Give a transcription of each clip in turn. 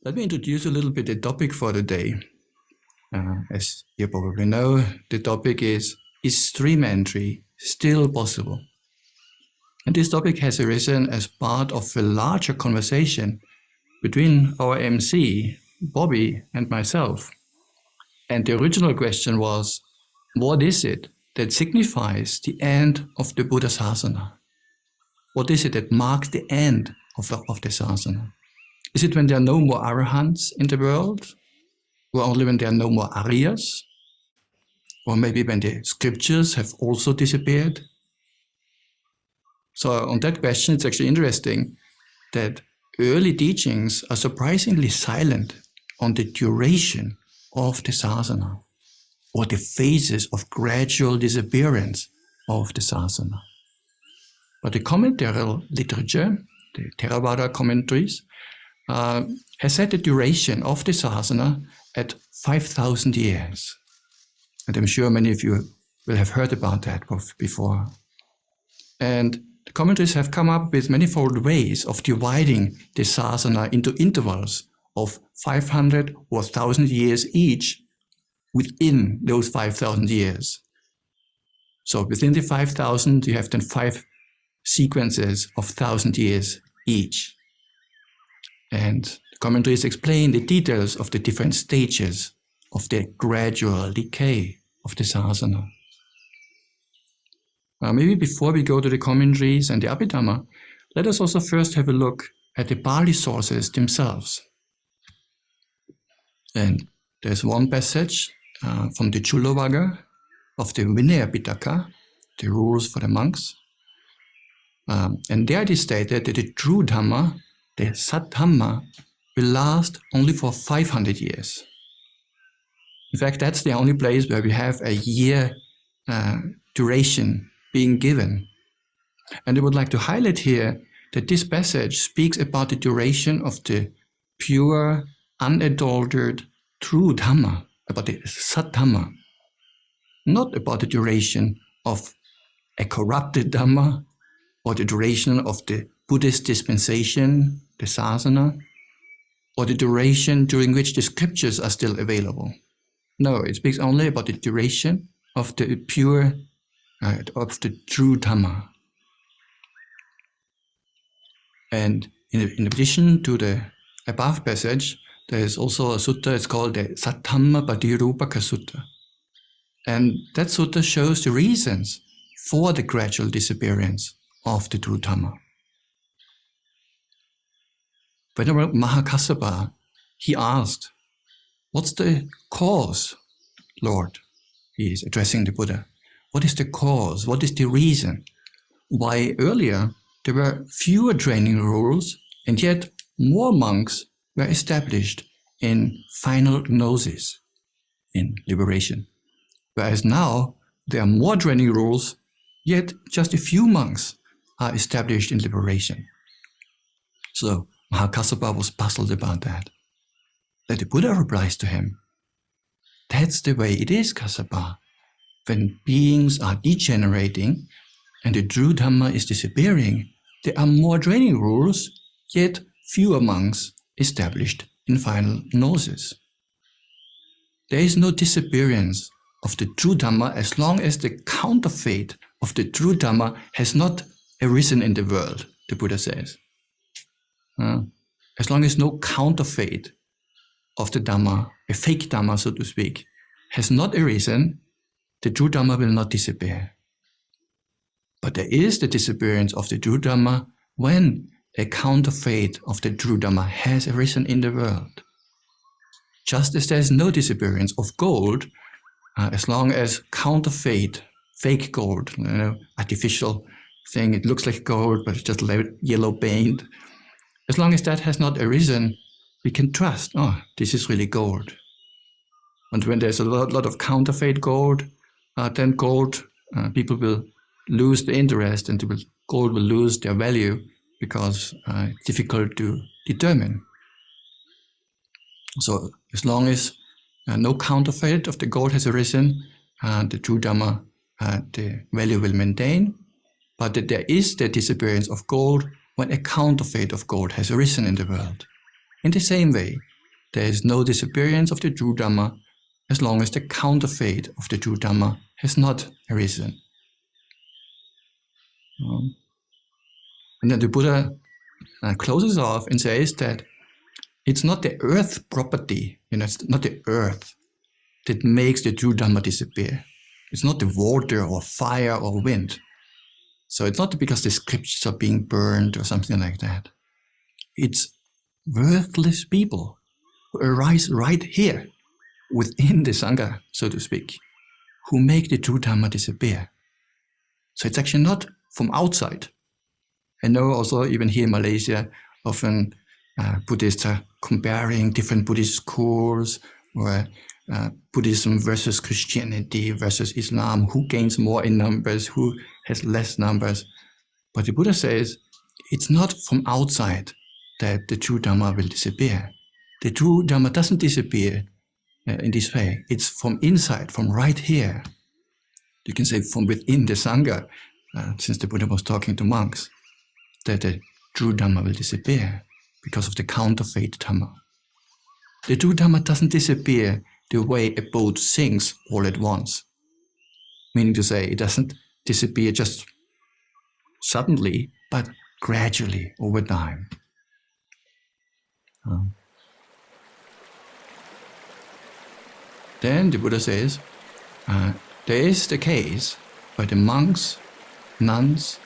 Let me introduce a little bit the topic for the day. As you probably know, the topic is stream entry still possible? And this topic has arisen as part of a larger conversation between our MC, Bobby, and myself. And the original question was, what is it that signifies the end of the Buddha Sāsana? What is it that marks the end of the Sāsana? Is it when there are no more arahants in the world? Or only when there are no more Aryas? Or maybe when the scriptures have also disappeared? So on that question, it's actually interesting that early teachings are surprisingly silent on the duration of the Sāsana, or the phases of gradual disappearance of the Sāsana. But the commentarial literature, the Theravada commentaries, has set the duration of the Sāsana at 5,000 years. And I'm sure many of you will have heard about that before. And the commentaries have come up with manifold ways of dividing the Sāsana into intervals of 500 or 1,000 years each within those 5,000 years. So within the 5,000, you have then 5 sequences of 1,000 years each. And the commentaries explain the details of the different stages of the gradual decay of the Sāsana. Maybe before we go to the commentaries and the Abhidhamma, let us also first have a look at the Pāli sources themselves. And there's one passage from the Chulavagga of the Vinaya Pitaka, the rules for the monks. And there it is stated that the true Dhamma, the Sat Dhamma, will last only for 500 years. In fact, that's the only place where we have a year duration being given. And I would like to highlight here that this passage speaks about the duration of the pure, unadulterated, true Dhamma, about the Sat Dhamma, not about the duration of a corrupted Dhamma or the duration of the Buddhist dispensation, the Sāsana, or the duration during which the scriptures are still available. No, it speaks only about the duration of the pure, of the true Dhamma. And in addition to the above passage, there is also a sutta, it's called the Satthamma Patirupaka Sutta. And that sutta shows the reasons for the gradual disappearance of the true Dhamma. Venerable Mahakassapa, he asked, what's the cause, Lord? He is addressing the Buddha. What is the cause? What is the reason? Why earlier there were fewer training rules and yet more monks were established in final gnosis, in liberation. Whereas now there are more training rules, yet just a few monks are established in liberation. So Mahakassapa was puzzled about that. Then the Buddha replies to him, that's the way it is, Kassapa. When beings are degenerating and the true Dhamma is disappearing, there are more training rules, yet fewer monks established in final gnosis. There is no disappearance of the true Dhamma as long as the counterfeit of the true Dhamma has not arisen in the world, the Buddha says. As long as no counterfeit of the Dhamma, a fake Dhamma, so to speak, has not arisen, the true Dhamma will not disappear. But there is the disappearance of the true Dhamma when a counterfeit of the true Dhamma has arisen in the world. Just as there is no disappearance of gold, as long as counterfeit, fake gold, artificial thing, it looks like gold, but it's just yellow paint. As long as that has not arisen, we can trust, oh, this is really gold. And when there's a lot of counterfeit gold, then gold, people will lose the interest and gold will lose their value because it's difficult to determine. So as long as no counterfeit of the gold has arisen, the true Dhamma, the value will maintain. But there is the disappearance of gold when a counterfeit of gold has arisen in the world. In the same way, there is no disappearance of the true Dhamma as long as the counterfeit of the true Dhamma has not arisen. And then the Buddha closes off and says that it's not the earth property, it's not the earth that makes the true Dhamma disappear. It's not the water or fire or wind. So it's not because the scriptures are being burned or something like that. It's worthless people who arise right here within the Sangha, so to speak, who make the true Dhamma disappear. So it's actually not from outside. I know also even here in Malaysia, often Buddhists are comparing different Buddhist schools or Buddhism versus Christianity versus Islam, who gains more in numbers, who has less numbers. But the Buddha says it's not from outside that the true Dhamma will disappear. The true Dhamma doesn't disappear in this way. It's from inside, from right here. You can say from within the Sangha, since the Buddha was talking to monks, that the true Dhamma will disappear because of the counterfeit Dhamma. The true Dhamma doesn't disappear the way a boat sinks all at once. Meaning to say, it doesn't disappear just suddenly, but gradually over time. Then the Buddha says, there is the case where the monks, nuns,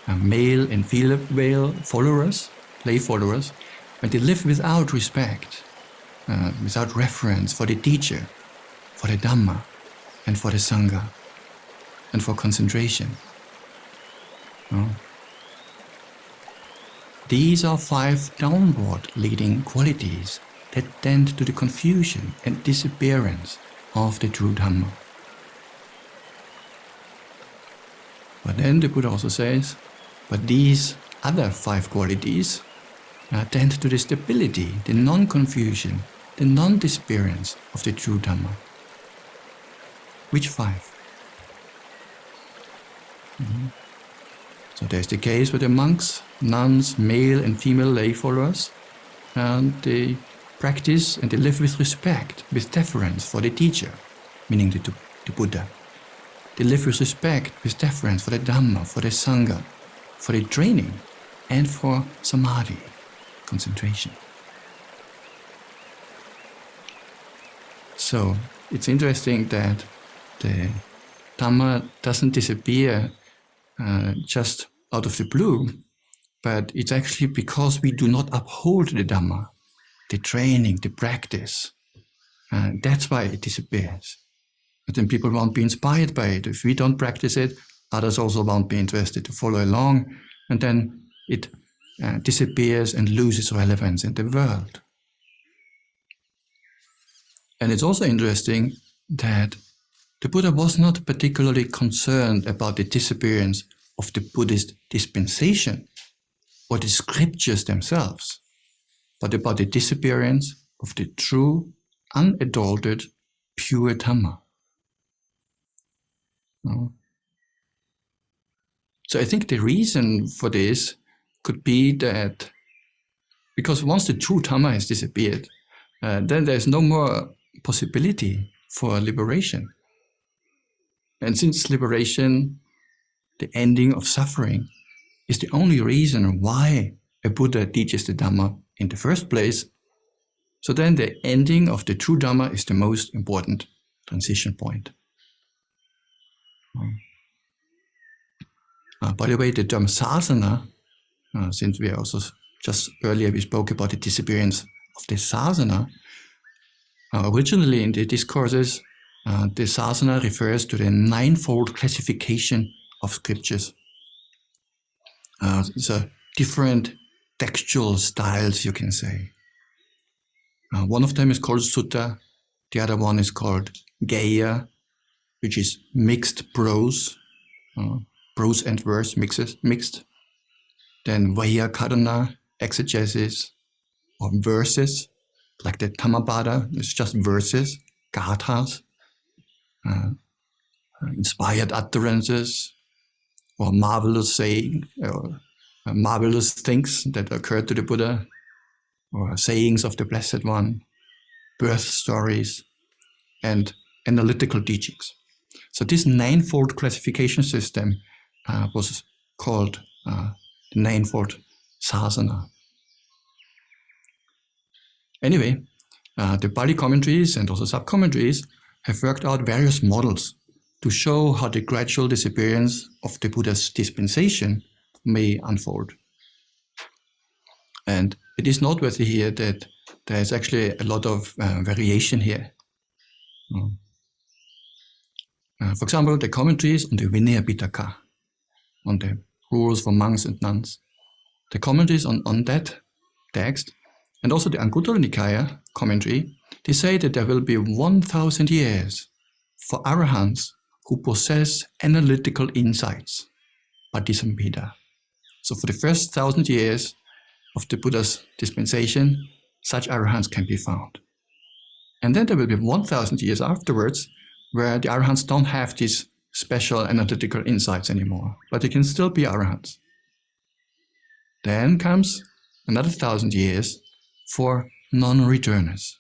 male and female followers, lay followers, when they live without respect, without reverence for the teacher, for the Dhamma, and for the Sangha, and for concentration. These are 5 downward leading qualities that tend to the confusion and disappearance of the true Dhamma. But then the Buddha also says, but these other 5 qualities tend to the stability, the non-confusion, the non-disappearance of the true Dhamma. Which 5? So there's the case with the monks, nuns, male and female lay followers, and they practice and they live with respect, with deference for the teacher, meaning the Buddha. They live with respect, with deference for the Dhamma, for the Sangha, for the training, and for samadhi, concentration. So it's interesting that the Dhamma doesn't disappear just out of the blue, but it's actually because we do not uphold the Dhamma, the training, the practice. That's why it disappears. But then people won't be inspired by it. If we don't practice it, others also won't be interested to follow along, and then it disappears and loses relevance in the world. And it's also interesting that the Buddha was not particularly concerned about the disappearance of the Buddhist dispensation or the scriptures themselves, but about the disappearance of the true, unadulterated, pure Dhamma. So I think the reason for this could be that because once the true Dhamma has disappeared, then there's no more possibility for liberation. And since liberation, the ending of suffering, is the only reason why a Buddha teaches the Dhamma in the first place, so then the ending of the true Dhamma is the most important transition point. By the way, the term Sāsana, since we also just earlier we spoke about the disappearance of the Sāsana, originally in the discourses, the Sāsana refers to the ninefold classification of scriptures. So different textual styles, you can say. One of them is called Sutta, the other one is called Gaya, which is mixed prose, prose and verse mixed. Then Vyakarana, exegesis, or verses, like the Dhammapada, it's just verses, gathas, inspired utterances, or marvelous saying, or marvelous things that occurred to the Buddha. or sayings of the Blessed One, birth stories, and analytical teachings. So this ninefold classification system was called the ninefold Sāsana. Anyway, the Pāli commentaries and also sub-commentaries have worked out various models to show how the gradual disappearance of the Buddha's dispensation may unfold. And it is noteworthy here that there is actually a lot of variation here. For example, the commentaries on the Vinaya Pitaka, on the rules for monks and nuns. The commentaries on that text, and also the Anguttara Nikaya commentary, they say that there will be 1,000 years for arahants who possess analytical insights, patisampeda. So for the first 1,000 years of the Buddha's dispensation, such arahants can be found. And then there will be 1,000 years afterwards where the arahants don't have these special analytical insights anymore, but they can still be arahants. Then comes another 1,000 years for non-returners.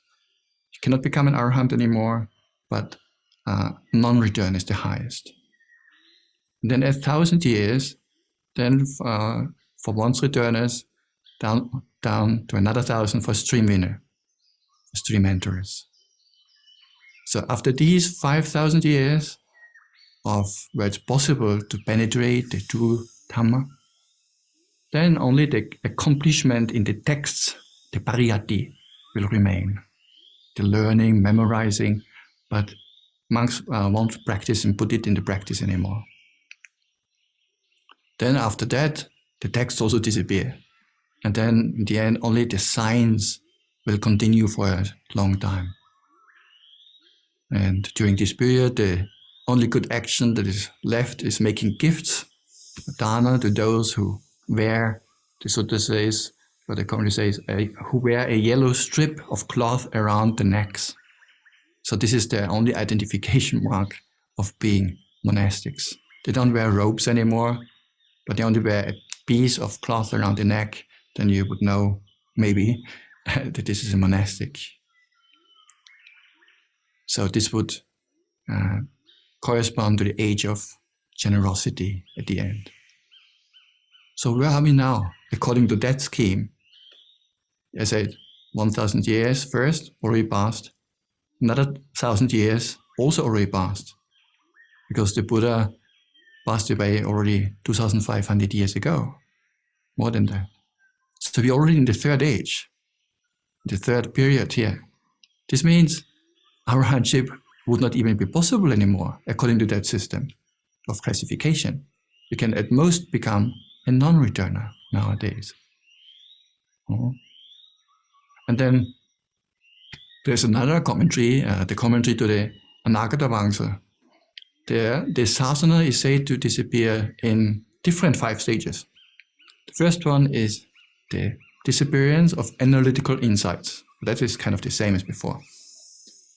You cannot become an arahant anymore, but non-return is the highest. And then 1,000 years, then for once returners, down to another 1,000 for stream winner, stream enterers. So after these 5,000 years of where it's possible to penetrate the true Dhamma, then only the accomplishment in the texts, the pariyatti, will remain. The learning, memorizing, but monks won't practice and put it into practice anymore. Then after that, the texts also disappear. And then in the end, only the signs will continue for a long time. And during this period, the only good action that is left is making gifts, dana, to those who wear, the sutta says, or the commentary says, who wear a yellow strip of cloth around the necks. So this is their only identification mark of being monastics. They don't wear robes anymore, but they only wear a piece of cloth around the neck. Then you would know, maybe, that this is a monastic. So this would correspond to the age of generosity at the end. So where are we now, according to that scheme? As I said, 1,000 years first, already passed. Another 1,000 years, also already passed. Because the Buddha passed away already 2,500 years ago. More than that. So we're already in the third age, the third period here. This means arahantship would not even be possible anymore, according to that system of classification. You can at most become a non-returner nowadays. And then there's another commentary, the commentary to the Anagata Vangsa. There, the Sāsana is said to disappear in different 5 stages. The first one is the disappearance of analytical insights. That is kind of the same as before.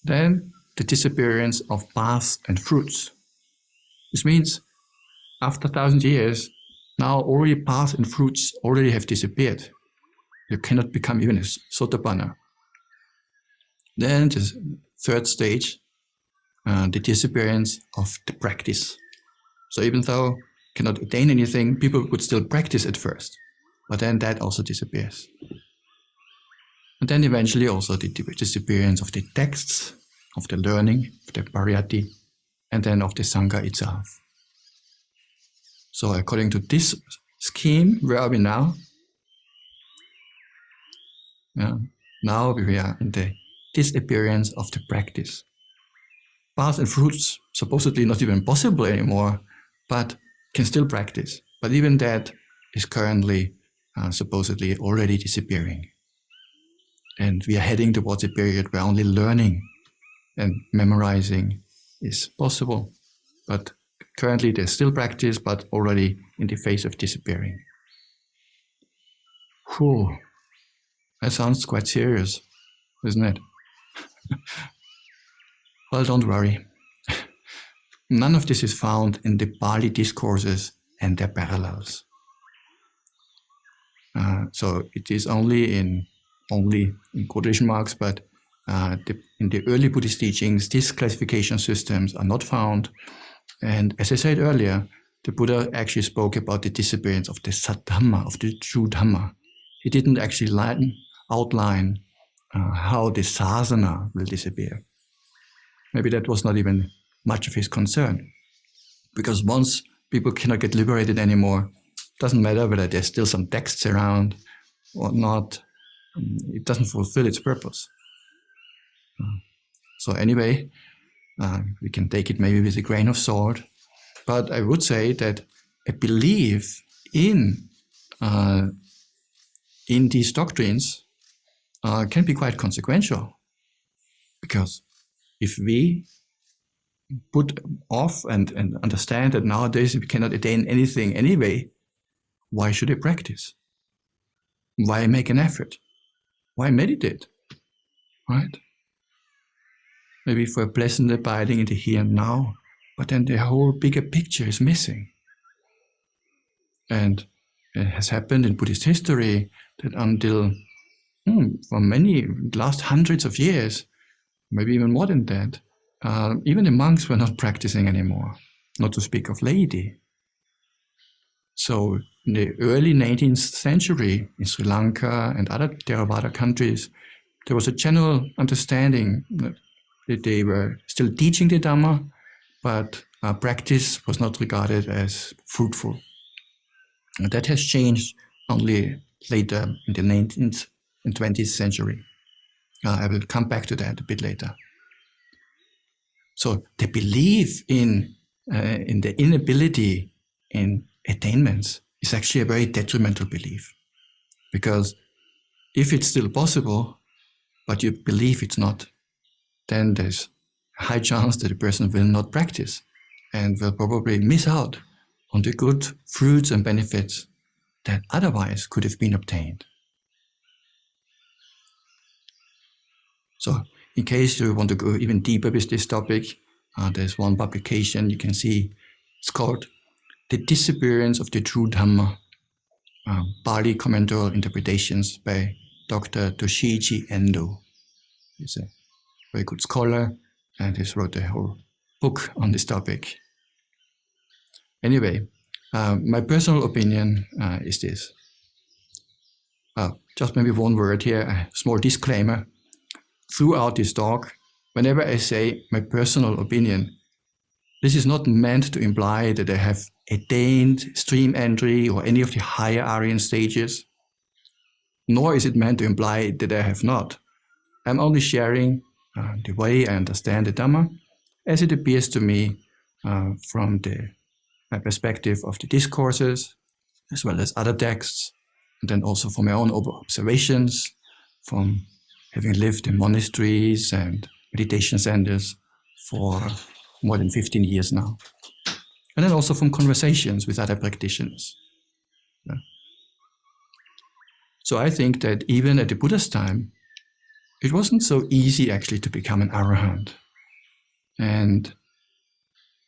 Then the disappearance of paths and fruits. This means after 1,000 years, now already paths and fruits already have disappeared. You cannot become even a Sotāpanna. Then the third stage, the disappearance of the practice. So even though you cannot attain anything, people would still practice at first. But then that also disappears. And then eventually also the disappearance of the texts, of the learning, of the pariyatti, and then of the Sangha itself. So according to this scheme, where are we now? Now we are in the disappearance of the practice. Paths and fruits, supposedly not even possible anymore, but can still practice. But even that is currently supposedly already disappearing. And we are heading towards a period where only learning and memorizing is possible. But currently there's still practice, but already in the phase of disappearing. Whew. That sounds quite serious, isn't it? Well, don't worry. None of this is found in the Pāli discourses and their parallels. So it is only in only in quotation marks, but in the early Buddhist teachings, these classification systems are not found. And as I said earlier, the Buddha actually spoke about the disappearance of the Saddhamma, of the true Dhamma. He didn't actually outline how the Sāsana will disappear. Maybe that was not even much of his concern. Because once people cannot get liberated anymore, it doesn't matter whether there's still some texts around or not, it doesn't fulfill its purpose. So anyway, we can take it maybe with a grain of salt, but I would say that a belief in these doctrines can be quite consequential, because if we put off and understand that nowadays we cannot attain anything anyway, why should I practice? Why make an effort? Why meditate? Right? Maybe for a pleasant abiding in the here and now, but then the whole bigger picture is missing. And it has happened in Buddhist history that until for many last hundreds of years, maybe even more than that, even the monks were not practicing anymore, not to speak of laity. So in the early 19th century, in Sri Lanka and other Theravada countries, there was a general understanding that they were still teaching the Dhamma, but practice was not regarded as fruitful. And that has changed only later in the 19th and 20th century. I will come back to that a bit later. So the belief in the inability in attainments is actually a very detrimental belief. Because if it's still possible, but you believe it's not, then there's a high chance that the person will not practice and will probably miss out on the good fruits and benefits that otherwise could have been obtained. So in case you want to go even deeper with this topic, there's one publication you can see. It's called The Disappearance of the True Dhamma, Pāli Commentaries Interpretations by Dr. Toshiji Endo. He's a very good scholar, and he's wrote a whole book on this topic. Anyway, my personal opinion is this. Just maybe one word here, a small disclaimer. Throughout this talk, whenever I say my personal opinion, this is not meant to imply that I have attained stream entry or any of the higher Aryan stages, nor is it meant to imply that I have not. I'm only sharing the way I understand the Dhamma as it appears to me from the perspective of the discourses, as well as other texts, and then also from my own observations, from having lived in monasteries and meditation centers for more than 15 years now. And then also from conversations with other practitioners. Yeah. So I think that even at the Buddha's time, it wasn't so easy actually to become an arahant. And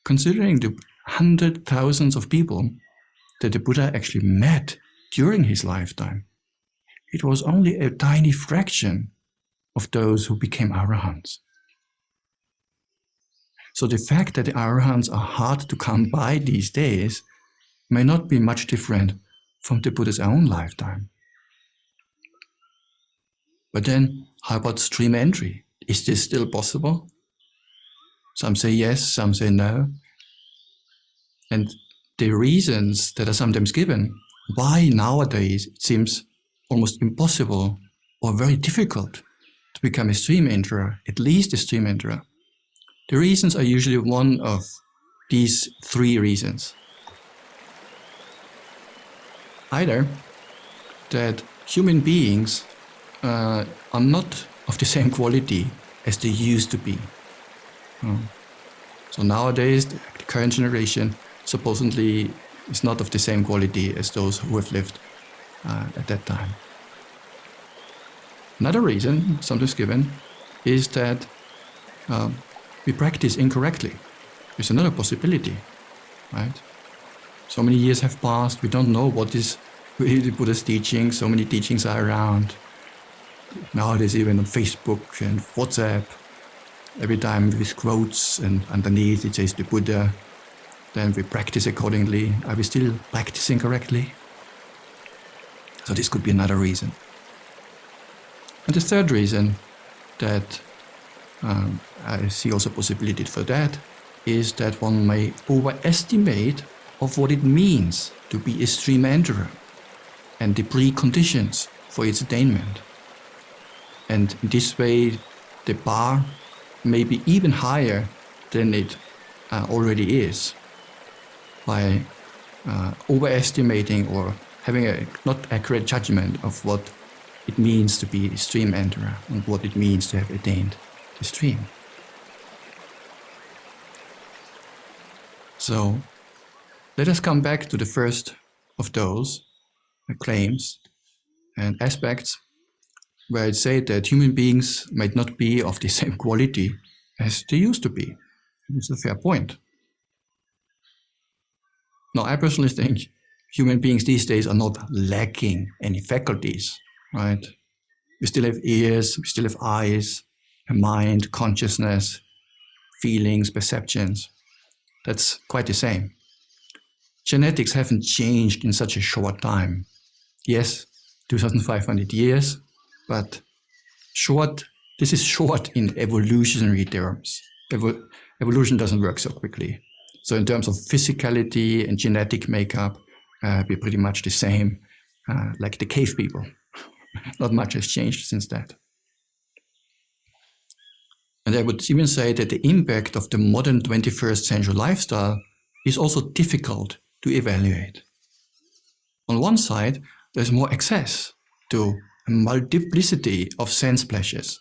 considering the hundreds of thousands of people that the Buddha actually met during his lifetime, it was only a tiny fraction of those who became arahants. So the fact that the arahants are hard to come by these days may not be much different from the Buddha's own lifetime. But then, how about stream entry? Is this still possible? Some say yes, some say no. And the reasons that are sometimes given why nowadays it seems almost impossible or very difficult to become a stream enterer, at least a stream enterer. The reasons are usually one of these three reasons. Either that human beings are not of the same quality as they used to be. So nowadays, the current generation supposedly is not of the same quality as those who have lived at that time. Another reason, sometimes given, is that we practice incorrectly. There's another possibility, right? So many years have passed, we don't know what is really the Buddha's teaching, so many teachings are around. nowadays even on Facebook and WhatsApp, every time with quotes and underneath it says the Buddha, then we practice accordingly. Are we still practicing correctly? So this could be another reason. And the third reason that I see also possibility for that is that one may overestimate of what it means to be a stream enterer and the preconditions for its attainment. And in this way, the bar may be even higher than it already is by overestimating or having a not accurate judgment of what it means to be a stream enterer and what it means to have attained the stream. So let us come back to the first of those claims and aspects where it said that human beings might not be of the same quality as they used to be. It's a fair point. Now, I personally think human beings these days are not lacking any faculties, right? We still have ears, we still have eyes, a mind, consciousness, feelings, perceptions. That's quite the same. Genetics haven't changed in such a short time. Yes, 2,500 years, but short, this is short in evolutionary terms. Evolution doesn't work so quickly. So in terms of physicality and genetic makeup, we're pretty much the same, like the cave people. Not much has changed since that. And I would even say that the impact of the modern 21st century lifestyle is also difficult to evaluate. On one side, there's more access to a multiplicity of sense pleasures,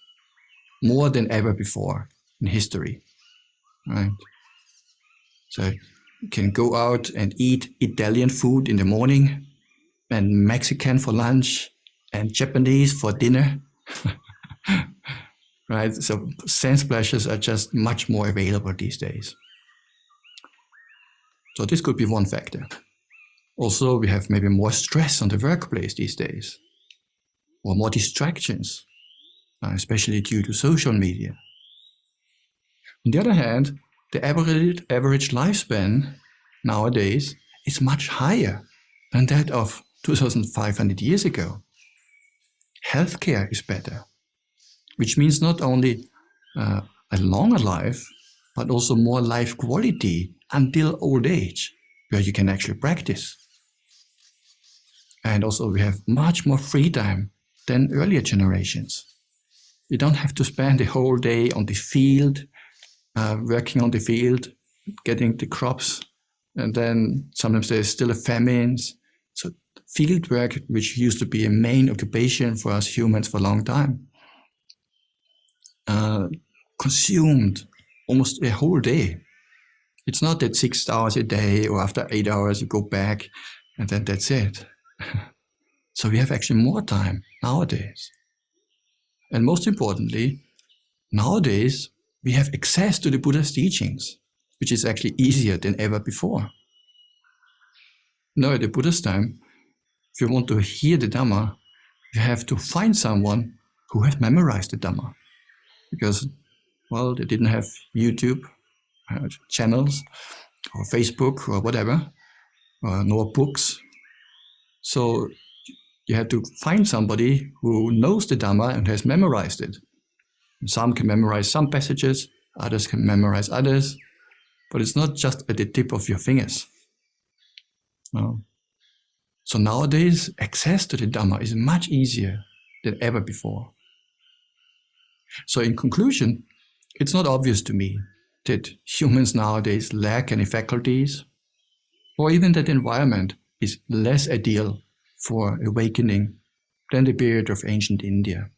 more than ever before in history, right? So you can go out and eat Italian food in the morning and Mexican for lunch and Japanese for dinner, right? So sense pleasures are just much more available these days. So this could be one factor. Also, we have maybe more stress on the workplace these days, or more distractions, especially due to social media. On the other hand, the average lifespan nowadays is much higher than that of 2,500 years ago. Healthcare is better, which means not only a longer life, but also more life quality until old age, where you can actually practice. And also we have much more free time than earlier generations. You don't have to spend the whole day on the field, working on the field, getting the crops, and then sometimes there's still a famine. So field work, which used to be a main occupation for us humans for a long time, consumed almost a whole day. It's not that 6 hours a day or after 8 hours you go back and then that's it. So we have actually more time nowadays. And most importantly, nowadays we have access to the Buddha's teachings, which is actually easier than ever before. Now at the Buddha's time, if you want to hear the Dhamma, you have to find someone who has memorized the Dhamma. Because, well, they didn't have YouTube channels or Facebook or whatever, nor books. So you had to find somebody who knows the Dhamma and has memorized it. Some can memorize some passages, others can memorize others, but it's not just at the tip of your fingers. No. So nowadays, access to the Dhamma is much easier than ever before. So in conclusion, it's not obvious to me that humans nowadays lack any faculties, or even that the environment is less ideal for awakening than the period of ancient India.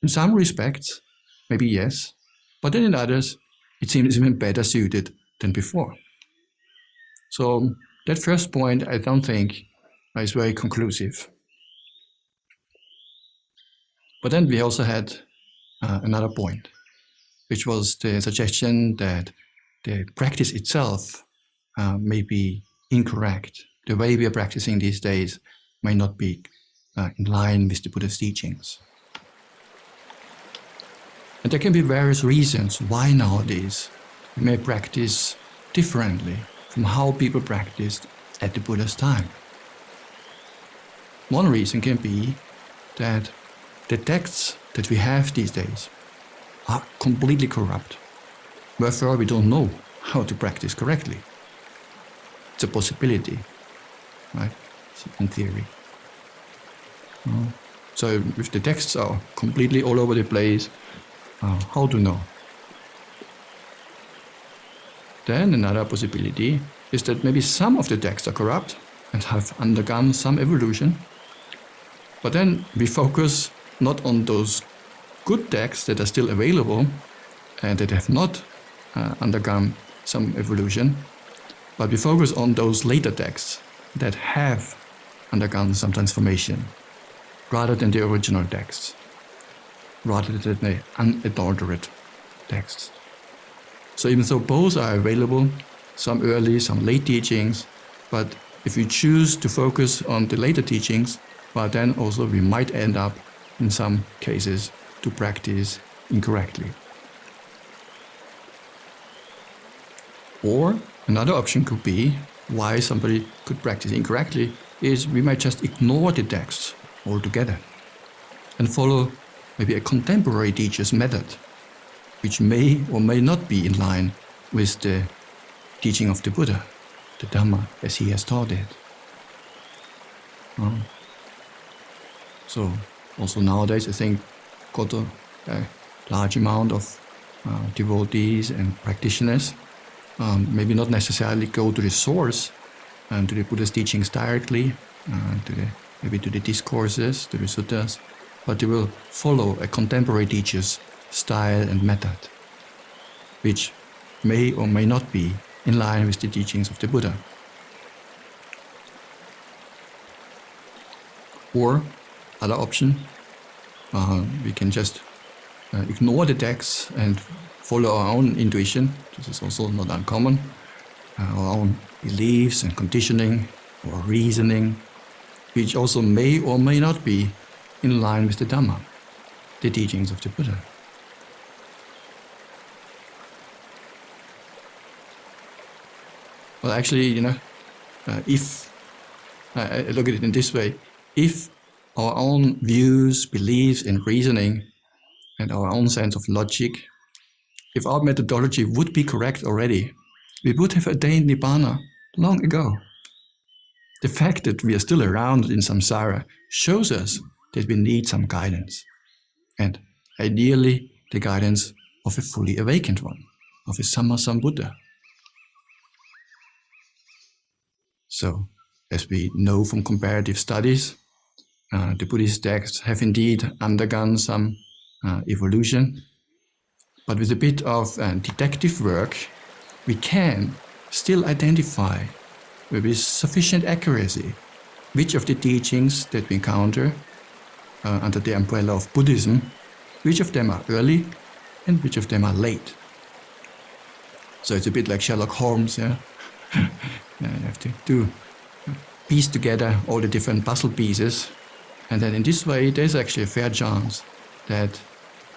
In some respects, maybe yes, but then in others, it seems even better suited than before. So that first point, I don't think is very conclusive. But then we also had another point, which was the suggestion that the practice itself may be incorrect. The way we are practicing these days may not be in line with the Buddha's teachings. And there can be various reasons why nowadays we may practice differently from how people practiced at the Buddha's time. One reason can be that the texts that we have these days are completely corrupt. Therefore, we don't know how to practice correctly. It's a possibility, right? In theory. So if the texts are completely all over the place, how to know? Then another possibility is that maybe some of the texts are corrupt and have undergone some evolution. But then we focus not on those good texts that are still available and that have not undergone some evolution, but we focus on those later texts that have undergone some transformation, rather than the original texts, rather than the unadulterated texts. So even though both are available, some early, some late teachings, but if we choose to focus on the later teachings, but then also we might end up, in some cases, to practice incorrectly. Or another option could be why somebody could practice incorrectly is we might just ignore the texts altogether and follow maybe a contemporary teacher's method, which may or may not be in line with the teaching of the Buddha, the Dhamma, as he has taught it. So also nowadays, I think, got a large amount of devotees and practitioners maybe not necessarily go to the source and to the Buddha's teachings directly, maybe to the discourses, to the suttas, but they will follow a contemporary teacher's style and method, which may or may not be in line with the teachings of the Buddha. Or, other option, we can just ignore the texts and follow our own intuition. This is also not uncommon. Our own beliefs and conditioning or reasoning, which also may or may not be in line with the Dhamma, the teachings of the Buddha. Well, actually, if I look at it in this way, if our own views, beliefs, and reasoning, and our own sense of logic, if our methodology would be correct already, we would have attained Nibbāna long ago. The fact that we are still around in samsara shows us that we need some guidance, and ideally the guidance of a fully awakened one, of a Sammasambuddha. So, as we know from comparative studies, the Buddhist texts have indeed undergone some evolution, but with a bit of detective work, we can still identify with sufficient accuracy which of the teachings that we encounter under the umbrella of Buddhism, which of them are early and which of them are late. So it's a bit like Sherlock Holmes, yeah? You have to piece together all the different puzzle pieces, and then in this way there's actually a fair chance that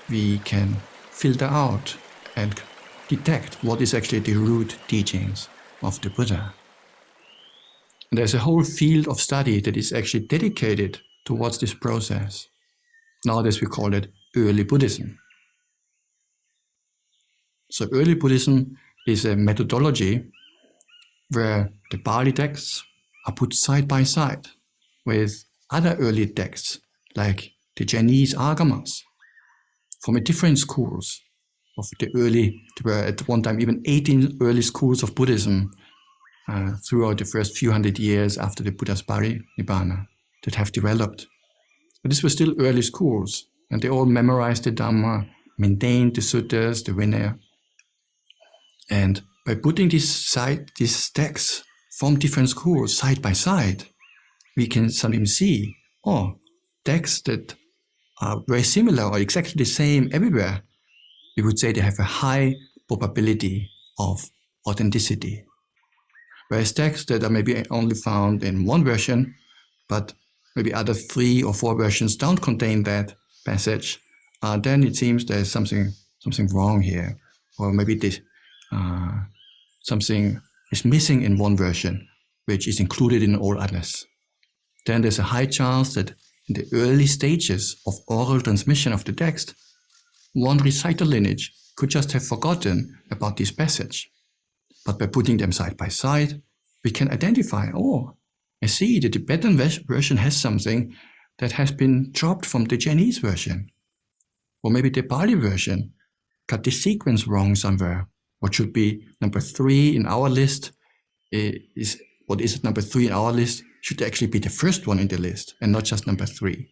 we can filter out and detect what is actually the root teachings of the Buddha. And there's a whole field of study that is actually dedicated towards this process. Nowadays we call it early Buddhism. So early Buddhism is a methodology where the Pāli texts are put side by side with other early texts like the Chinese agamas from a different schools of the early, there were at one time even 18 early schools of Buddhism throughout the first few hundred years after the Buddha's Nibbāna that have developed. But these were still early schools, and they all memorized the Dhamma, maintained the suttas, the Vinaya. And by putting these texts from different schools side by side, we can sometimes see, texts that are very similar or exactly the same everywhere. We would say they have a high probability of authenticity. Whereas texts that are maybe only found in one version, but maybe other 3 or 4 versions don't contain that passage, then it seems there's something wrong here, or maybe this something is missing in one version, which is included in all others. Then there's a high chance that in the early stages of oral transmission of the text, one reciter lineage could just have forgotten about this passage. But by putting them side by side, we can identify, oh, I see the Tibetan version has something that has been dropped from the Chinese version. Or maybe the Pāli version got the sequence wrong somewhere. What should be number 3 in our list is what is number 3 in our list should actually be the first one in the list and not just number 3.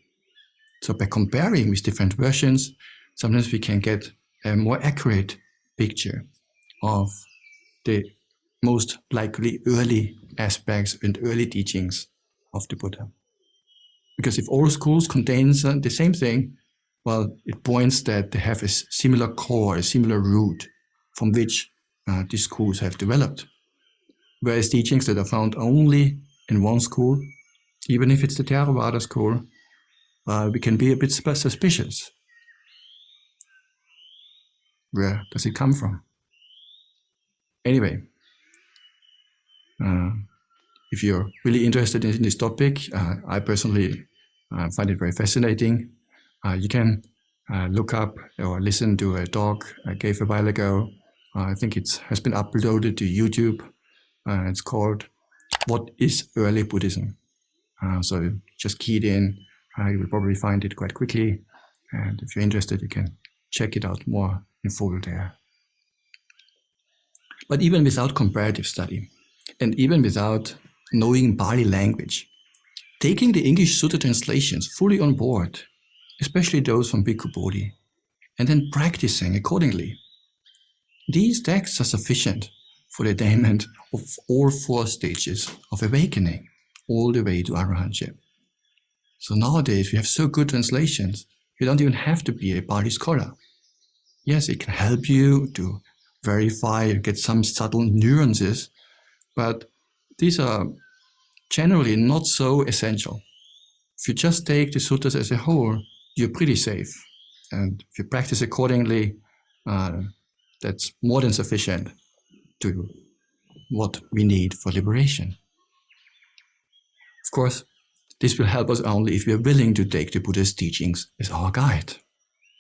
So by comparing with different versions, sometimes we can get a more accurate picture of the most likely early aspects and early teachings of the Buddha. Because if all schools contain the same thing, well, it points that they have a similar core, a similar root from which these schools have developed. Whereas teachings that are found only in one school, even if it's the Theravada school, we can be a bit suspicious. Where does it come from? Anyway, if you're really interested in this topic, I personally find it very fascinating. You can look up or listen to a talk I gave a while ago. I think it has been uploaded to YouTube. It's called "What is Early Buddhism?" So just key it in. You will probably find it quite quickly. And if you're interested, you can check it out more in full there. But even without comparative study, and even without knowing Pāli language, taking the English sutta translations fully on board, especially those from Bhikkhu Bodhi, and then practicing accordingly, these texts are sufficient for the attainment of all 4 stages of awakening, all the way to arahantship. So nowadays we have so good translations, you don't even have to be a Pāli scholar. Yes, it can help you to verify, get some subtle nuances, but these are generally not so essential. If you just take the suttas as a whole, you're pretty safe. And if you practice accordingly, that's more than sufficient to what we need for liberation. Of course, this will help us only if we are willing to take the Buddha's teachings as our guide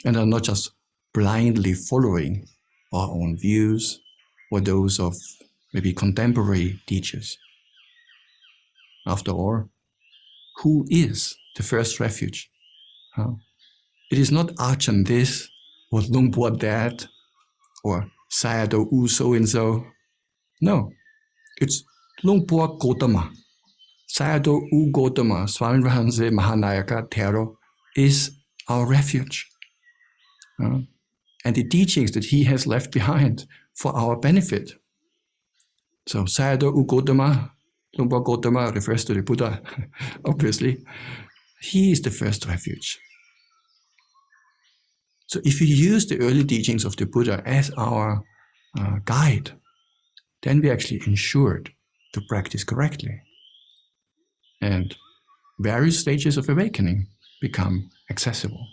and are not just blindly following our own views or those of maybe contemporary teachers. After all, who is the first refuge? It is not Ajahn this or Lumpur that or Sayadaw U so-and-so. No, it's Lumpur Gotama. Sayadaw U Gotama, Swami Rahanse Mahanayaka Thero, is our refuge. And the teachings that he has left behind for our benefit. So Sayadaw U Gotama, Lumpur Gotama refers to the Buddha, obviously. He is the first refuge. So if we use the early teachings of the Buddha as our guide, then we're actually ensured to practice correctly. And various stages of awakening become accessible.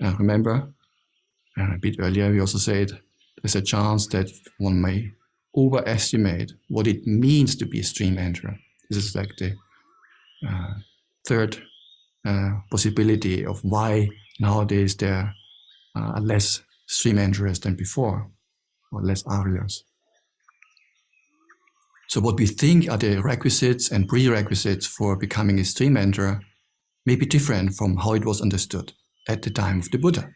Remember, a bit earlier we also said there's a chance that one may overestimate what it means to be a stream enterer. This is like the third possibility of why nowadays there are less stream enterers than before, or less Aryas. So what we think are the requisites and prerequisites for becoming a stream enterer may be different from how it was understood at the time of the Buddha.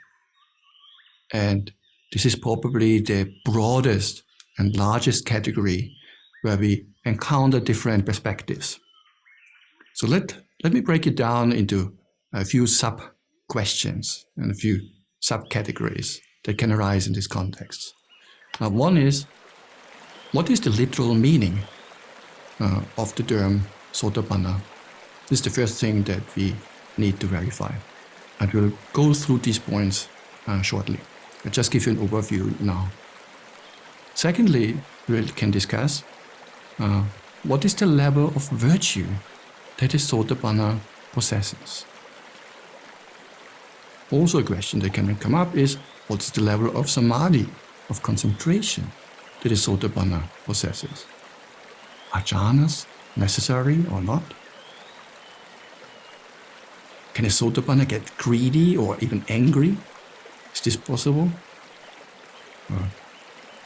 And this is probably the broadest and largest category where we encounter different perspectives. So let me break it down into a few sub-questions and a few sub-categories that can arise in this context. One is, what is the literal meaning of the term Sotāpanna? This is the first thing that we need to verify. And we'll go through these points shortly. I'll just give you an overview now. Secondly, we can discuss what is the level of virtue that a Sotāpanna possesses. Also a question that can come up is, what's the level of samadhi, of concentration, that a Sotāpanna possesses? Are jhanas necessary or not? Can a Sotāpanna get greedy or even angry? Is this possible? Or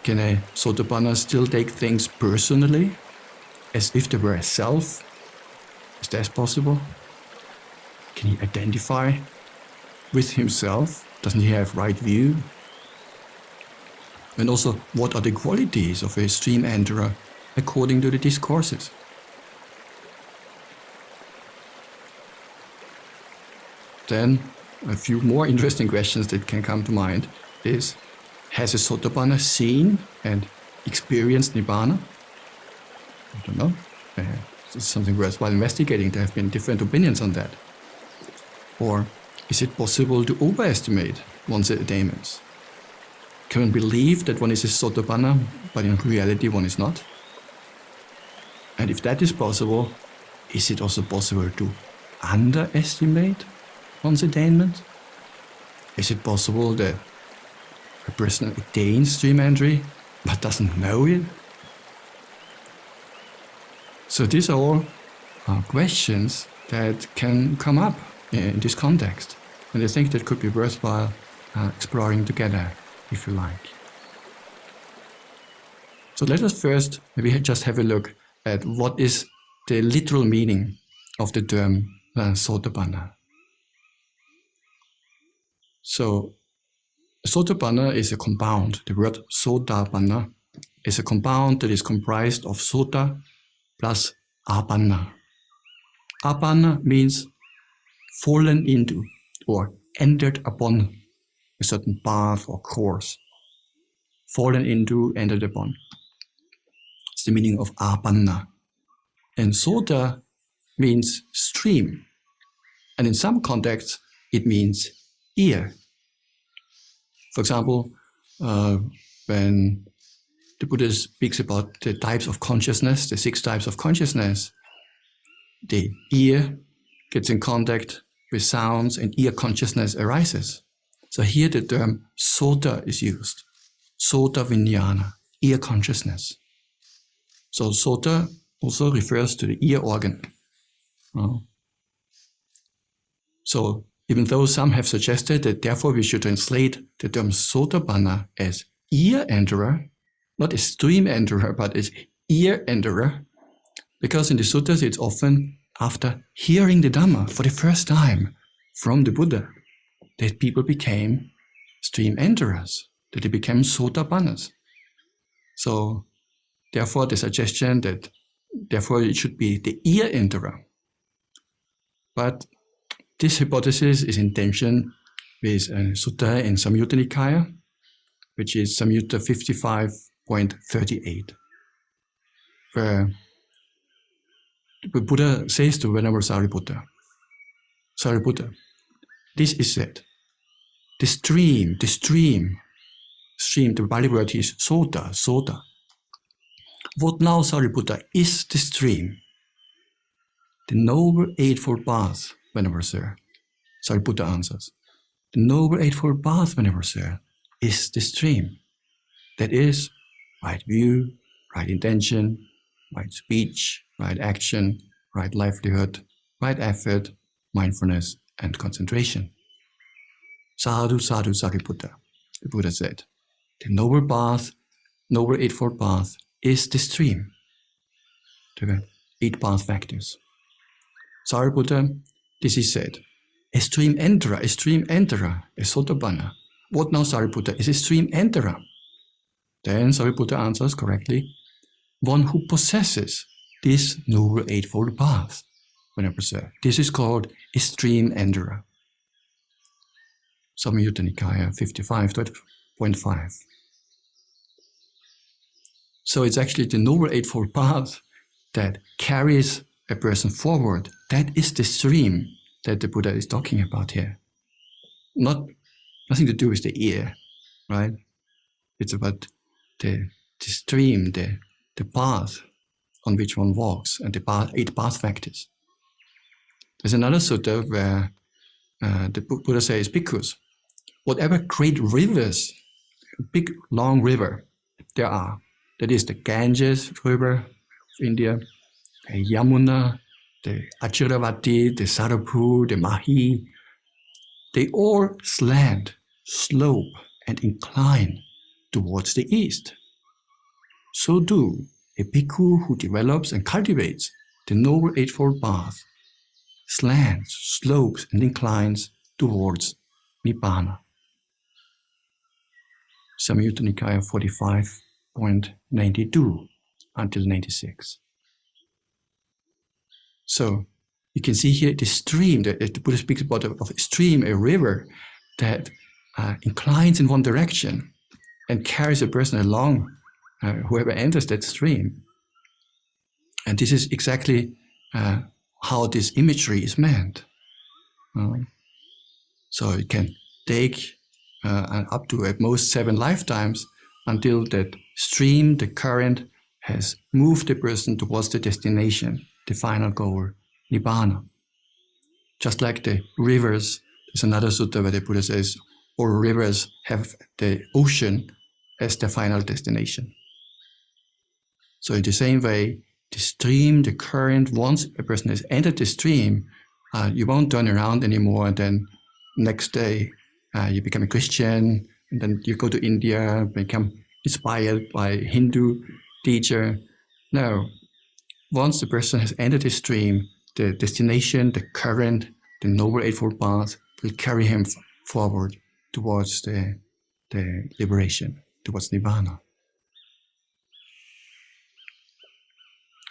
can a Sotāpanna still take things personally, as if they were a self? Is that possible? Can he identify with himself? Doesn't he have right view? And also, what are the qualities of a stream enterer according to the discourses? Then, a few more interesting questions that can come to mind is, has a Sotāpanna seen and experienced Nibbāna? I don't know. It's something worthwhile investigating. There have been different opinions on that. Or is it possible to overestimate one's attainments? Can one believe that one is a Sotāpanna, but in reality one is not? And if that is possible, is it also possible to underestimate one's attainment? Is it possible that a person attains stream entry but doesn't know it? So these are all questions that can come up in this context, and I think that could be worthwhile exploring together, if you like. So let us first maybe just have a look at what is the literal meaning of the term Sotāpanna. So Sotāpanna is a compound. The word Sotāpanna is a compound that is comprised of Sota plus Apanna. Apanna means fallen into or entered upon a certain path or course. Fallen into, entered upon. It's the meaning of Apanna. And Sota means stream. And in some contexts, it means ear. For example, when the Buddha speaks about the types of consciousness, the 6 types of consciousness, the ear gets in contact with sounds and ear consciousness arises. So here the term Sota is used. Sota Vijnana, ear consciousness. So Sota also refers to the ear organ. So even though some have suggested that therefore we should translate the term Sotāpanna as ear enterer, not as stream enterer, but as ear enterer, because in the suttas it's often after hearing the Dhamma for the first time from the Buddha that people became stream enterers, that they became Sotāpannas. So therefore the suggestion that therefore it should be the ear enterer. But this hypothesis is in tension with a sutta in Samyutta Nikaya, which is Samyutta 55.38, where the Buddha says to Venerable Sariputta, Sariputta, this is said, the stream, the Pāli word is Sota. What now, Sariputta, is the stream? The Noble Eightfold Path, Venerable Sir. Sariputta answers, the Noble Eightfold Path, Venerable Sir, is the stream. That is, right view, right intention, right speech, right action, right livelihood, right effort, mindfulness, and concentration. Sadhu, sadhu, Sariputta, the Buddha said, the Noble Path, Noble Eightfold Path, is the stream. The 8 path factors. Sariputta, this is said, a stream enterer, a Sotāpanna. What now, Sariputta, is a stream enterer? Then Sariputta answers correctly, one who possesses this Noble Eightfold Path. Venerable Sir, this is called a stream enterer. Samyutta Nikaya 55.5. So it's actually the Noble Eightfold Path that carries a person forward. That is the stream that the Buddha is talking about here. Nothing to do with the ear, right? It's about the stream, the path on which one walks, and the 8 path factors. There's another sutta where the Buddha says, bhikkhus, whatever great rivers, big long river there are, that is the Ganges river of India, the Yamuna, the Acharavati, the Sarapur, the Mahi, they all slant, slope, and incline towards the east. So too, a bhikkhu who develops and cultivates the Noble Eightfold Path slants, slopes, and inclines towards Nibbāna. Samyutta Nikaya 45.92 until 96. So you can see here the stream, that the Buddha speaks about a stream, a river that inclines in one direction and carries a person along, whoever enters that stream. And this is exactly how this imagery is meant. So it can take up to at most 7 lifetimes until that stream, the current, has moved the person towards the destination, the final goal, Nibbāna. Just like the rivers, there's another sutta where the Buddha says, all rivers have the ocean as their final destination. So in the same way, the stream, the current, once a person has entered the stream, you won't turn around anymore and then next day you become a Christian and then you go to India, become inspired by a Hindu teacher. No, once the person has entered the stream, the destination, the current, the Noble Eightfold Path will carry him forward towards the liberation, towards Nibbāna.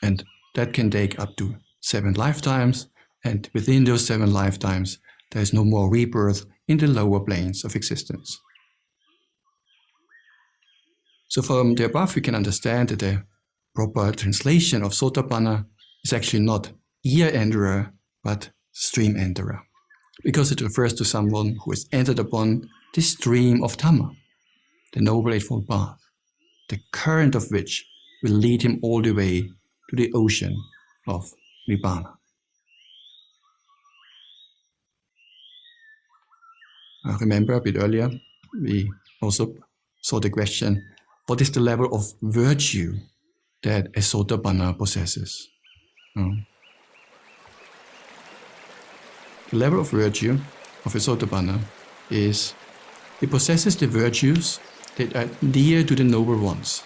And that can take up to 7 lifetimes, and within those 7 lifetimes, there is no more rebirth in the lower planes of existence. So from the above, we can understand that the proper translation of Sotāpanna is actually not ear enterer, but stream enterer, because it refers to someone who has entered upon the stream of Dhamma, the Noble Eightfold Path, the current of which will lead him all the way to the ocean of Nibbāna. Remember a bit earlier, we also saw the question, what is the level of virtue that a Sotāpanna possesses? The level of virtue of a Sotāpanna is, he possesses the virtues that are dear to the noble ones,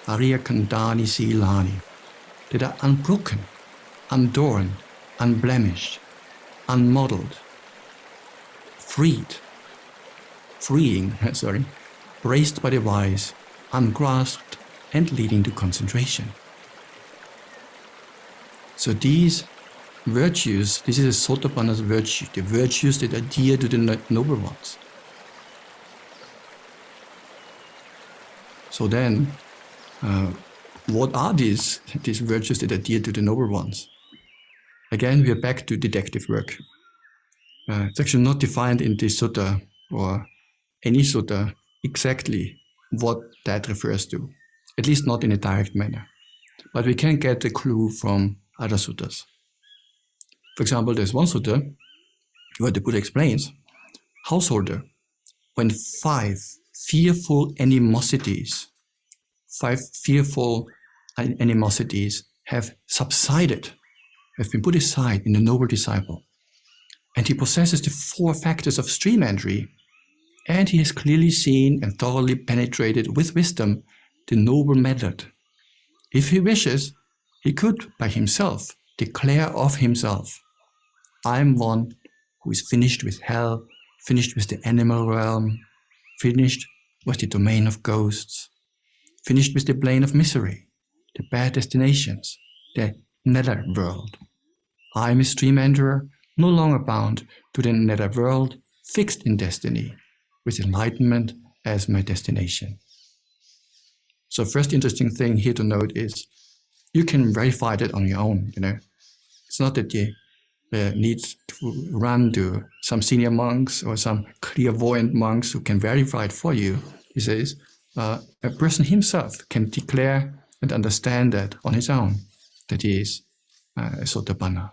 Ariya Khandani Silani, that are unbroken, unadorned, unblemished, unmodeled, freeing, raised by the wise, ungrasped, and leading to concentration. So these virtues, this is a Sotāpanna's virtue, the virtues that are dear to the noble ones. So then, what are these virtues that are dear to the noble ones? Again, we are back to detective work. It's actually not defined in this sutta or any sutta exactly what that refers to, at least not in a direct manner. But we can get a clue from other suttas. For example, there's one sutta where the Buddha explains, householder, when 5 fearful animosities have subsided, have been put aside in the noble disciple, and he possesses the 4 factors of stream entry, and he has clearly seen and thoroughly penetrated with wisdom the noble method. If he wishes, he could by himself declare of himself, I am one who is finished with hell, finished with the animal realm, finished with the domain of ghosts, finished with the plane of misery, the bad destinations, the nether world. I am a stream enterer, no longer bound to the nether world, fixed in destiny, with enlightenment as my destination. So first interesting thing here to note is, you can verify that on your own, It's not that you need to run to some senior monks or some clairvoyant monks who can verify it for you. He says, a person himself can declare and understand that on his own, that he is a Sotāpanna.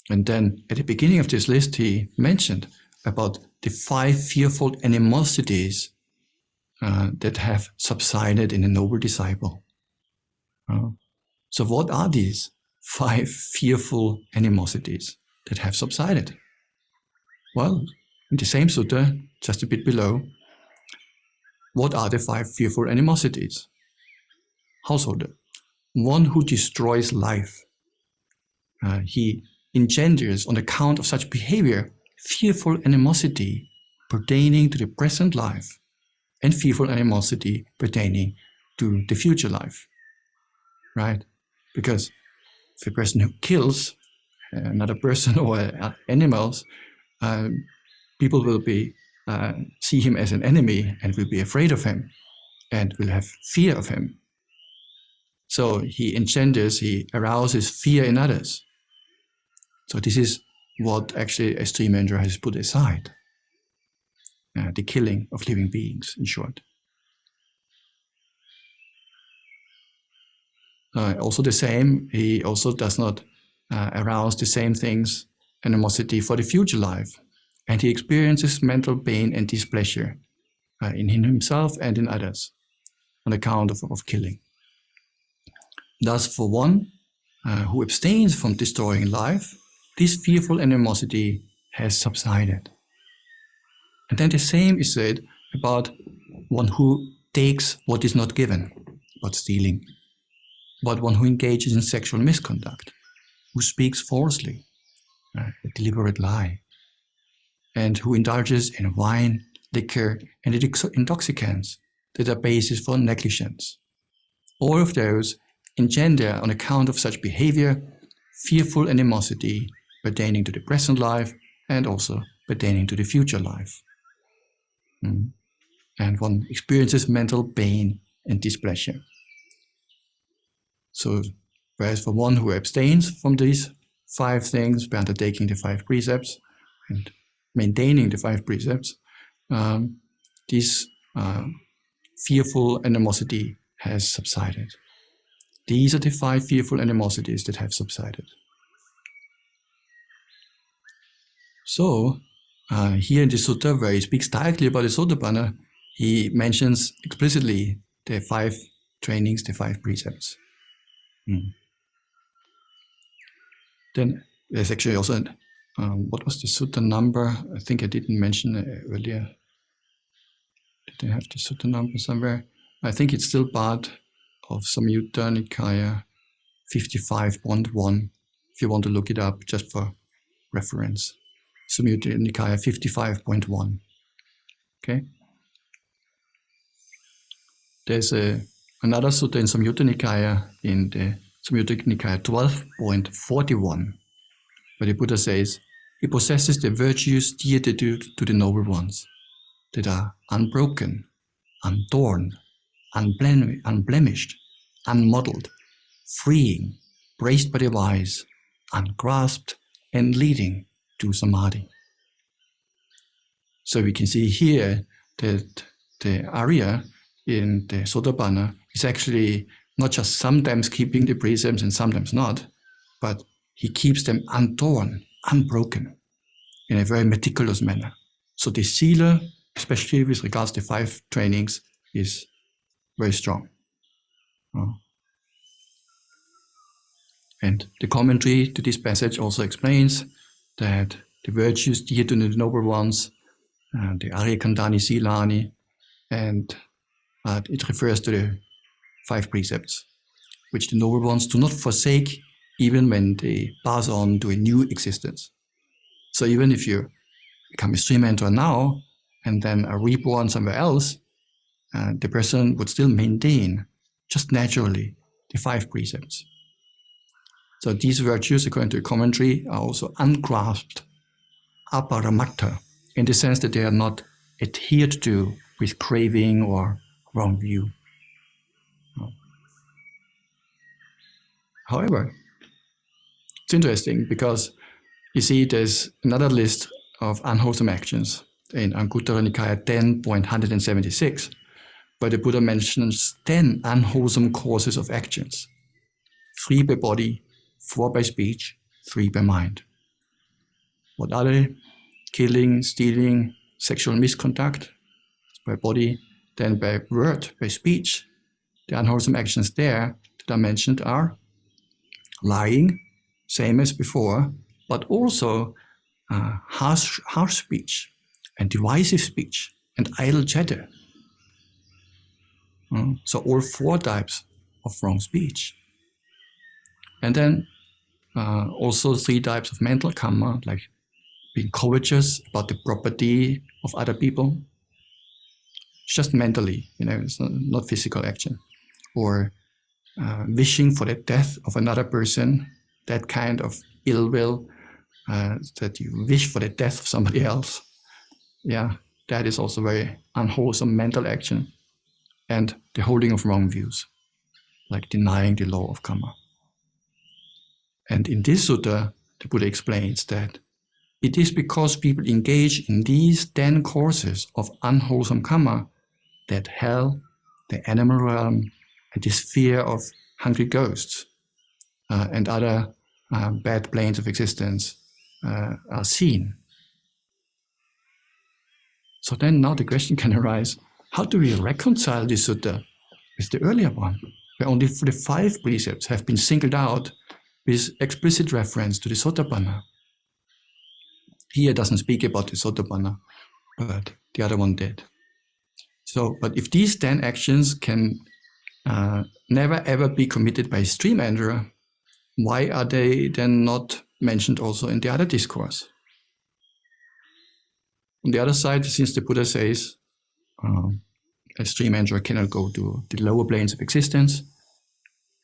And then at the beginning of this list, he mentioned about the 5 fearful animosities that have subsided in a noble disciple. So what are these 5 fearful animosities that have subsided? Well, in the same sutta, just a bit below, what are the 5 fearful animosities? Householder, one who destroys life. He engenders, on account of such behavior, fearful animosity pertaining to the present life and fearful animosity pertaining to the future life. Right? Because if a person who kills another person or animals, people will see him as an enemy and will be afraid of him and will have fear of him. So he arouses fear in others. So this is what actually a stream enterer has put aside. The killing of living beings, in short. Also the same, he also does not arouse the same things, animosity for the future life. And he experiences mental pain and displeasure in himself and in others on account of killing. Thus, for one who abstains from destroying life, this fearful animosity has subsided. And then the same is said about one who takes what is not given, about stealing, about one who engages in sexual misconduct, who speaks falsely, a deliberate lie, and who indulges in wine, liquor, and intoxicants that are basis for negligence. All of those engender, on account of such behavior, fearful animosity pertaining to the present life and also pertaining to the future life. And one experiences mental pain and displeasure. So, whereas for one who abstains from these 5 things by undertaking the 5 precepts and maintaining the 5 precepts, this fearful animosity has subsided. These are the 5 fearful animosities that have subsided. So, here in the sutta, where he speaks directly about the Sotāpanna, he mentions explicitly the 5 trainings, the 5 precepts. Then there's actually also, what was the sutta number? I think I didn't mention it earlier. Did I have the sutta number somewhere? I think it's still part of Samyutta Nikaya 55.1, if you want to look it up just for reference. Samyutta Nikaya 55.1. Okay? There's another sutta in Samyutta Nikaya, in the Samyutta Nikaya 12.41, where the Buddha says, he possesses the virtues dear to the noble ones, that are unbroken, untorn, unblemished, unmodelled, freeing, praised by the wise, ungrasped, and leading to samadhi. So we can see here that the Arya in the Sotāpanna is actually not just sometimes keeping the precepts and sometimes not, but he keeps them untorn, unbroken, in a very meticulous manner. So the sila, especially with regards to 5 trainings, is very strong. And the commentary to this passage also explains that the virtues dear to the noble ones, the Aryakandani Silani, and it refers to the 5 precepts, which the noble ones do not forsake even when they pass on to a new existence. So even if you become a stream enterer now and then are reborn somewhere else, the person would still maintain, just naturally, the 5 precepts. So these virtues, according to the commentary, are also ungrasped, aparamatta, in the sense that they are not adhered to with craving or wrong view. However, it's interesting because you see there's another list of unwholesome actions in Anguttara Nikaya 10.176, where the Buddha mentions 10 unwholesome causes of actions: 3 by body, 4 by speech, 3 by mind. What are they? Killing, stealing, sexual misconduct by body, then by word, by speech. The unwholesome actions there that are mentioned are lying, same as before, but also harsh speech and divisive speech and idle chatter. So all 4 types of wrong speech. And then also 3 types of mental karma, like being covetous about the property of other people, just mentally, it's not physical action. Or wishing for the death of another person, that kind of ill will, that you wish for the death of somebody else. Yeah, that is also very unwholesome mental action. And the holding of wrong views, like denying the law of karma. And in this sutta, the Buddha explains that it is because people engage in these 10 courses of unwholesome karma that hell, the animal realm, and the sphere of hungry ghosts and other bad planes of existence are seen. So then now the question can arise, how do we reconcile this sutta with the earlier one, where only the 5 precepts have been singled out with explicit reference to the Sotāpanna? Here it doesn't speak about the Sotāpanna, but the other one did. So, but if these 10 actions can never ever be committed by a stream enterer, why are they then not mentioned also in the other discourse? On the other side, since the Buddha says a stream enterer cannot go to the lower planes of existence,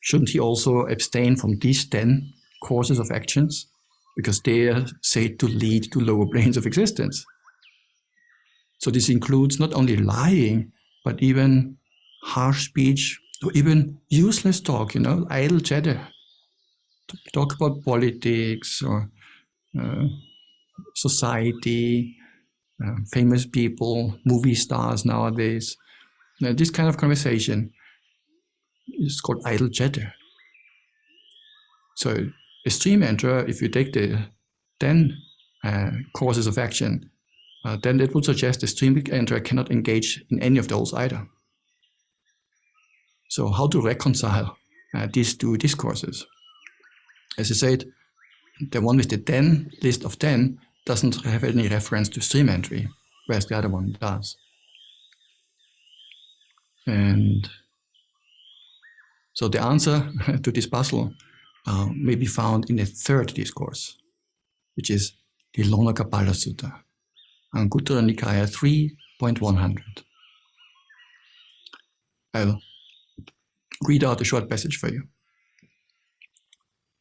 shouldn't he also abstain from these 10 courses of actions? Because they are said to lead to lower planes of existence. So this includes not only lying, but even harsh speech, or even useless talk, idle chatter. Talk about politics or society, famous people, movie stars nowadays. Now, this kind of conversation is called idle chatter. So a stream enterer, if you take the 10 courses of action, then it would suggest the stream enterer cannot engage in any of those either. So how to reconcile these 2 discourses? As I said, the one with the list of 10 doesn't have any reference to stream entry, whereas the other one does. And so the answer to this puzzle may be found in the 3rd discourse, which is the Lonakkapala Sutta, Anguttara Nikaya 3.100. I'll read out a short passage for you.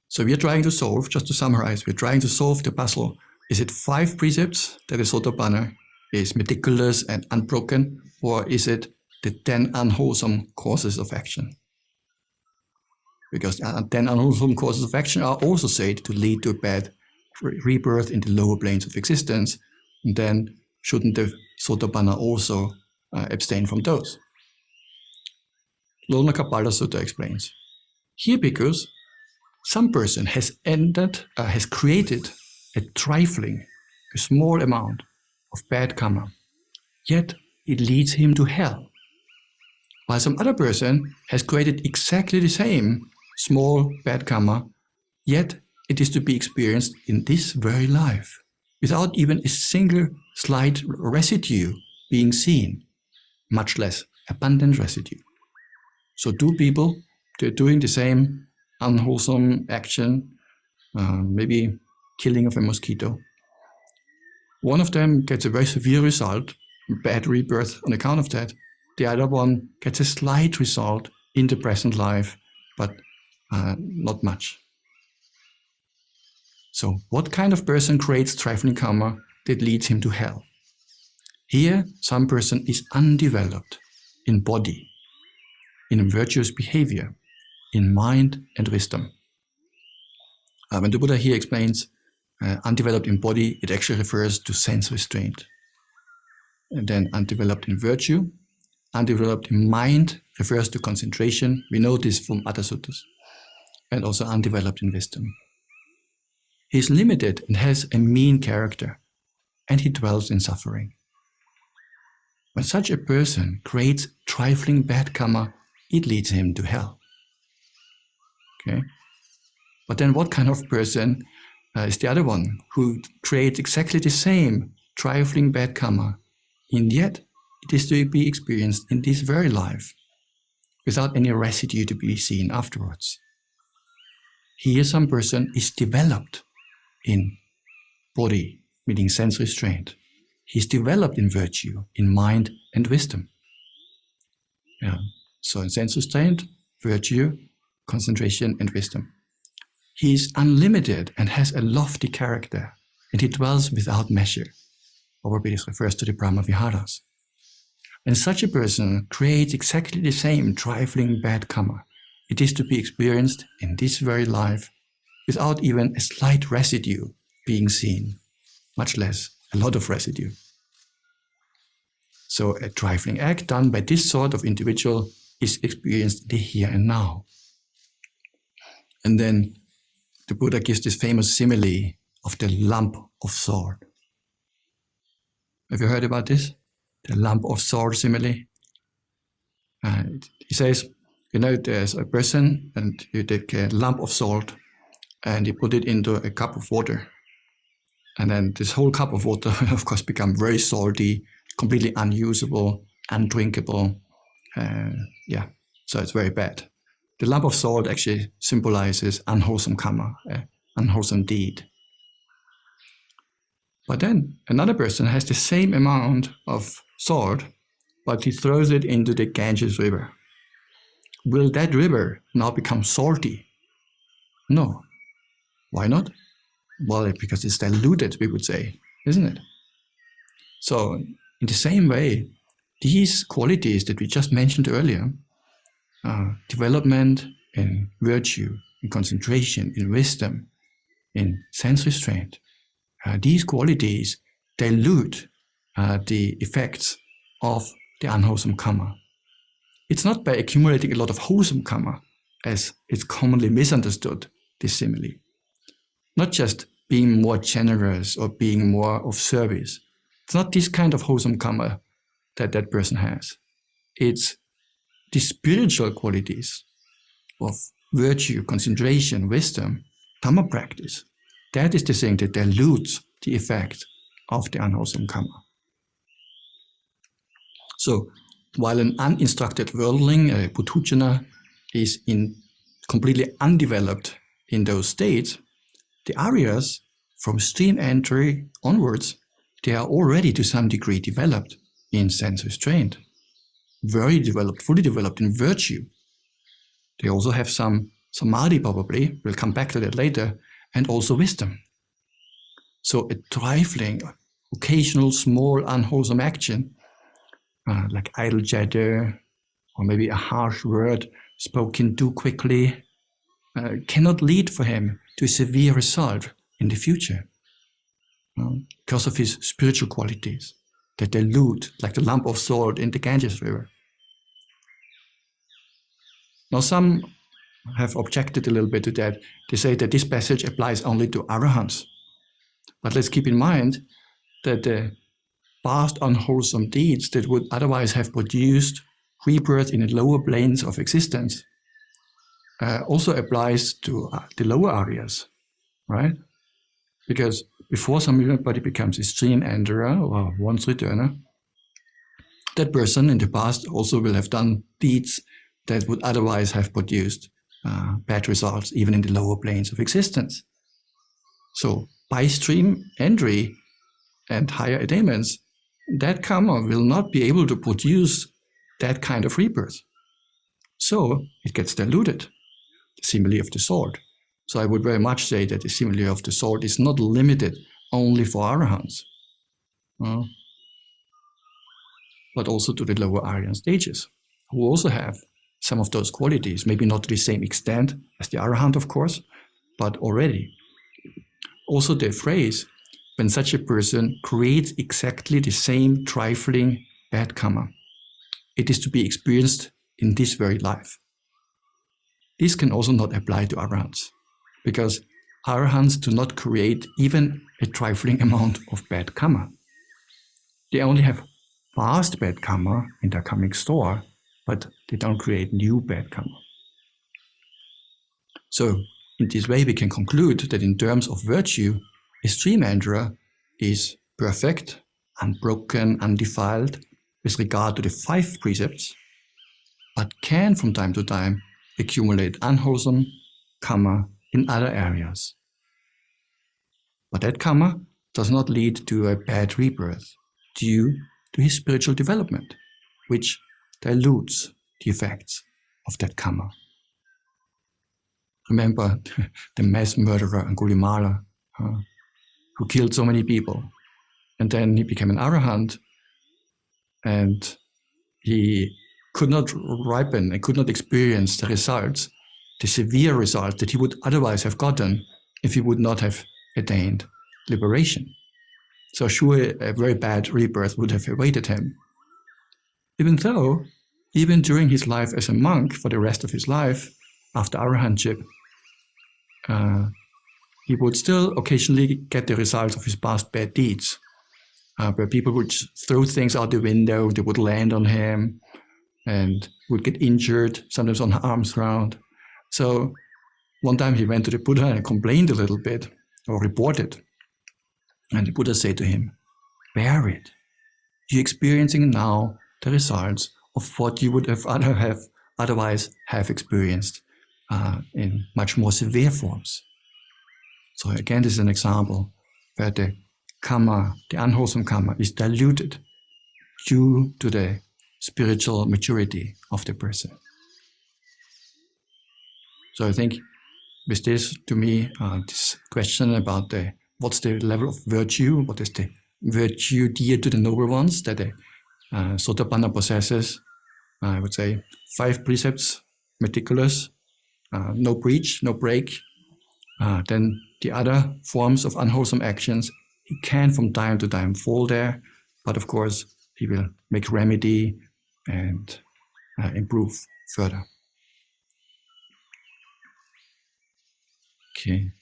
So we are trying to solve, just to summarize, we're trying to solve the puzzle. Is it 5 precepts that the Sotāpanna is meticulous and unbroken, or is it the 10 unwholesome courses of action? Because 10 unwholesome courses of action are also said to lead to a bad rebirth in the lower planes of existence. And then shouldn't the Sotāpanna also abstain from those? Lonakkapala Sutta explains. Here, because some person has created a trifling, a small amount of bad karma, yet it leads him to hell. While some other person has created exactly the same small bad karma, yet it is to be experienced in this very life, without even a single slight residue being seen, much less abundant residue. So 2 people, they're doing the same unwholesome action, maybe killing of a mosquito. One of them gets a very severe result, bad rebirth on account of that. The other one gets a slight result in the present life, but not much. So what kind of person creates trifling karma that leads him to hell? Here, some person is undeveloped in body, in virtuous behavior, in mind and wisdom. When the Buddha here explains undeveloped in body, it actually refers to sense restraint. And then undeveloped in virtue, undeveloped in mind refers to concentration. We know this from other suttas. And also undeveloped in wisdom. He is limited and has a mean character, and he dwells in suffering. When such a person creates trifling bad karma, it leads him to hell. Okay? But then what kind of person is the other one who creates exactly the same trifling bad karma, and yet it is to be experienced in this very life, without any residue to be seen afterwards? Here some person is developed in body, meaning sense restraint. He's developed in virtue, in mind and wisdom. Yeah. So in sense restraint, virtue, concentration and wisdom. He is unlimited and has a lofty character, and he dwells without measure. Probably this refers to the Brahma Viharas. And such a person creates exactly the same trifling bad karma. It is to be experienced in this very life without even a slight residue being seen, much less a lot of residue. So a trifling act done by this sort of individual is experienced in the here and now. And then the Buddha gives this famous simile of the lump of salt. Have you heard about this? The lump of salt simile? He says, you know, there's a person and you take a lump of salt and you put it into a cup of water. And then this whole cup of water will of course become very salty, completely unusable, undrinkable. Yeah, so it's very bad. The lump of salt actually symbolizes unwholesome karma, unwholesome deed. But then another person has the same amount of salt, but he throws it into the Ganges river. Will that river now become salty? No. Why not? Well, because it's diluted, we would say, isn't it? So in the same way, these qualities that we just mentioned earlier, development in virtue, in concentration, in wisdom, in sense restraint, these qualities dilute the effects of the unwholesome karma. It's not by accumulating a lot of wholesome karma, as it's commonly misunderstood, this simile. Not just being more generous or being more of service. It's not this kind of wholesome karma that that person has. It's the spiritual qualities of virtue, concentration, wisdom, Dhamma practice. That is the thing that dilutes the effect of the unwholesome karma. So, while an uninstructed worldling, a Puthujjana, is completely undeveloped in those states, the Aryas, from stream entry onwards, they are already to some degree developed in sense restraint, very developed, fully developed in virtue. They also have some samadhi probably, we'll come back to that later, and also wisdom. So a trifling, occasional, small, unwholesome action, like idle chatter, or maybe a harsh word spoken too quickly, cannot lead for him to a severe result in the future, because of his spiritual qualities that dilute like the lump of salt in the Ganges river. Now some have objected a little bit to that. They say that this passage applies only to arahants. But let's keep in mind that the past unwholesome deeds that would otherwise have produced rebirth in the lower planes of existence also applies to the lower areas, right? Because before somebody becomes a stream enterer or once returner, that person in the past also will have done deeds that would otherwise have produced bad results, even in the lower planes of existence. So by stream entry and higher attainments, that karma will not be able to produce that kind of rebirth. So it gets diluted, the simile of the salt. So I would very much say that the simile of the salt is not limited only for arahants, but also to the lower Aryan stages, who also have some of those qualities, maybe not to the same extent as the arahant, of course, but already. Also the phrase, when such a person creates exactly the same trifling bad karma, it is to be experienced in this very life. This can also not apply to arahants, because Arahants do not create even a trifling amount of bad karma. They only have past bad karma in their karmic store, but they don't create new bad karma. So in this way, we can conclude that in terms of virtue, a stream enterer is perfect, unbroken, undefiled with regard to the 5 precepts, but can from time to time accumulate unwholesome karma in other areas. But that karma does not lead to a bad rebirth due to his spiritual development, which dilutes the effects of that karma. Remember the mass murderer Angulimala, who killed so many people. And then he became an arahant, and he could not ripen and could not experience the results, the severe results that he would otherwise have gotten if he would not have attained liberation. So sure, a very bad rebirth would have awaited him. Even though, even during his life as a monk, for the rest of his life, after arahantship, he would still occasionally get the results of his past bad deeds, where people would throw things out the window, they would land on him, and would get injured, sometimes on arms round. So one time he went to the Buddha and complained a little bit, or reported. And the Buddha said to him, "Bear it. You're experiencing now the results of what you would have otherwise have experienced in much more severe forms." So again, this is an example where the karma, the unwholesome karma, is diluted due to the spiritual maturity of the person. So I think with this, to me, this question about what's the level of virtue, what is the virtue dear to the noble ones that the Sotāpanna possesses, I would say 5 precepts, meticulous, no breach, no break. Then the other forms of unwholesome actions, he can from time to time fall there, but of course he will make remedy and improve further. Okay,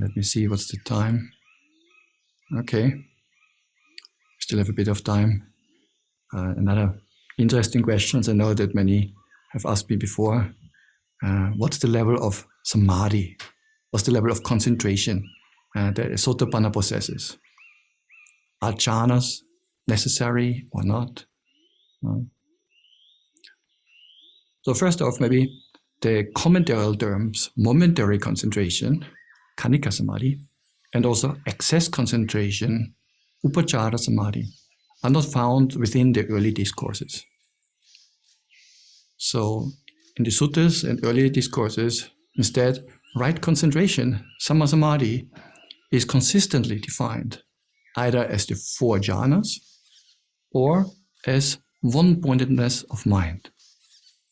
let me see what's the time. Okay, still have a bit of time. Another interesting questions. I know that many have asked me before. What's the level of samadhi? What's the level of concentration that a Sotāpanna possesses? Are Jhānas necessary or not? So first off, maybe the commentarial terms momentary concentration, kanika samadhi, and also excess concentration, upachara samadhi, are not found within the early discourses. So in the suttas and early discourses, instead, right concentration, samma samadhi, is consistently defined either as the 4 jhanas or as one-pointedness of mind,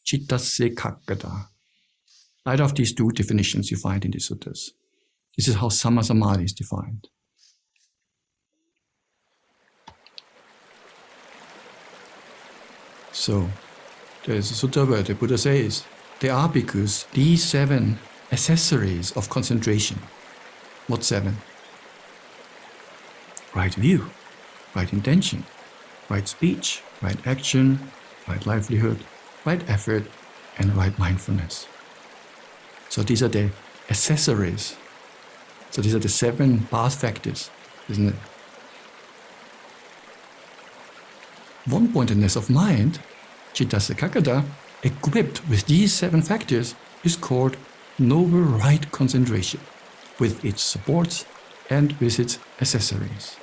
cittasya ekaggata. Either of these 2 definitions you find in the suttas. This is how samma samadhi is defined. So there's a sutta where the Buddha says, there are because these 7 accessories of concentration. What 7? Right view, right intention, right speech, right action, right livelihood, right effort, and right mindfulness. So these are the accessories. So these are the 7 path factors, isn't it? One-pointedness of mind, cittasya ekaggata, equipped with these 7 factors, is called noble right concentration, with its supports and with its accessories.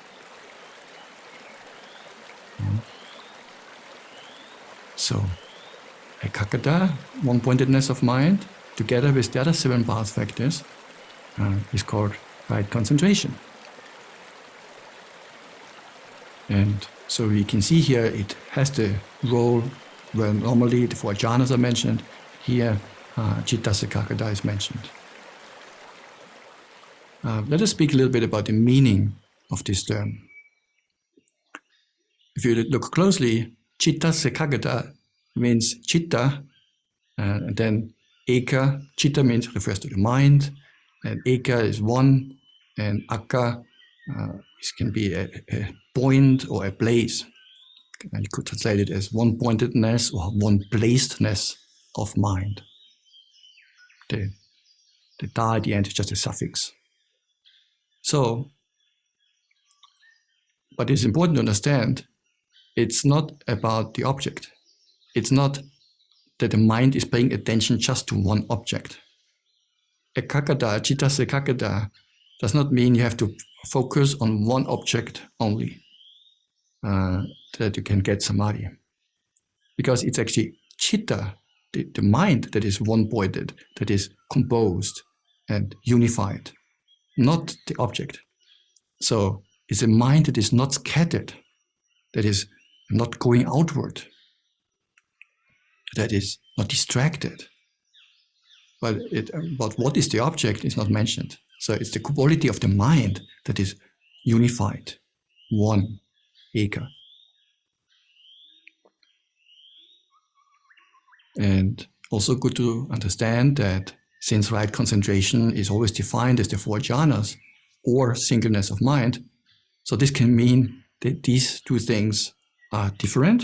So, ekaggata, one-pointedness of mind, together with the other 7 path factors, is called right concentration. And so we can see here it has the role where normally the 4 jhanas are mentioned. Here, cittasya ekaggata is mentioned. Let us speak a little bit about the meaning of this term. If you look closely, cittasya ekaggata means citta, and then eka, citta refers to the mind, And eka is one, and akka can be a point or a place. And you could translate it as one-pointedness or one-placedness of mind. The da at the end is just a suffix. So, but it's important to understand, it's not about the object. It's not that the mind is paying attention just to one object. Ekaggata, cittas ekaggata, does not mean you have to focus on one object only, that you can get samadhi. Because it's actually citta, the mind, that is one-pointed, that is composed and unified, not the object. So it's a mind that is not scattered, that is not going outward, that is not distracted. But what is the object is not mentioned. So it's the quality of the mind that is unified, one, eka. And also good to understand that since right concentration is always defined as the 4 jhanas or singleness of mind, so this can mean that these two things are different,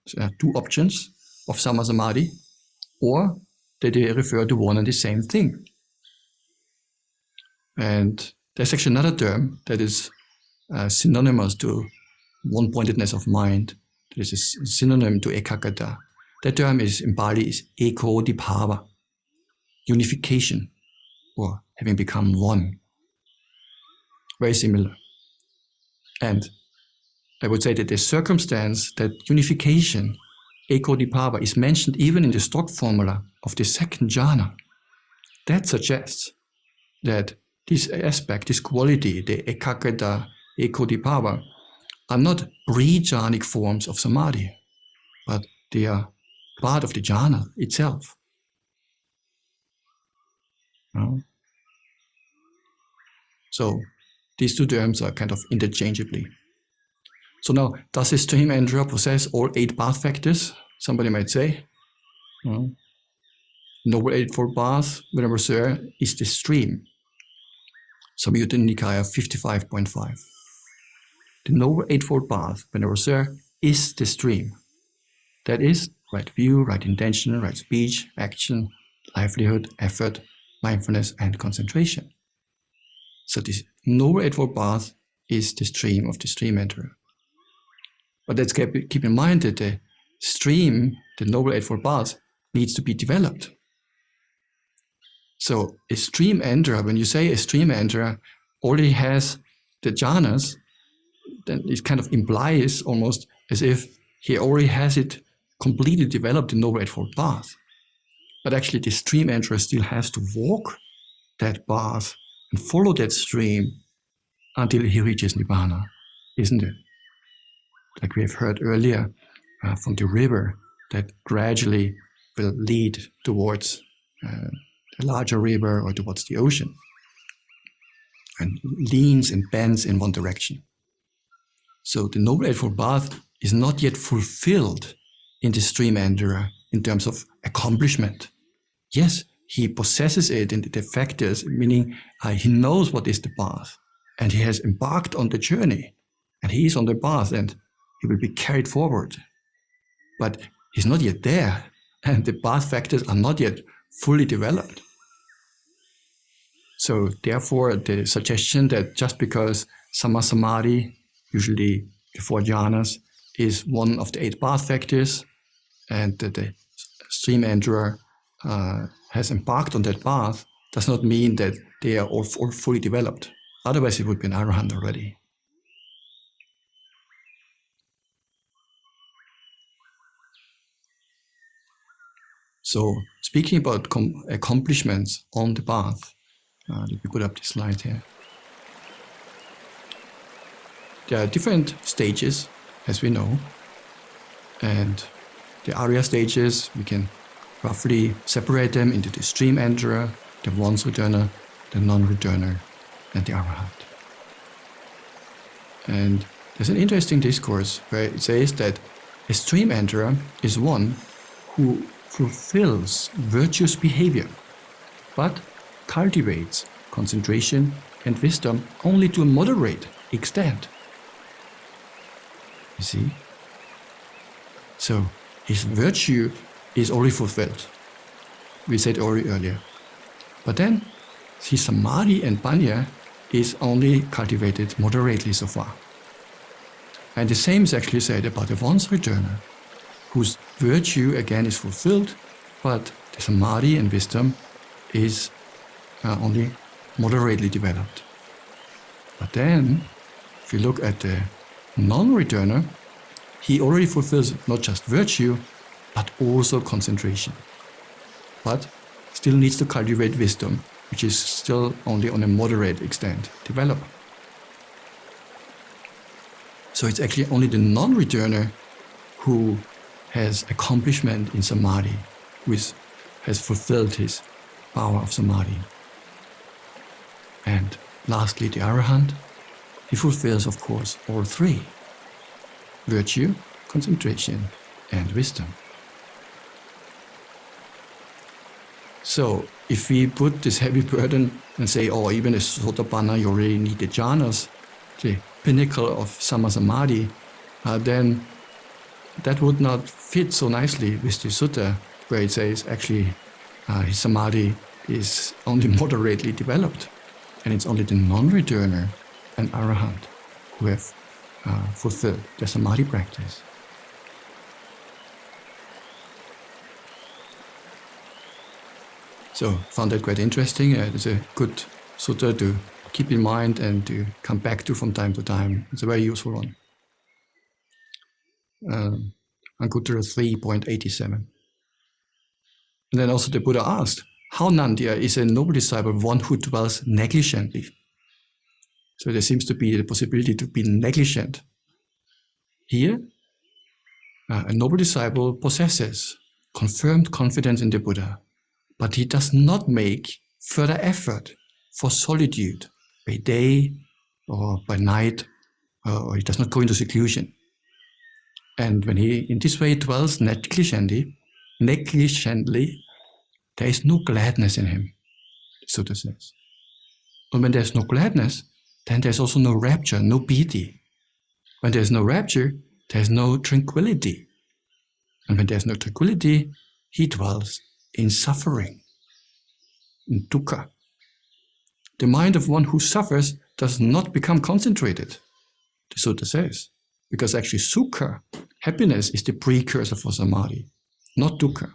so there are two options of Samma Samadhi, or that they refer to one and the same thing. And there's actually another term that is synonymous to one-pointedness of mind, that is a synonym to ekaggata. That term is, in Pāli, is eko-dibhava, unification, or having become one. Very similar. And I would say that the circumstance that unification, eko-dibhava, is mentioned even in the stock formula of the 2nd jhana, that suggests that this aspect, this quality, the ekaggata, eko-dibhava, are not pre-jhanic forms of samadhi, but they are part of the jhana itself. So these two terms are kind of interchangeably. So now, does a stream enterer possess all 8 path factors? Somebody might say. Noble Eightfold Path, Venerable Sir, is the stream. Samyutta Nikaya 55.5. The Noble Eightfold Path, Venerable Sir, is the stream. That is right view, right intention, right speech, action, livelihood, effort, mindfulness, and concentration. So this Noble Eightfold Path is the stream of the stream enterer. But let's keep in mind that the stream, the Noble Eightfold Path, needs to be developed. So a stream enterer, when you say a stream enterer already has the jhanas, then it kind of implies almost as if he already has it completely developed, the Noble Eightfold Path. But actually the stream enterer still has to walk that path and follow that stream until he reaches Nibbāna, isn't it? Like we have heard earlier from the river that gradually will lead towards a larger river or towards the ocean, and leans and bends in one direction. So the Noble Eightfold Path is not yet fulfilled in the stream enterer in terms of accomplishment. Yes, he possesses it in the factors, meaning he knows what is the path, and he has embarked on the journey, and he is on the path, and he will be carried forward. But he's not yet there, and the path factors are not yet fully developed. So therefore, the suggestion that just because Samma Samadhi, usually the 4 jhanas, is one of the 8 path factors, and that the stream enterer has embarked on that path, does not mean that they are all fully developed. Otherwise, it would be an arahant already. So, speaking about accomplishments on the path, let me put up this slide here. There are different stages, as we know, and the Arya stages, we can roughly separate them into the stream enterer, the once returner, the non-returner, and the arahant. And there's an interesting discourse where it says that a stream enterer is one who fulfills virtuous behavior, but cultivates concentration, and wisdom only to a moderate extent. You see? So his virtue is already fulfilled. We said already earlier. But then his samadhi and panya is only cultivated moderately so far. And the same is actually said about the once returner, whose virtue again is fulfilled, but the samadhi and wisdom is only moderately developed. But then, if you look at the non-returner, he already fulfills not just virtue, but also concentration. But still needs to cultivate wisdom, which is still only on a moderate extent developed. So it's actually only the non-returner who has accomplishment in samadhi, who has fulfilled his power of samadhi. And lastly, the arahant, he fulfills, of course, all three: virtue, concentration, and wisdom. So if we put this heavy burden and say, oh, even as Sotāpanna, you already need the Jhānas, the pinnacle of Samadhi, then that would not fit so nicely with the sutta, where it says actually his samadhi is only moderately developed, and it's only the non-returner and arahant who have fulfilled their samadhi practice. So found that quite interesting. It's a good sutta to keep in mind and to come back to from time to time. It's a very useful one. Anguttara 3.87. And then also the Buddha asked, how Nandya is a noble disciple one who dwells negligently? So there seems to be the possibility to be negligent. Here, a noble disciple possesses confirmed confidence in the Buddha, but he does not make further effort for solitude by day or by night, or he does not go into seclusion. And when he in this way dwells negligently, there is no gladness in him, the sutta says. And when there's no gladness, then there's also no rapture, no piti. When there's no rapture, there's no tranquility. And when there's no tranquility, he dwells in suffering, in dukkha. The mind of one who suffers does not become concentrated, the sutta says, because actually sukha, happiness, is the precursor for samadhi, not dukkha.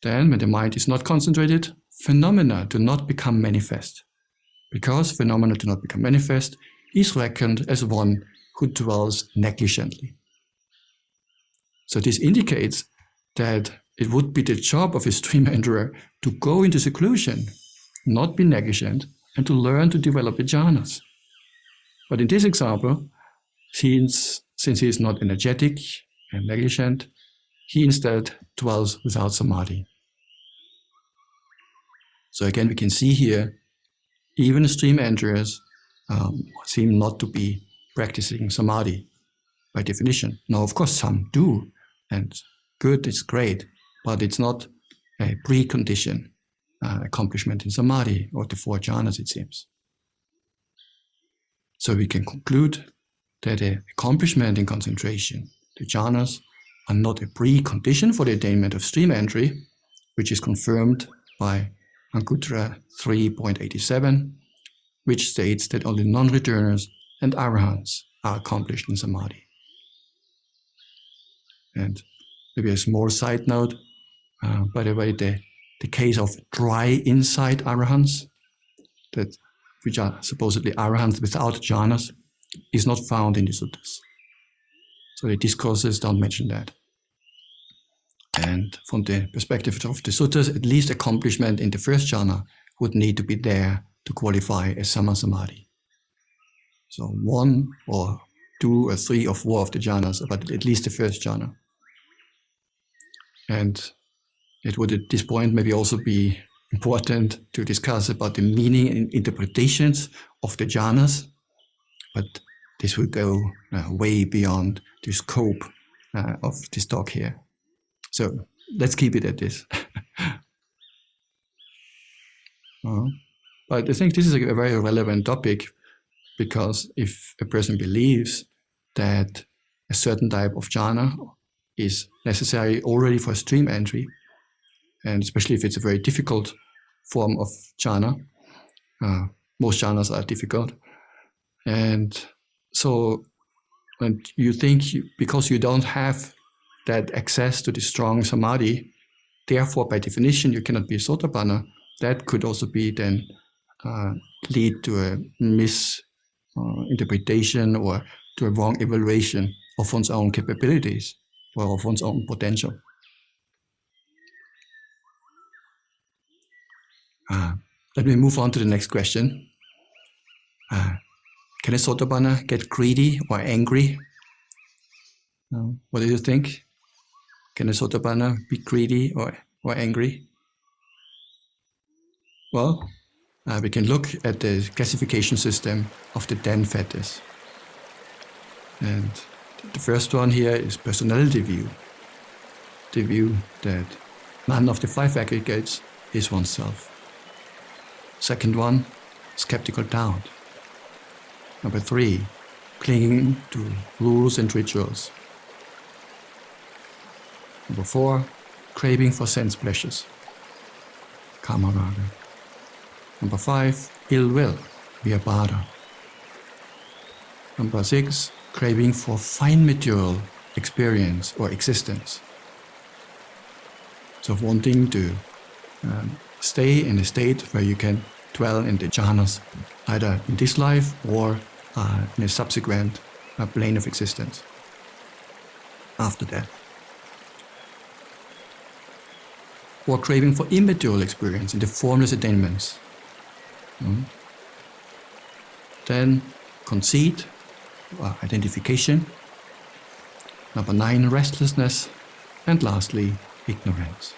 Then, when the mind is not concentrated, phenomena do not become manifest. Because phenomena do not become manifest, he is reckoned as one who dwells negligently. So this indicates that it would be the job of a stream enterer to go into seclusion, not be negligent, and to learn to develop the jhanas. But in this example, since he is not energetic and negligent, he instead dwells without samadhi. So again, we can see here, even stream enterers seem not to be practicing samadhi by definition. Now, of course, some do, and good, it's great, but it's not a precondition accomplishment in samadhi or the four jhanas, it seems. So we can conclude that the accomplishment in concentration, the jhanas, are not a precondition for the attainment of stream entry, which is confirmed by Anguttara 3.87, which states that only non-returners and arahants are accomplished in samadhi. And maybe a small side note, by the way, the case of dry inside arahants, which are supposedly arahants without jhanas, is not found in the suttas. So the discourses don't mention that. And from the perspective of the suttas, at least accomplishment in the first jhana would need to be there to qualify as samadhi. So 1 or 2 or 3 or 4 of the jhanas, but at least the first jhana. And it would at this point maybe also be important to discuss about the meaning and interpretations of the jhanas, but this will go way beyond the scope of this talk here. So let's keep it at this. But I think this is a very relevant topic, because if a person believes that a certain type of jhana is necessary already for stream entry, and especially if it's a very difficult form of jhana, most jhanas are difficult, and so when you think because you don't have that access to the strong samadhi, therefore by definition you cannot be Sotāpanna, that could also be then lead to a misinterpretation or to a wrong evaluation of one's own capabilities or of one's own potential. Let me move on to the next question. Can a Sotāpanna get greedy or angry? What do you think? Can a Sotāpanna be greedy or angry? Well, we can look at the classification system of the 10 fetters. And the first one here is personality view. The view that none of the 5 aggregates is oneself. Second one, skeptical doubt. Number 3, clinging to rules and rituals. Number 4, craving for sense pleasures, kama raga. Number 5, ill will, vyabhada. Number 6, craving for fine material experience or existence. So wanting to stay in a state where you can dwell in the jhanas, either in this life or in a subsequent plane of existence after death. Or craving for immaterial experience in the formless attainments. Then conceit, or identification. Number 9, restlessness. And lastly, ignorance.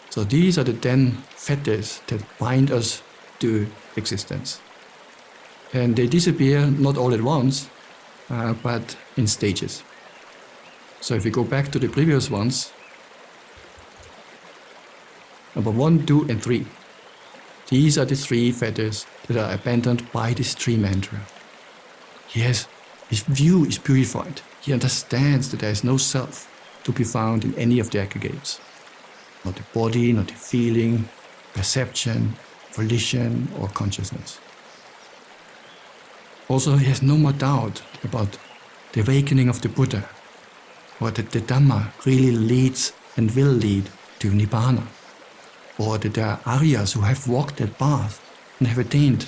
So these are the 10 fetters that bind us to existence. And they disappear not all at once, but in stages. So if we go back to the previous ones, number 1, 2, and 3. These are the 3 fetters that are abandoned by the stream enterer. Yes, his view is purified. He understands that there is no self to be found in any of the aggregates. Not the body, not the feeling, perception, volition, or consciousness. Also, he has no more doubt about the awakening of the Buddha, or that the Dhamma really leads and will lead to Nibbāna, or that there are Aryas who have walked that path and have attained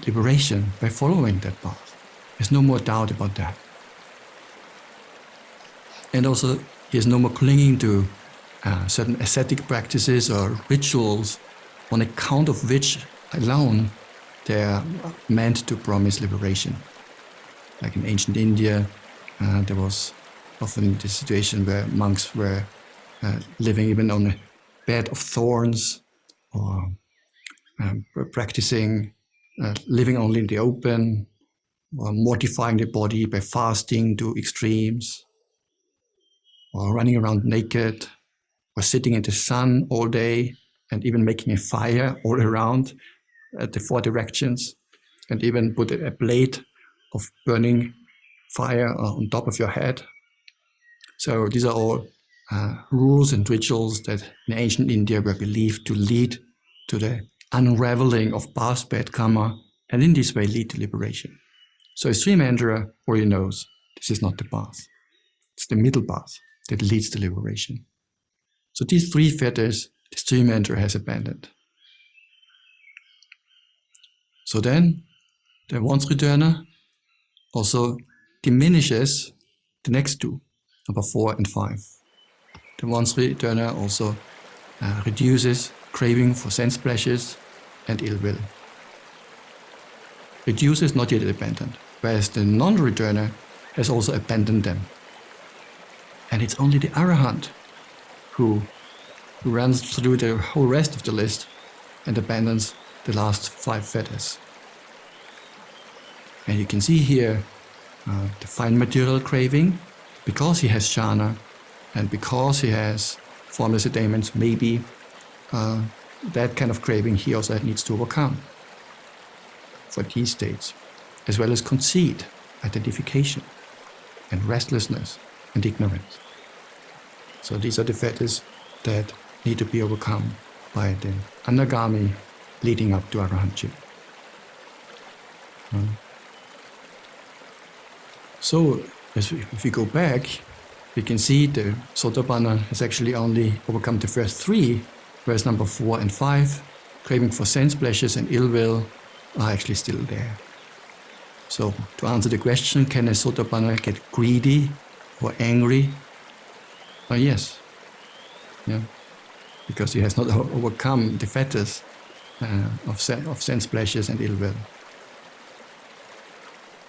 liberation by following that path. There's no more doubt about that. And also, he is no more clinging to certain ascetic practices or rituals on account of which alone they are meant to promise liberation. Like in ancient India, there was often the situation where monks were living even on a bed of thorns, or practicing living only in the open, or mortifying the body by fasting to extremes, or running around naked, or sitting in the sun all day, and even making a fire all around at the 4 directions, and even put a blade of burning fire on top of your head. So these are all rules and rituals that in ancient India were believed to lead to the unraveling of past bad karma, and in this way lead to liberation. So a stream enterer already knows this is not the path. It's the middle path that leads to liberation. So these 3 fetters the stream enterer has abandoned. So then the once returner also diminishes the next 2, number 4 and 5. The once returner also reduces craving for sense pleasures and ill will. Reduces, not yet abandoned, whereas the non-returner has also abandoned them. And it's only the Arahant who runs through the whole rest of the list and abandons the last 5 fetters. And you can see here the fine material craving, because he has jhana and because he has formless attainments, maybe that kind of craving he also needs to overcome for these states, as well as conceit, identification, and restlessness and ignorance. So these are the fetters that need to be overcome by the anagami leading up to arahantship. So if we go back, we can see the Sotāpanna has actually only overcome the first three, whereas number 4 and 5, craving for sense pleasures and ill will, are actually still there. So to answer the question, can a Sotāpanna get greedy or angry? Yes, yeah, because he has not overcome the fetters of sense pleasures and ill will.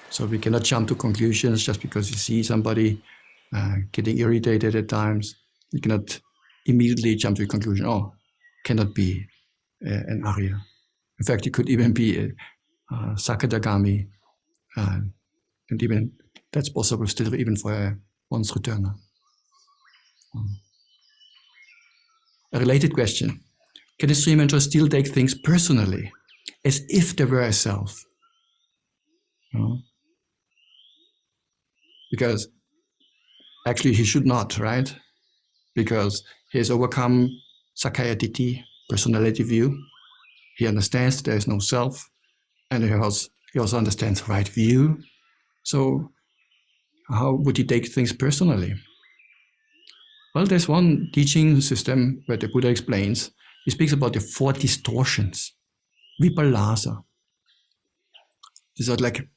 So we cannot jump to conclusions just because you see somebody getting irritated at times. You cannot immediately jump to a conclusion, cannot be an Arya. In fact, it could even be a Sakadagami, and even that's possible still even for a once returner. A related question: can a stream enterer still take things personally, as if there were a self? Because actually he should not, right? Because he has overcome Sakkaya Ditthi, personality view. He understands there is no self, and he also understands right view. So how would he take things personally? Well, there's one teaching system where the Buddha explains, he speaks about the 4 distortions, vipallasa. These are like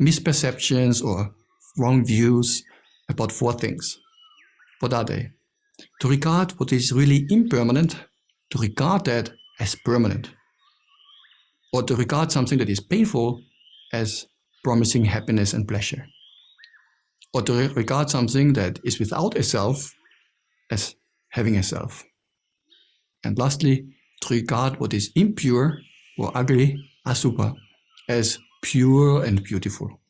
misperceptions or wrong views about 4 things. What are they? To regard what is really impermanent, to regard that as permanent. Or to regard something that is painful as promising happiness and pleasure. Or to regard something that is without a self as having a self. And lastly, to regard what is impure or ugly, asubha, as pure and beautiful.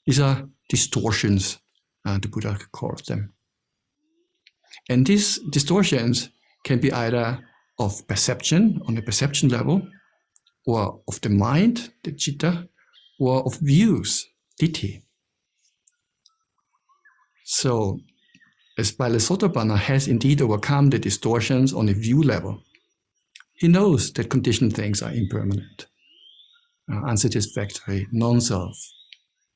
These are distortions, the Buddha calls them. And these distortions can be either of perception, on the perception level, or of the mind, the citta, or of views, ditthi. So, as while the Sotāpanna has indeed overcome the distortions on a view level, he knows that conditioned things are impermanent, unsatisfactory, non-self,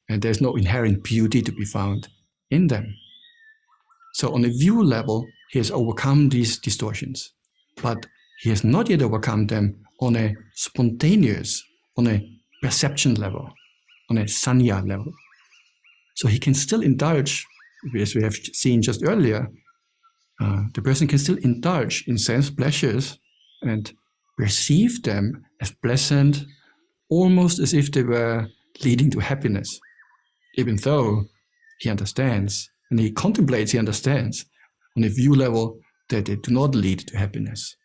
and there's no inherent beauty to be found in them. So on a view level, he has overcome these distortions, but he has not yet overcome them on a spontaneous, on a perception level, on a sanya level. So he can still indulge, as we have seen just earlier, the person can still indulge in sense pleasures and perceive them as pleasant, almost as if they were leading to happiness, even though he understands, and he contemplates, he understands on a view level that they do not lead to happiness.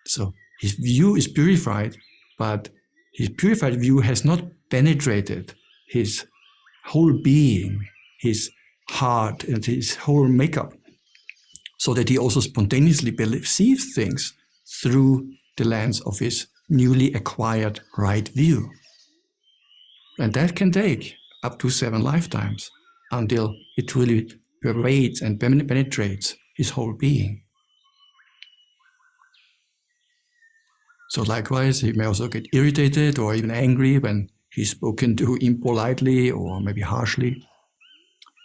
So his view is purified, but his purified view has not penetrated his whole being, his heart, and his whole makeup, so that he also spontaneously perceives things through the lens of his newly acquired right view. And that can take up to 7 lifetimes until it really pervades and penetrates his whole being. So likewise, he may also get irritated or even angry when he's spoken to impolitely or maybe harshly.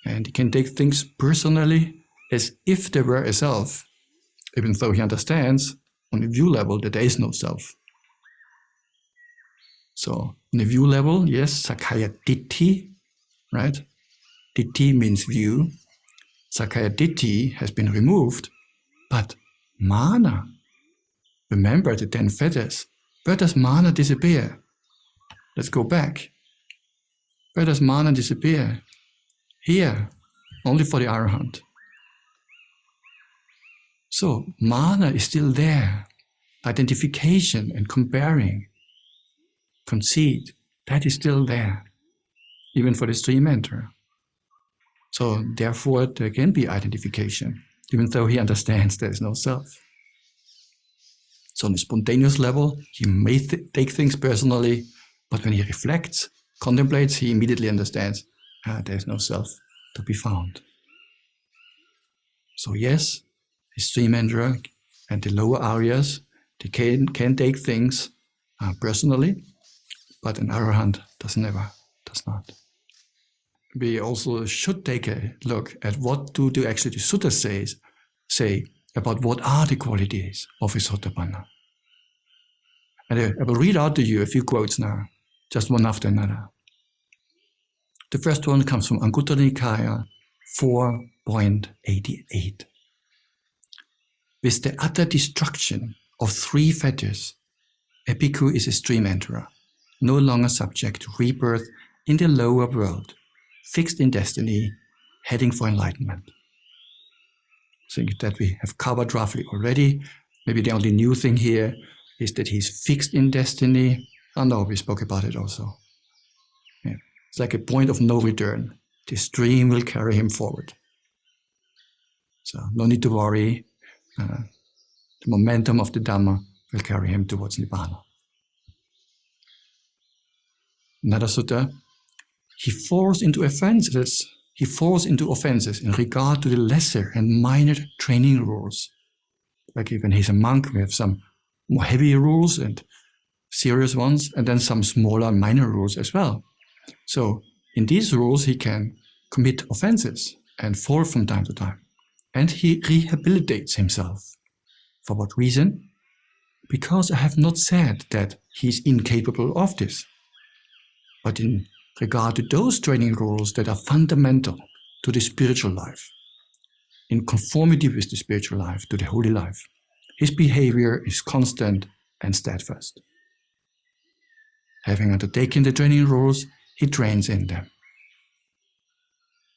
And he can take things personally as if there were a self, even though he understands on the view level that there is no self. So on the view level, yes, Sakkaya Ditthi, right? Ditthi means view. Sakkaya Ditthi has been removed, but mana, remember the 10 fetters. Where does mana disappear? Let's go back. Where does mana disappear? Here, only for the Arahant. So mana is still there. Identification and comparing, conceit, that is still there, even for the stream enterer. So therefore there can be identification, even though he understands there is no self. So on a spontaneous level, he may take things personally, but when he reflects, contemplates, he immediately understands there is no self to be found. So yes, the stream enterer and the lower areas, they can take things personally, but an arahant does not. We also should take a look at what do actually the suttas say about what are the qualities of a Sotāpanna. And I will read out to you a few quotes now, just one after another. The first one comes from Anguttara Nikaya 4.88. With the utter destruction of 3 fetters, a bhikkhu is a stream enterer, no longer subject to rebirth in the lower world, fixed in destiny, heading for enlightenment. I think that we have covered roughly already. Maybe the only new thing here is that he's fixed in destiny. Oh no, we spoke about it also. Yeah. It's like a point of no return. The stream will carry him forward. So no need to worry. The momentum of the Dhamma will carry him towards Nibbāna. Another sutta, he falls into offenses in regard to the lesser and minor training rules. Like when he's a monk, we have some more heavy rules and serious ones, and then some smaller minor rules as well. So in these rules, he can commit offenses and fall from time to time. And he rehabilitates himself. For what reason? Because I have not said that he's incapable of this. But in regard to those training rules that are fundamental to the spiritual life, in conformity with the spiritual life, to the holy life, his behavior is constant and steadfast. Having undertaken the training rules, he trains in them.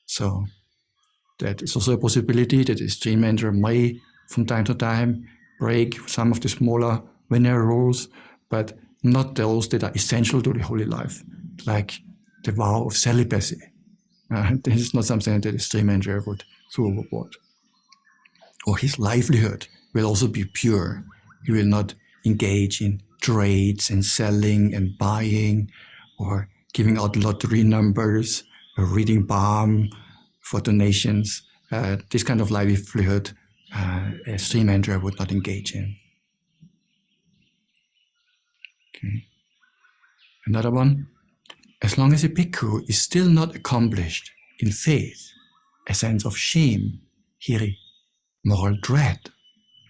So that is also a possibility that a stream enterer may, from time to time, break some of the smaller linear rules, but not those that are essential to the holy life, like the vow of celibacy. This is not something that a stream enterer would throw overboard. Or his livelihood will also be pure. He will not engage in trades and selling and buying, or giving out lottery numbers, or reading balm for donations. This kind of livelihood a stream enterer would not engage in. Okay. Another one. As long as a bhikkhu is still not accomplished in faith, a sense of shame, hiri, moral dread,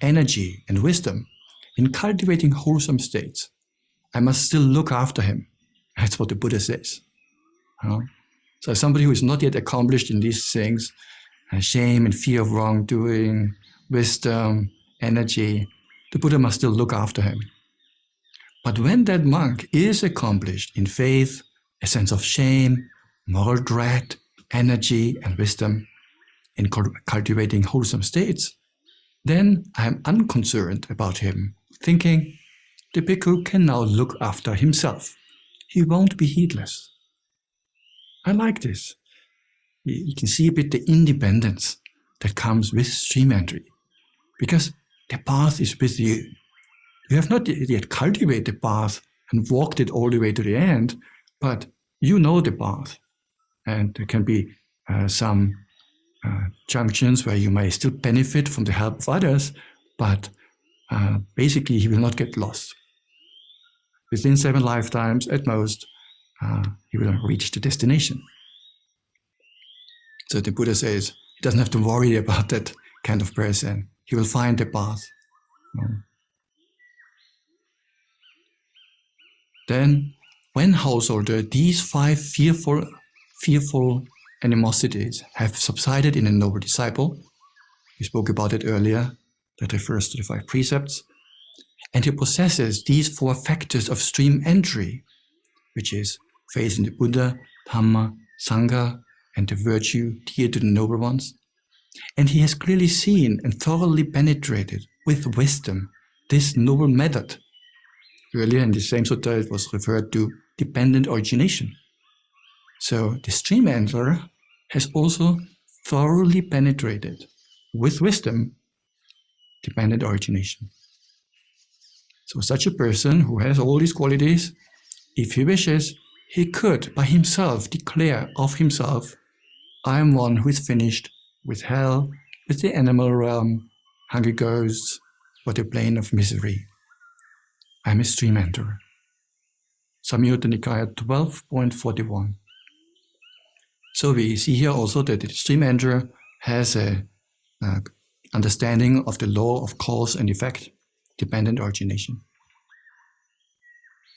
energy, and wisdom, in cultivating wholesome states, I must still look after him. That's what the Buddha says. So somebody who is not yet accomplished in these things, shame and fear of wrongdoing, wisdom, energy, the Buddha must still look after him. But when that monk is accomplished in faith, a sense of shame, moral dread, energy, and wisdom, in cultivating wholesome states, then I am unconcerned about him, thinking, the bhikkhu can now look after himself. He won't be heedless. I like this. You can see a bit the independence that comes with stream entry, because the path is with you. You have not yet cultivated the path and walked it all the way to the end, but you know the path. And there can be some junctions where you may still benefit from the help of others, but basically he will not get lost. Within 7 lifetimes at most, he will reach the destination. So the Buddha says he doesn't have to worry about that kind of person. He will find the path. Then, when householder, these 5 fearful animosities have subsided in a noble disciple, we spoke about it earlier, that refers to the 5 precepts, and he possesses these 4 factors of stream entry, which is faith in the Buddha, Dhamma, Sangha, and the virtue dear to the noble ones. And he has clearly seen and thoroughly penetrated with wisdom this noble method. Earlier in the same sutta it was referred to dependent origination. So the stream enterer has also thoroughly penetrated with wisdom dependent origination. So such a person who has all these qualities, if he wishes, he could by himself declare of himself, I am one who is finished with hell, with the animal realm, hungry ghosts, or the plane of misery. I am a stream enterer. Samyutta Nikaya 12.41. So we see here also that the stream enterer has a understanding of the law of cause and effect, dependent origination.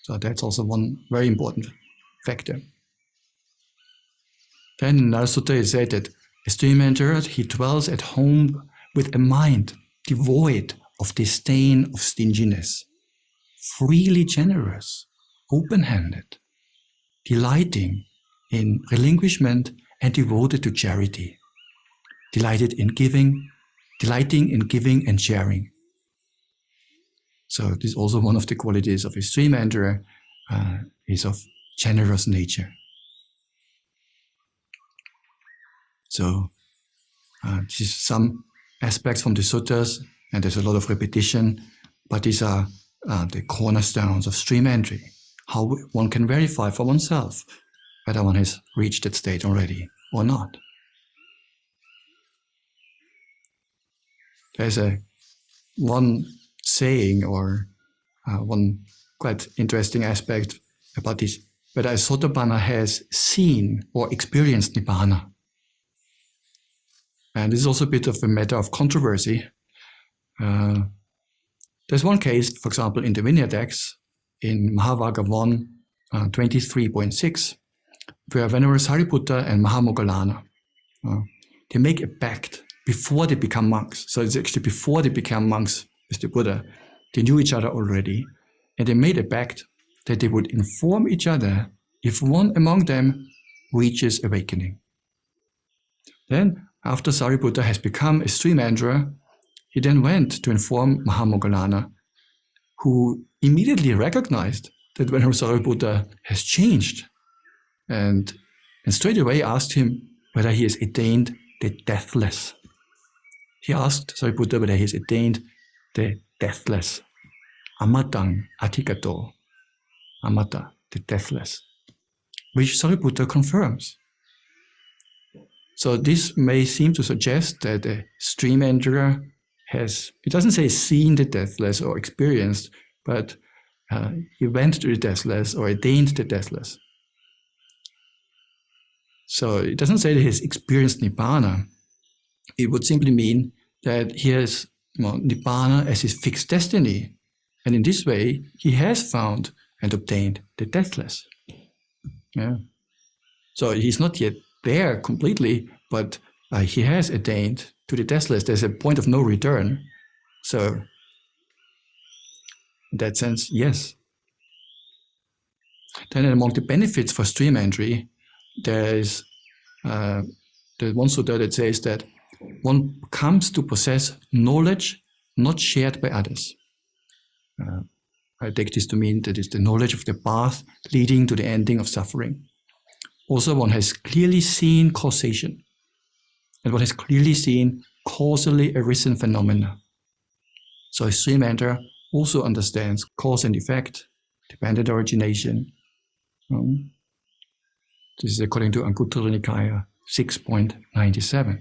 So that's also one very important factor. Then in another sutta it said that a stream enterer, he dwells at home with a mind devoid of disdain of stinginess, freely generous, open-handed, delighting in relinquishment and devoted to charity, delighting in giving and sharing. So this is also one of the qualities of a stream enterer, is of generous nature. So this is some aspects from the suttas, and there's a lot of repetition, but these are the cornerstones of stream entry, how one can verify for oneself whether one has reached that state already or not. There's one saying or one quite interesting aspect about this, whether a Sotāpanna has seen or experienced Nibbāna. And this is also a bit of a matter of controversy. There's one case, for example, in the Vinaya text, in Mahāvāga 1, 23.6, where Venerable Sariputta and Mahamoggallana, they make a pact before they become monks. So it's actually before they became monks with the Buddha. They knew each other already, and they made a pact that they would inform each other if one among them reaches awakening. Then, after Sariputta has become a stream enterer, he then went to inform Mahamoggallana, who immediately recognized that Venerable Sariputta has changed, and straight away asked him whether he has attained the deathless. He asked Sariputta whether he has attained the deathless. Amatang atikato. Amata, the deathless. Which Sariputta confirms. So this may seem to suggest that a stream enterer has, it doesn't say seen the deathless or experienced, but he went to the deathless or attained the deathless. So it doesn't say that he has experienced Nibbāna. It would simply mean that he has Nibbāna as his fixed destiny. And in this way, he has found and obtained the deathless. Yeah. So he's not yet there completely, but he has attained to the deathless. There's a point of no return. So in that sense, yes. Then among the benefits for stream entry, there's one sutta that says that one comes to possess knowledge not shared by others. I take this to mean that it's the knowledge of the path leading to the ending of suffering. Also, one has clearly seen causation, and one has clearly seen causally arisen phenomena. So a stream enterer also understands cause and effect, dependent origination. This is according to Anguttara Nikaya 6.97.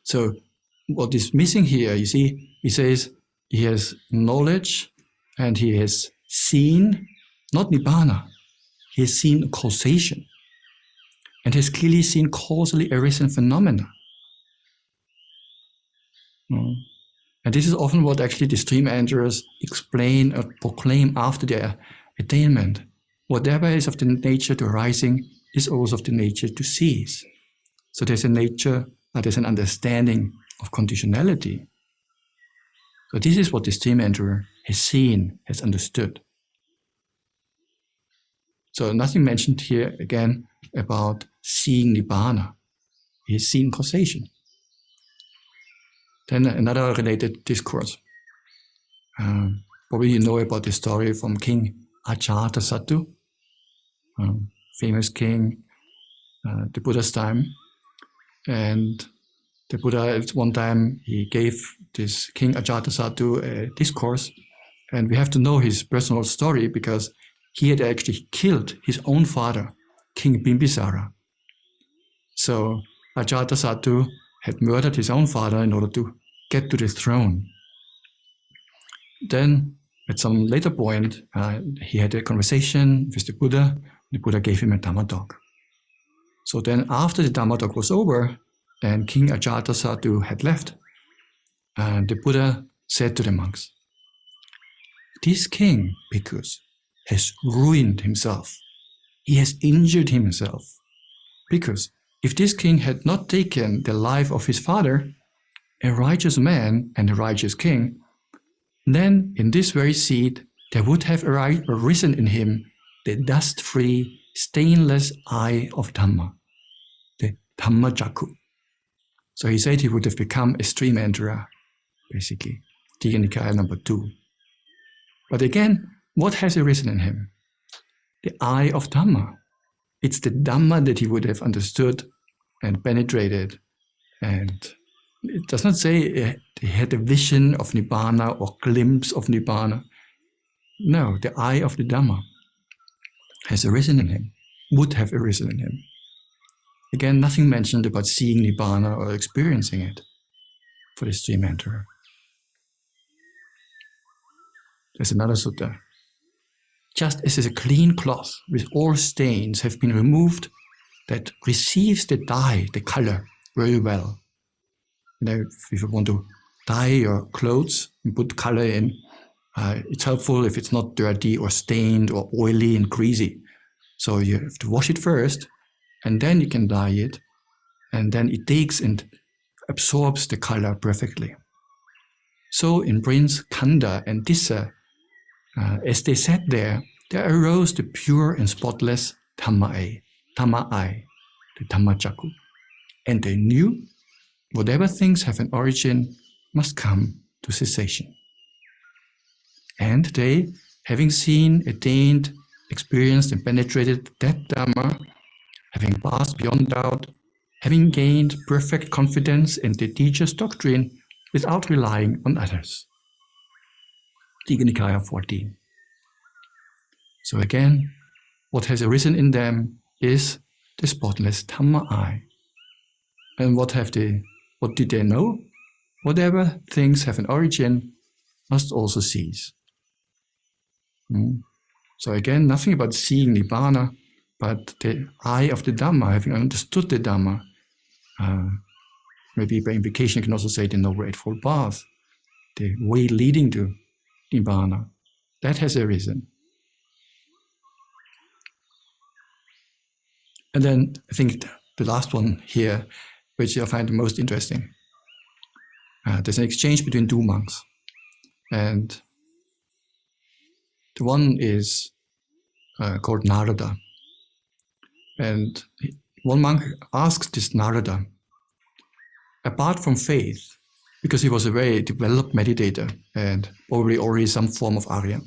So what is missing here, you see, he says he has knowledge and he has seen, not Nibbāna, he has seen causation and has clearly seen causally arisen phenomena. And this is often what actually the stream enterers explain or proclaim after their attainment. Whatever is of the nature to arising is also of the nature to cease. So there's a nature, there's an understanding of conditionality. So this is what the stream enterer has seen, has understood. So nothing mentioned here again about seeing Nibbāna. He has seen causation. Then another related discourse. Probably you know about the story from King Ajatasattu, famous king, the Buddha's time. And The Buddha, at one time, he gave this King Ajatasattu a discourse, and we have to know his personal story because he had actually killed his own father, King Bimbisara. So Ajatasattu had murdered his own father in order to get to the throne. Then, at some later point, he had a conversation with the Buddha. The Buddha gave him a Dhamma talk. So then, after the Dhamma talk was over, and King Ajatasattu had left, the Buddha said to the monks, "This king, bhikkhus, has ruined himself. He has injured himself. Because if this king had not taken the life of his father, a righteous man and a righteous king, then in this very seat there would have arisen in him the dust-free, stainless eye of Dhamma, the Dhamma Jakku." So he said he would have become a stream enterer, basically. Tika Nikaya number 2. But again, what has arisen in him? The eye of Dhamma. It's the Dhamma that he would have understood and penetrated. And it does not say he had a vision of Nibbāna or glimpse of Nibbāna. No, the eye of the Dhamma has arisen in him, would have arisen in him. Again, nothing mentioned about seeing Nibbāna or experiencing it for the stream enterer. There's another sutta. Just as a clean cloth with all stains have been removed, that receives the dye, the color, very well. You know, if you want to dye your clothes and put color in, it's helpful if it's not dirty or stained or oily and greasy. So you have to wash it first, and then you can dye it, and then it takes and absorbs the color perfectly. So in Prince Kanda and Dissa, as they sat there arose the pure and spotless Dhamma eye, the Dhamma Jakku. And they knew whatever things have an origin must come to cessation. And they, having seen, attained, experienced and penetrated that Dhamma, having passed beyond doubt, having gained perfect confidence in the teacher's doctrine without relying on others. Tika Nikaya 14. So again, what has arisen in them is the spotless Dhamma eye. And what did they know? Whatever things have an origin must also cease. So again, nothing about seeing Nibbāna, but the eye of the Dhamma, having understood the Dhamma. Maybe by implication you can also say the Noble Eightfold Path, the way leading to Nibbāna. That has arisen. And then I think the last one here, which I find the most interesting. There's an exchange between two monks. And the one is called Narada. And one monk asks this Narada, apart from faith, because he was a very developed meditator and probably already some form of Arya,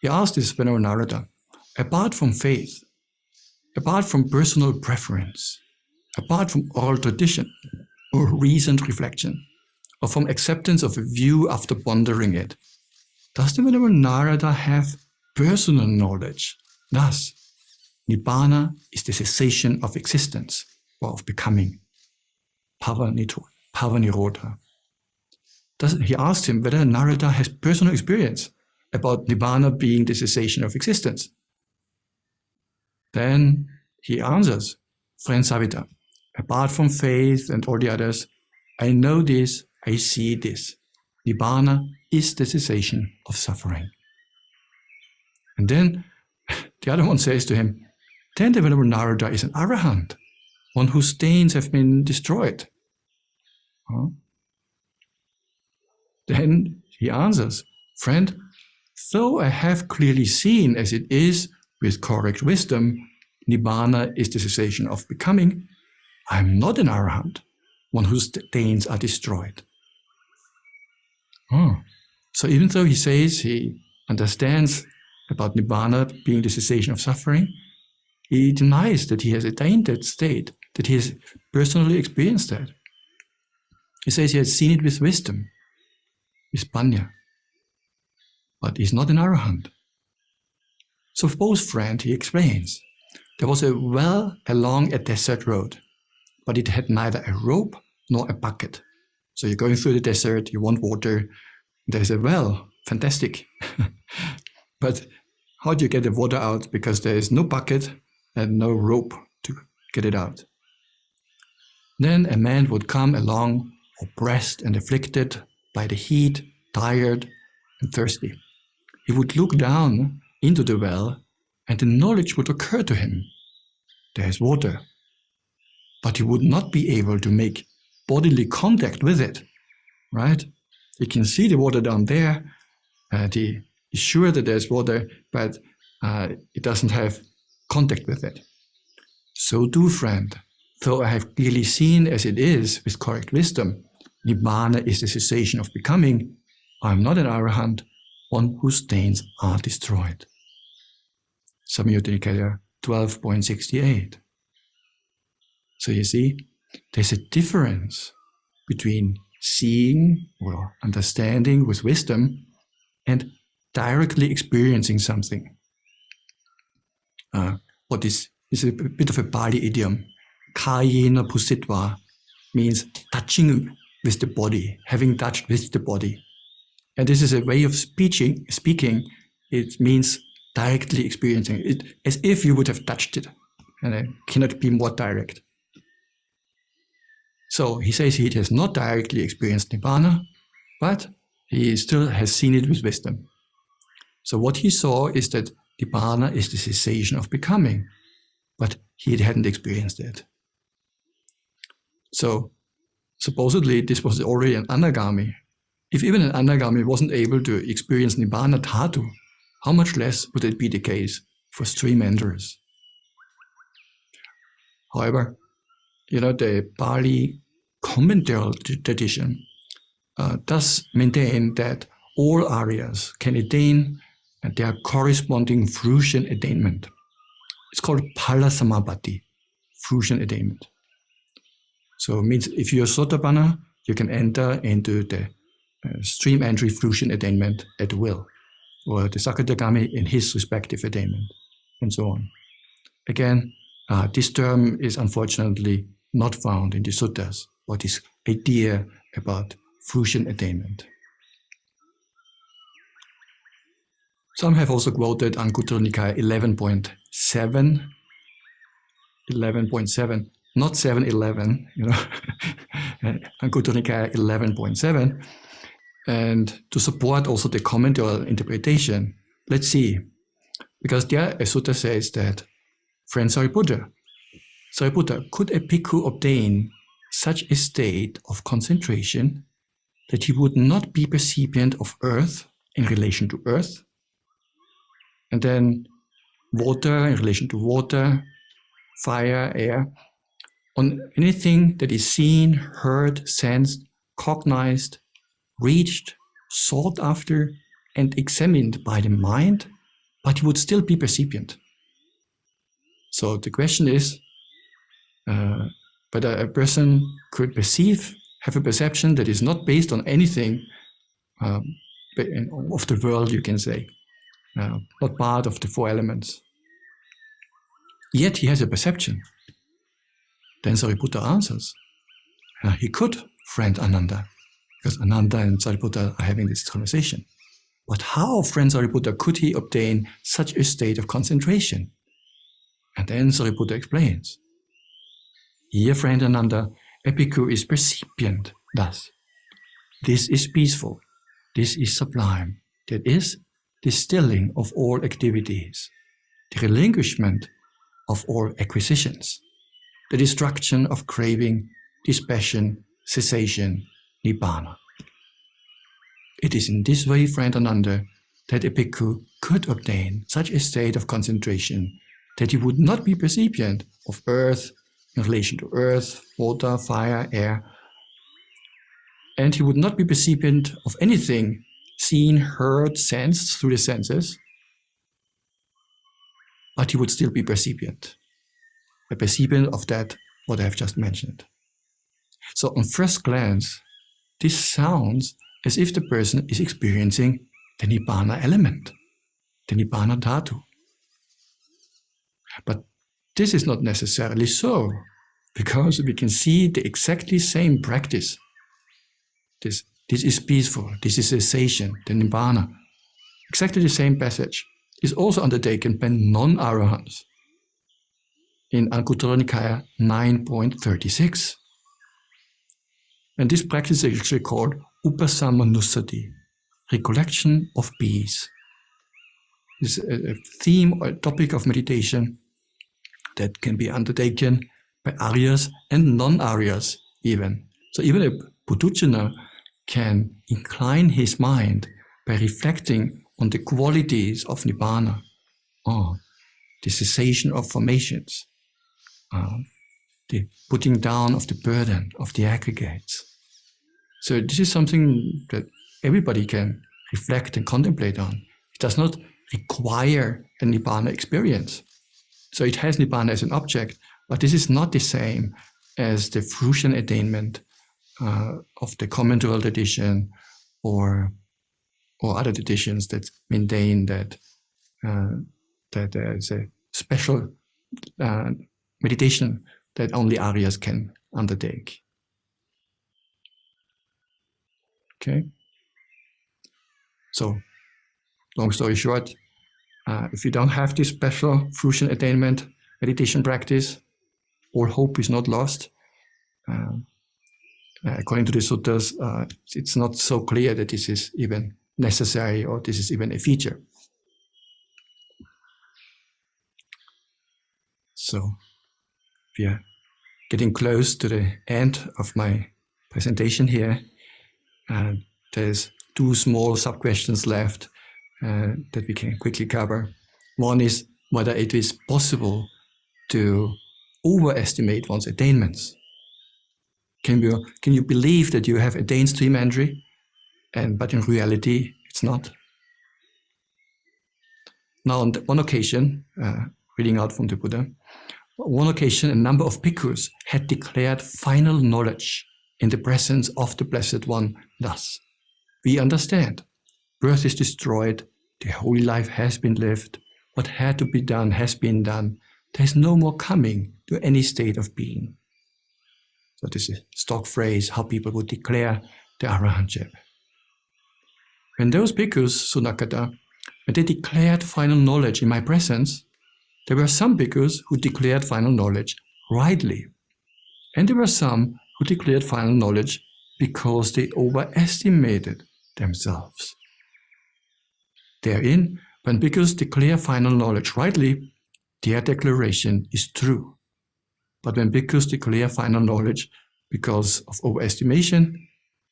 he asked this Venerable Narada, apart from faith, apart from personal preference, apart from oral tradition or reasoned reflection, or from acceptance of a view after pondering it, does the Venerable Narada have personal knowledge? Thus, Nibbāna is the cessation of existence or of becoming, Bhava-nirodha. He asked him whether Narada has personal experience about Nibbāna being the cessation of existence. Then he answers, friend Savita, apart from faith and all the others, I know this, I see this. Nibbāna is the cessation of suffering. And then the other one says to him, then the Venerable Narada is an Arahant, one whose stains have been destroyed. Then he answers, friend, though I have clearly seen as it is with correct wisdom, Nibbāna is the cessation of becoming, I am not an Arahant, one whose stains are destroyed. So even though he says he understands about Nibbāna being the cessation of suffering, he denies that he has attained that state, that he has personally experienced that. He says he has seen it with wisdom, with panya, but he's not an arahant. So for both friends, he explains, there was a well along a desert road, but it had neither a rope nor a bucket. So you're going through the desert, you want water, there's a well, fantastic. But how do you get the water out? Because there is no bucket and no rope to get it out. Then a man would come along, oppressed and afflicted by the heat, tired and thirsty. He would look down into the well, and the knowledge would occur to him. There is water. But he would not be able to make bodily contact with it, right? He can see the water down there, and he is sure that there's water, but he doesn't have contact with it. So too, friend, though I have clearly seen as it is with correct wisdom, Nibbāna is the cessation of becoming, I am not an arahant, one whose stains are destroyed. Samyutta Nikaya 12.68. So you see, there's a difference between seeing or understanding with wisdom and directly experiencing something. What is a bit of a Pāli idiom. Kayena pusitva means touching with the body, having touched with the body. And this is a way of speaking. It means directly experiencing it, as if you would have touched it. And it cannot be more direct. So he says he has not directly experienced Nibbāna, but he still has seen it with wisdom. So what he saw is that Nibbāna is the cessation of becoming, but he hadn't experienced it. So supposedly this was already an anagami. If even an anagami wasn't able to experience Nibbāna dhatu, how much less would it be the case for stream enterers? However, the Pāli commentary tradition does maintain that all Aryas can attain their corresponding fruition attainment. It's called Phala Samabhati, fruition attainment. So it means if you're Sotāpanna, you can enter into the stream entry fruition attainment at will, or the Sakadagami in his respective attainment, and so on. Again, this term is unfortunately not found in the suttas, or this idea about fruition attainment. Some have also quoted Anguttara Nikaya 11.7, 11.7, not 7.11, Anguttara Nikaya 11.7, and to support also the commentary interpretation. Let's see, because there a sutta says that, friend Sariputta, could a bhikkhu obtain such a state of concentration that he would not be percipient of earth in relation to earth, and then water in relation to water, fire, air, on anything that is seen, heard, sensed, cognized, reached, sought after, and examined by the mind, but he would still be percipient. So the question is, whether a person could have a perception that is not based on anything of the world, you can say, not part of the four elements. Yet he has a perception. Then Sariputta answers, he could, friend Ananda, because Ananda and Sariputta are having this conversation. But how, friend Sariputta, could he obtain such a state of concentration? And then Sariputta explains, here, friend Ananda, a bhikkhu is percipient thus. This is peaceful, this is sublime, that is, the stilling of all activities, the relinquishment of all acquisitions, the destruction of craving, dispassion, cessation, Nibbāna. It is in this way, friend Ananda, that a bhikkhu could obtain such a state of concentration that he would not be percipient of earth in relation to earth, water, fire, air, and he would not be percipient of anything seen, heard, sensed through the senses, but he would still be percipient, a percipient of that what I have just mentioned. So on first glance, this sounds as if the person is experiencing the Nibbāna element, the Nibbāna dhatu. But this is not necessarily so, because we can see the exactly same practice. This is peaceful, this is cessation, the Nibbāna. Exactly the same passage is also undertaken by non-arahants in Anguttara Nikaya 9.36. And this practice is actually called Upasammanussati, recollection of peace. This is a theme or a topic of meditation that can be undertaken by Aryas and non-Aryas even. So even a Puthujjana can incline his mind by reflecting on the qualities of Nibbāna, the cessation of formations, the putting down of the burden of the aggregates. So this is something that everybody can reflect and contemplate on. It does not require a Nibbāna experience. So it has Nibbāna as an object, but this is not the same as the Fruscian attainment of the Common World tradition or other traditions that maintain that there is a special meditation that only Aryas can undertake. Okay. So, long story short, if you don't have this special Fruscian attainment meditation practice, all hope is not lost. According to the suttas, it's not so clear that this is even necessary or this is even a feature. So we are getting close to the end of my presentation here. There's two small sub-questions left that we can quickly cover. One is whether it is possible to overestimate one's attainments. Can you believe that you have attained stream entry, but in reality it's not? Now, on one occasion, reading out from the Buddha, on one occasion a number of bhikkhus had declared final knowledge in the presence of the Blessed One thus: we understand, birth is destroyed, the holy life has been lived, what had to be done has been done, there is no more coming to any state of being. So this is a stock phrase, how people would declare the arahantship. When those bhikkhus, Sunakata, when they declared final knowledge in my presence, there were some bhikkhus who declared final knowledge rightly, and there were some who declared final knowledge because they overestimated themselves. Therein, when bhikkhus declare final knowledge rightly, their declaration is true. But when bhikkhus declare final knowledge because of overestimation,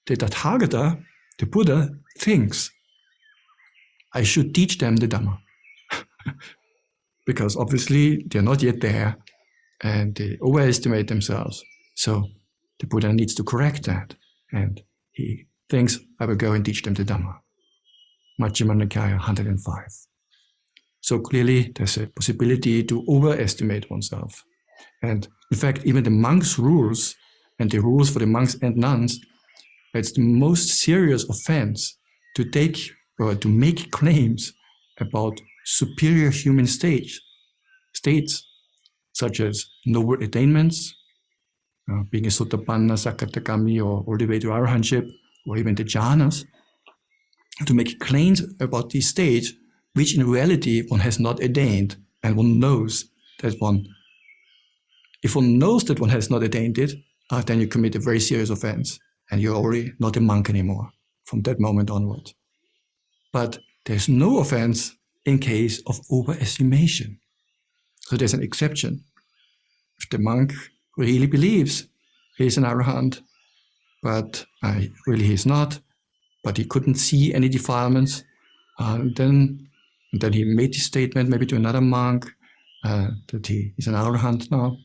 the Tathagata, the Buddha, thinks, I should teach them the Dhamma. Because obviously they're not yet there and they overestimate themselves. So the Buddha needs to correct that. And he thinks, I will go and teach them the Dhamma. Majjhima Nikaya 105. So clearly there's a possibility to overestimate oneself. And in fact, even the monks' rules and the rules for the monks and nuns, it's the most serious offense to take or to make claims about superior human states such as noble attainments, being a Sotāpanna, Sakatakami, or all the way to arahantship, or even the Jhānas, to make claims about these states which in reality one has not attained, and one knows that if one knows that one has not attained it, then you commit a very serious offense, and you're already not a monk anymore from that moment onward. But there's no offense in case of overestimation. So there's an exception. If the monk really believes he's an arahant, but really he's not, but he couldn't see any defilements, then he made this statement maybe to another monk that he is an arahant now.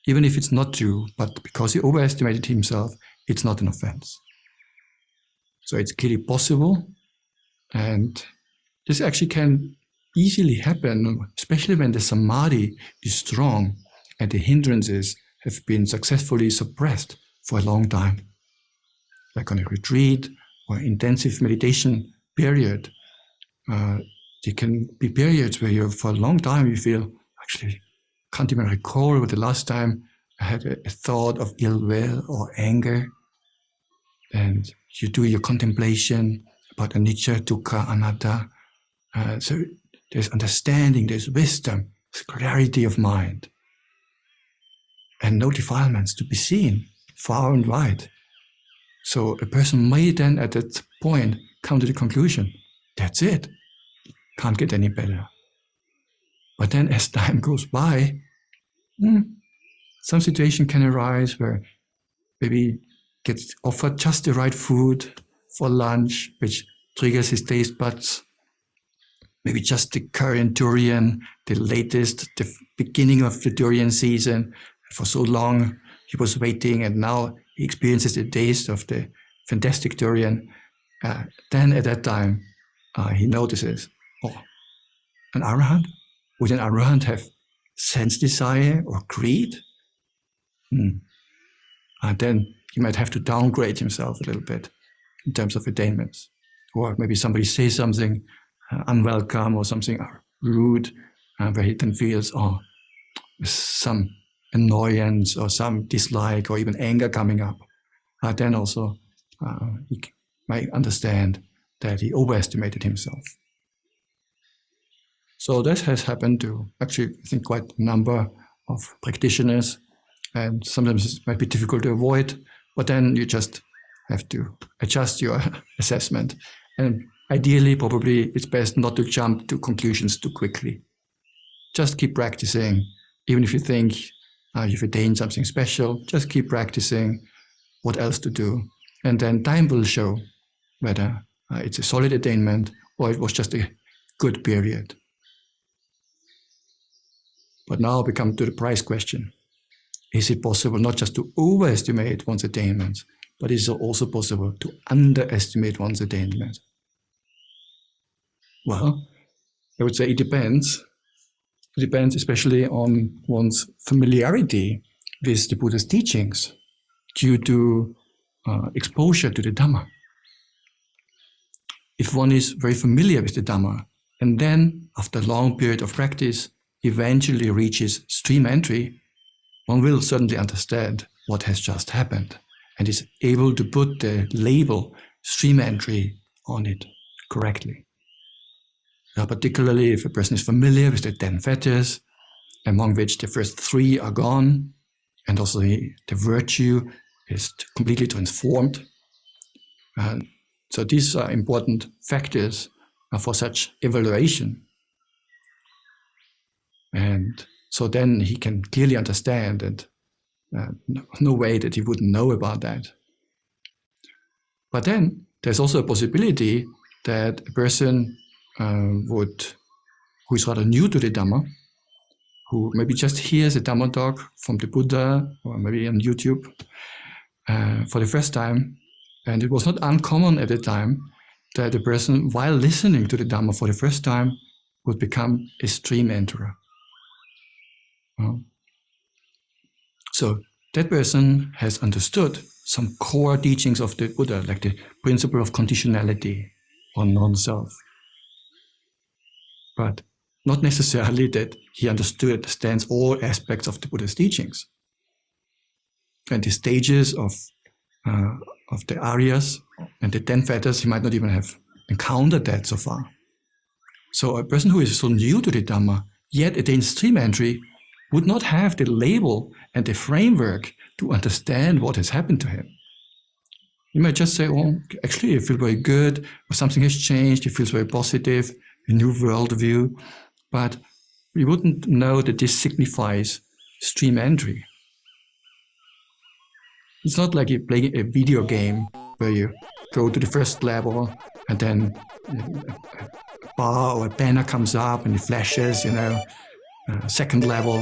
Even if it's not true, but because he overestimated himself, it's not an offense. So it's clearly possible, and this actually can easily happen, especially when the samadhi is strong and the hindrances have been successfully suppressed for a long time. like on a retreat or intensive meditation period, there can be periods where you, for a long time, you feel, actually, can't even recall the last time I had a thought of ill will or anger. And you do your contemplation about anicca, dukkha, anatta. So there's understanding, there's wisdom, there's clarity of mind, and no defilements to be seen far and wide. So a person may then at that point come to the conclusion, that's it, can't get any better. But then as time goes by, some situation can arise where maybe gets offered just the right food for lunch, which triggers his taste buds. Maybe just the current durian, the latest, the beginning of the durian season. For so long he was waiting, and now he experiences the taste of the fantastic durian. Then at that time, he notices, oh, an arahant? Would an arahant have sense desire or greed? And then he might have to downgrade himself a little bit in terms of attainments. Or maybe somebody says something unwelcome or something rude, where he then feels, oh, some annoyance or some dislike or even anger coming up. Then also he might understand that he overestimated himself. So this has happened to actually, I think, quite a number of practitioners, and sometimes it might be difficult to avoid, but then you just have to adjust your assessment. And ideally, probably it's best not to jump to conclusions too quickly. Just keep practicing. Even if you think you've attained something special, just keep practicing what else to do. And then time will show whether it's a solid attainment or it was just a good period. But now we come to the price question. Is it possible not just to overestimate one's attainments, but is it also possible to underestimate one's attainments? Well, I would say it depends. It depends especially on one's familiarity with the Buddha's teachings due to exposure to the Dhamma. If one is very familiar with the Dhamma, and then after a long period of practice, eventually reaches stream entry, one will certainly understand what has just happened and is able to put the label stream entry on it correctly. Particularly if a person is familiar with the 10 fetters, among which the first 3 are gone, and also the virtue is completely transformed. So these are important factors for such evaluation. And so then he can clearly understand that no way that he wouldn't know about that. But then there's also a possibility that a person who is rather new to the Dhamma, who maybe just hears a Dhamma talk from the Buddha or maybe on YouTube for the first time, and it was not uncommon at the time that a person, while listening to the Dhamma for the first time, would become a stream enterer. So that person has understood some core teachings of the Buddha, like the principle of conditionality or non-self. But not necessarily that he understands all aspects of the Buddha's teachings. And the stages of the Aryas and the 10 fetters, he might not even have encountered that so far. So a person who is so new to the Dhamma, yet attains stream entry, would not have the label and the framework to understand what has happened to him. He might just say, oh, actually I feel very good, or something has changed, he feels very positive, a new worldview, but we wouldn't know that this signifies stream entry. It's not like you play a video game where you go to the first level and then a bar or a banner comes up and it flashes, second level,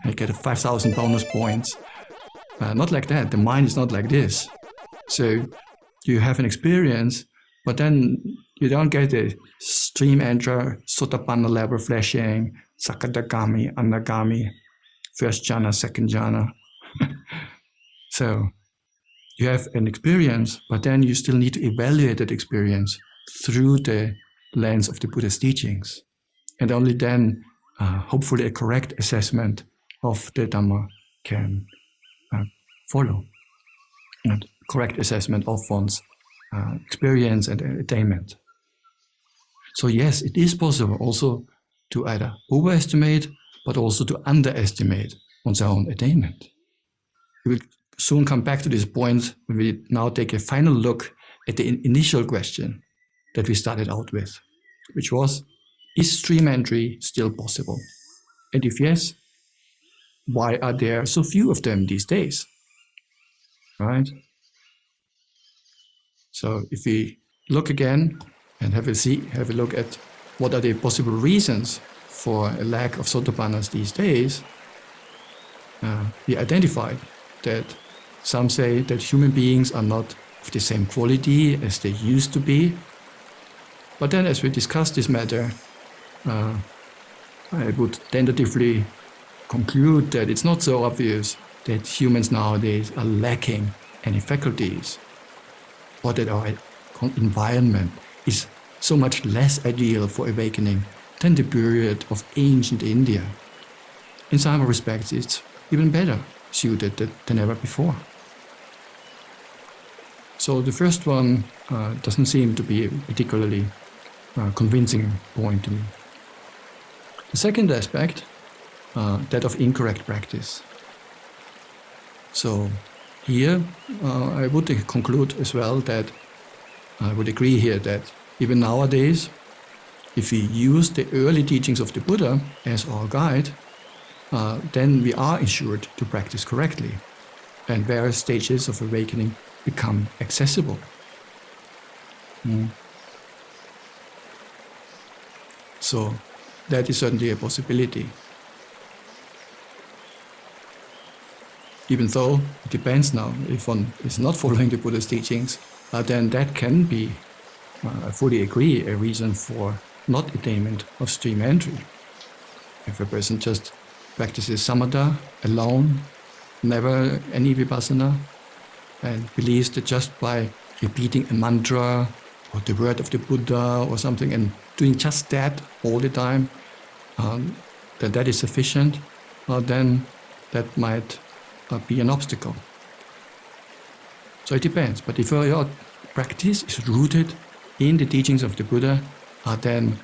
I get 5,000 bonus points. Not like that. The mind is not like this. So you have an experience, but then you don't get a stream enter, Sotāpanna level flashing, Sakadagami, Anagami, first jhana, second jhana. So you have an experience, but then you still need to evaluate that experience through the lens of the Buddha's teachings. And only then, hopefully, a correct assessment of the Dhamma can follow. And correct assessment of one's experience and attainment. So yes, it is possible also to either overestimate, but also to underestimate one's own attainment. We will soon come back to this point when we now take a final look at the initial question that we started out with, which was, is stream entry still possible? And if yes, why are there so few of them these days? Right? So if we look again and have a look at what are the possible reasons for a lack of Sotāpannas these days, we identified that some say that human beings are not of the same quality as they used to be. But then as we discussed this matter, I would tentatively conclude that it's not so obvious that humans nowadays are lacking any faculties, or that our environment is so much less ideal for awakening than the period of ancient India. In some respects, it's even better suited than ever before. So the first one doesn't seem to be a particularly convincing point to me. The second aspect, that of incorrect practice. So here I would conclude as well that I would agree here that even nowadays, if we use the early teachings of the Buddha as our guide, then we are ensured to practice correctly, and various stages of awakening become accessible. So that is certainly a possibility. Even though it depends now, if one is not following the Buddha's teachings, then that can be, I fully agree, a reason for not attainment of stream entry. If a person just practices samatha alone, never any vipassana, and believes that just by repeating a mantra or the word of the Buddha or something and doing just that all the time, that is sufficient, then that might be an obstacle. So it depends. But if your practice is rooted in the teachings of the Buddha, then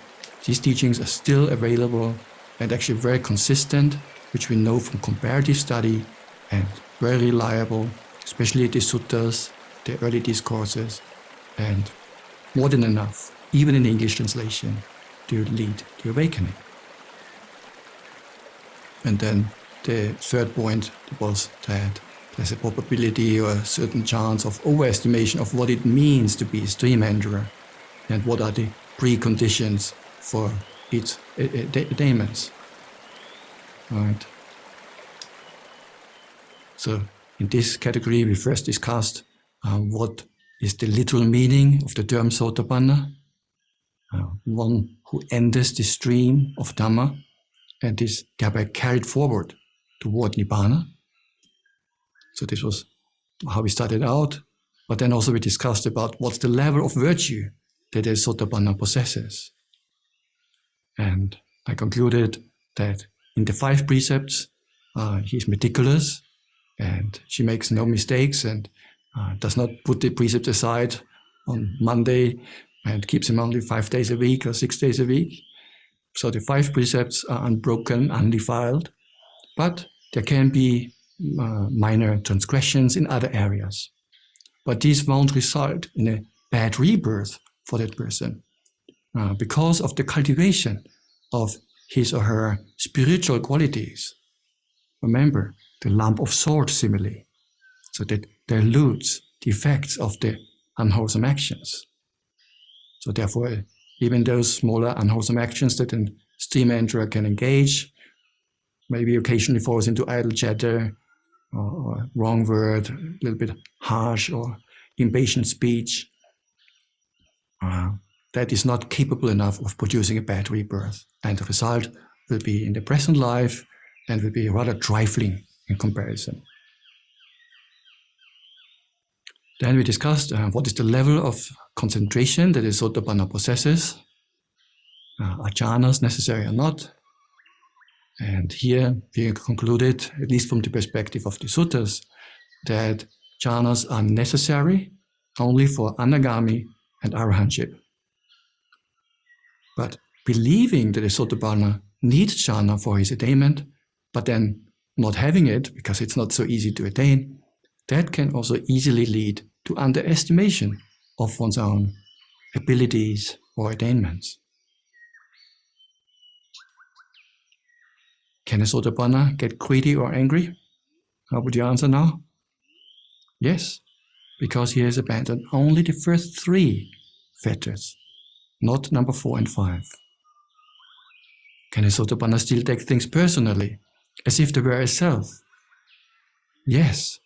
these teachings are still available and actually very consistent, which we know from comparative study, and very reliable, especially the suttas, the early discourses, and more than enough, even in English translation, to lead to awakening. And then the third point was that there's a probability or a certain chance of overestimation of what it means to be a stream enterer and what are the preconditions for its attainments. Right. So in this category, we first discussed what is the literal meaning of the term Sotāpanna, one who enters the stream of Dhamma and is thereby carried forward toward Nibbāna. So this was how we started out, but then also we discussed about what's the level of virtue that a Sotāpanna possesses. And I concluded that in the 5 precepts, he's meticulous and she makes no mistakes and does not put the precept aside on Monday and keeps him only 5 days a week or 6 days a week. So the 5 precepts are unbroken, undefiled, but there can be minor transgressions in other areas. But these won't result in a bad rebirth for that person because of the cultivation of his or her spiritual qualities. Remember the lump of salt simile, so that dilutes the effects of the unwholesome actions. So therefore, even those smaller unwholesome actions that a stream enterer can engage, maybe occasionally falls into idle chatter or wrong word, a little bit harsh or impatient speech, that is not capable enough of producing a bad rebirth. And the result will be in the present life and will be rather trifling in comparison. Then we discussed what is the level of concentration that a Sotāpanna possesses. Are jhanas necessary or not? And here we concluded, at least from the perspective of the suttas, that jhanas are necessary only for anagami and arahantship. But believing that a Sotāpanna needs jhana for his attainment, but then not having it because it's not so easy to attain, that can also easily lead to underestimation of one's own abilities or attainments. Can a Sotāpanna get greedy or angry? How would you answer now? Yes, because he has abandoned only the first 3 fetters, not number 4 and 5. Can a Sotāpanna still take things personally, as if they were a self? Yes,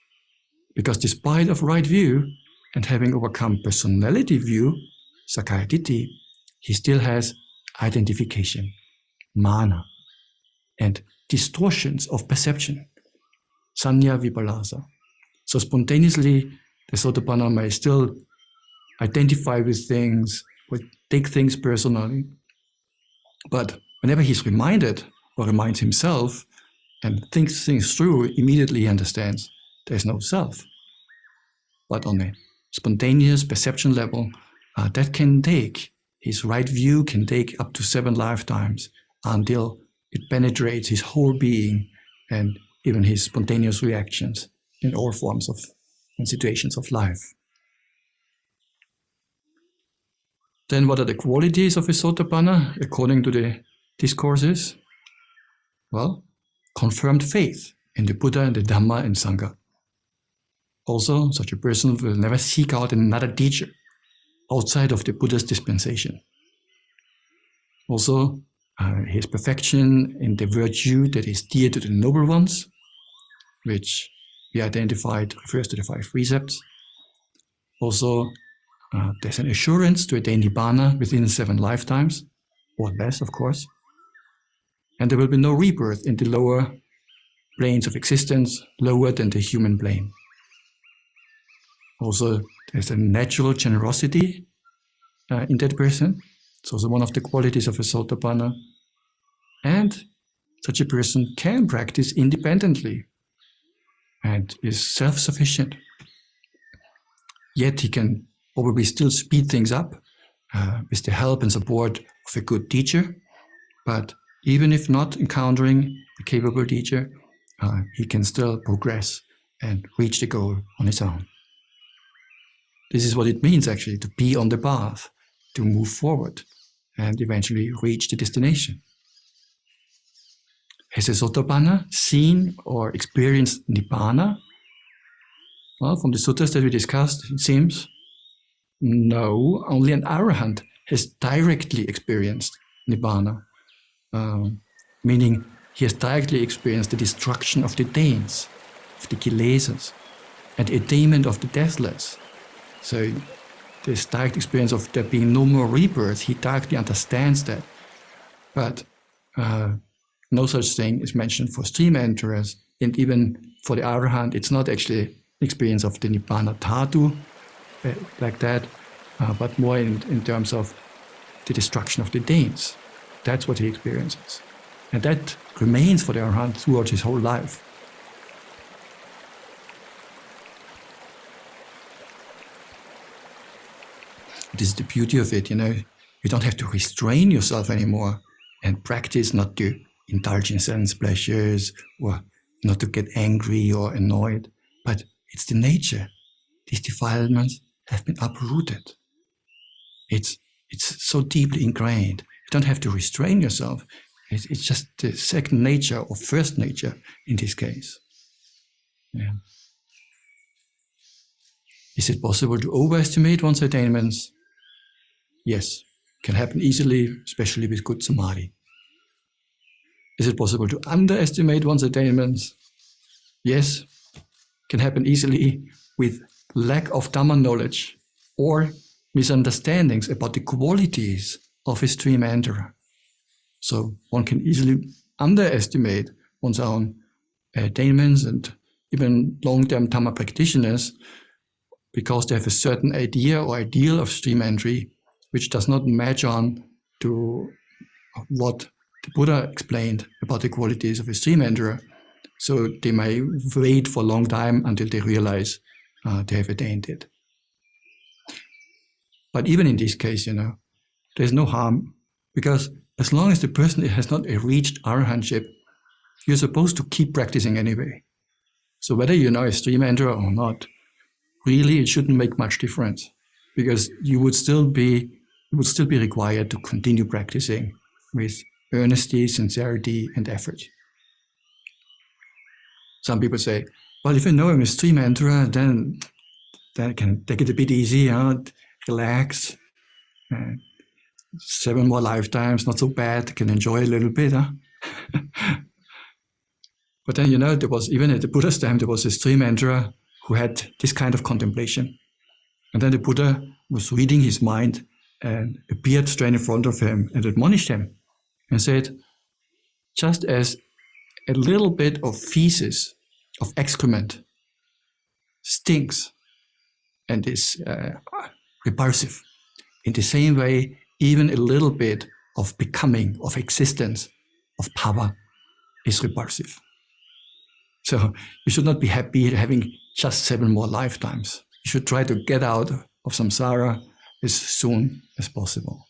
because despite of right view and having overcome personality view, Sakkaya Ditthi, he still has identification, mana, and distortions of perception, sanya vipalasa. So spontaneously, the Sotāpanna may still identify with things, or take things personally, but whenever he's reminded or reminds himself and thinks things through, immediately he understands there's no self. But on a spontaneous perception level, that can take, his right view can take up to 7 lifetimes until it penetrates his whole being and even his spontaneous reactions in all forms of and situations of life. Then what are the qualities of a Sotāpanna according to the discourses? Well, confirmed faith in the Buddha and the Dhamma and Sangha. Also, such a person will never seek out another teacher outside of the Buddha's dispensation. Also, his perfection in the virtue that is dear to the noble ones, which we identified refers to the 5 precepts. Also, there's an assurance to attain Nibbāna within 7 lifetimes, or less, of course. And there will be no rebirth in the lower planes of existence, lower than the human plane. Also, there's a natural generosity in that person. It's also one of the qualities of a Sotāpanna. And such a person can practice independently and is self-sufficient. Yet he can probably still speed things up with the help and support of a good teacher. But even if not encountering a capable teacher, he can still progress and reach the goal on his own. This is what it means actually to be on the path, to move forward and eventually reach the destination. Has a Sotāpanna seen or experienced Nibbāna? Well, from the suttas that we discussed, it seems no, only an arahant has directly experienced Nibbāna, meaning he has directly experienced the destruction of the Danes, of the Kilesas, and the attainment of the deathless. So this direct experience of there being no more rebirth, he directly understands that. But no such thing is mentioned for stream enterers, and even for the arahant, it's not actually experience of the Nibbāna Dhatu like that, but more in terms of the destruction of the Danes. That's what he experiences. And that remains for the arahant throughout his whole life. This is the beauty of it, you know. You don't have to restrain yourself anymore and practice not to indulge in sense pleasures or not to get angry or annoyed. But it's the nature. These defilements have been uprooted. It's so deeply ingrained. You don't have to restrain yourself. It's just the second nature or first nature in this case. Yeah. Is it possible to overestimate one's attainments? Yes, can happen easily, especially with good samadhi. Is it possible to underestimate one's attainments? Yes, can happen easily with lack of Dhamma knowledge or misunderstandings about the qualities of a stream enterer. So one can easily underestimate one's own attainments, and even long-term Dhamma practitioners because they have a certain idea or ideal of stream entry, which does not match on to what the Buddha explained about the qualities of a stream enterer. So they may wait for a long time until they realize they have attained it. But even in this case, there's no harm, because as long as the person has not reached arahantship, you're supposed to keep practicing anyway. So whether you're now a stream enterer or not, really it shouldn't make much difference, because you would still be required to continue practicing with earnesty, sincerity, and effort. Some people say, well, if I know I'm a stream enterer, then I can take it a bit easy, relax. 7 more lifetimes, not so bad, can enjoy a little bit. But then, there was, even at the Buddha's time, there was a stream enterer who had this kind of contemplation. And then the Buddha was reading his mind and appeared straight in front of him and admonished him and said, just as a little bit of feces, of excrement, stinks and is repulsive, in the same way, even a little bit of becoming, of existence, of power is repulsive. So you should not be happy having just 7 more lifetimes. You should try to get out of samsara as soon as possible.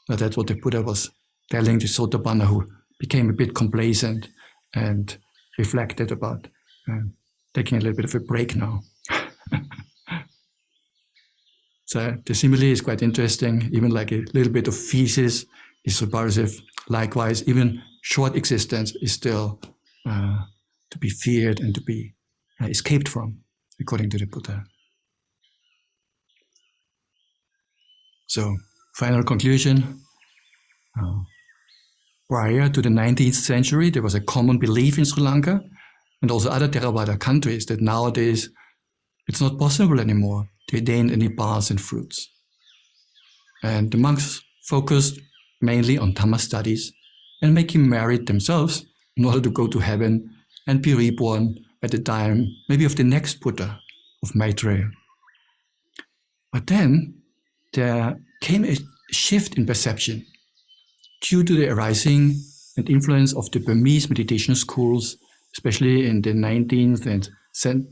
Now that's what the Buddha was telling the Sotāpanna, who became a bit complacent and reflected about taking a little bit of a break now. So the simile is quite interesting. Even like a little bit of feces is repulsive. Likewise, even short existence is still to be feared and to be escaped from, according to the Buddha. So, final conclusion. Prior to the 19th century, there was a common belief in Sri Lanka and also other Theravada countries that nowadays it's not possible anymore to attain any paths and fruits. And the monks focused mainly on Dhamma studies and making merit themselves in order to go to heaven and be reborn at the time, maybe of the next Buddha, of Maitreya. But then there came a shift in perception due to the arising and influence of the Burmese meditation schools, especially in the 19th and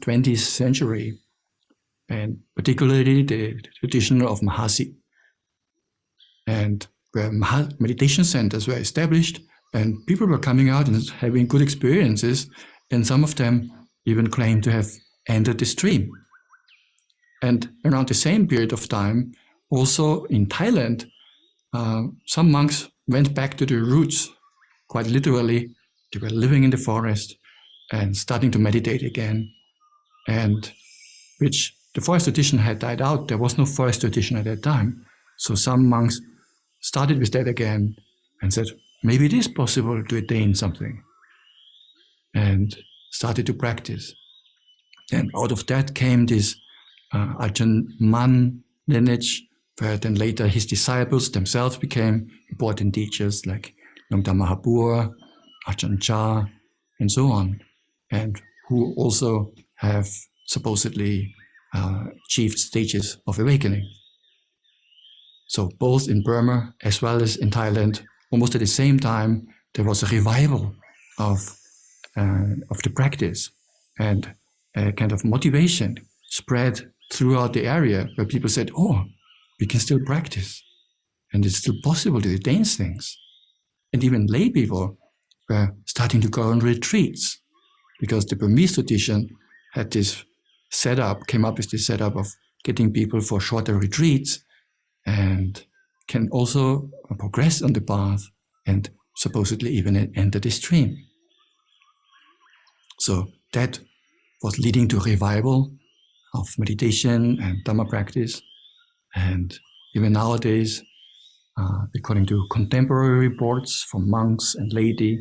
20th century, and particularly the tradition of Mahasi. And where meditation centers were established, and people were coming out and having good experiences, and some of them even claimed to have entered the stream. And around the same period of time, also in Thailand, some monks went back to their roots, quite literally. They were living in the forest and starting to meditate again, and which the forest tradition had died out. There was no forest tradition at that time. So some monks started with that again and said, maybe it is possible to attain something, and started to practice. And out of that came this Ajahn Man lineage, where then later his disciples themselves became important teachers like Longda Mahabua, Ajahn Chah, and so on, and who also have supposedly achieved stages of awakening. So both in Burma as well as in Thailand, almost at the same time, there was a revival of the practice, and a kind of motivation spread throughout the area where people said, oh, we can still practice, and it's still possible to attain things. And even lay people were starting to go on retreats, because the Burmese tradition had this setup, came up with this setup of getting people for shorter retreats, and can also progress on the path and supposedly even enter the stream. So that was leading to revival of meditation and Dhamma practice. And even nowadays, according to contemporary reports from monks and laity,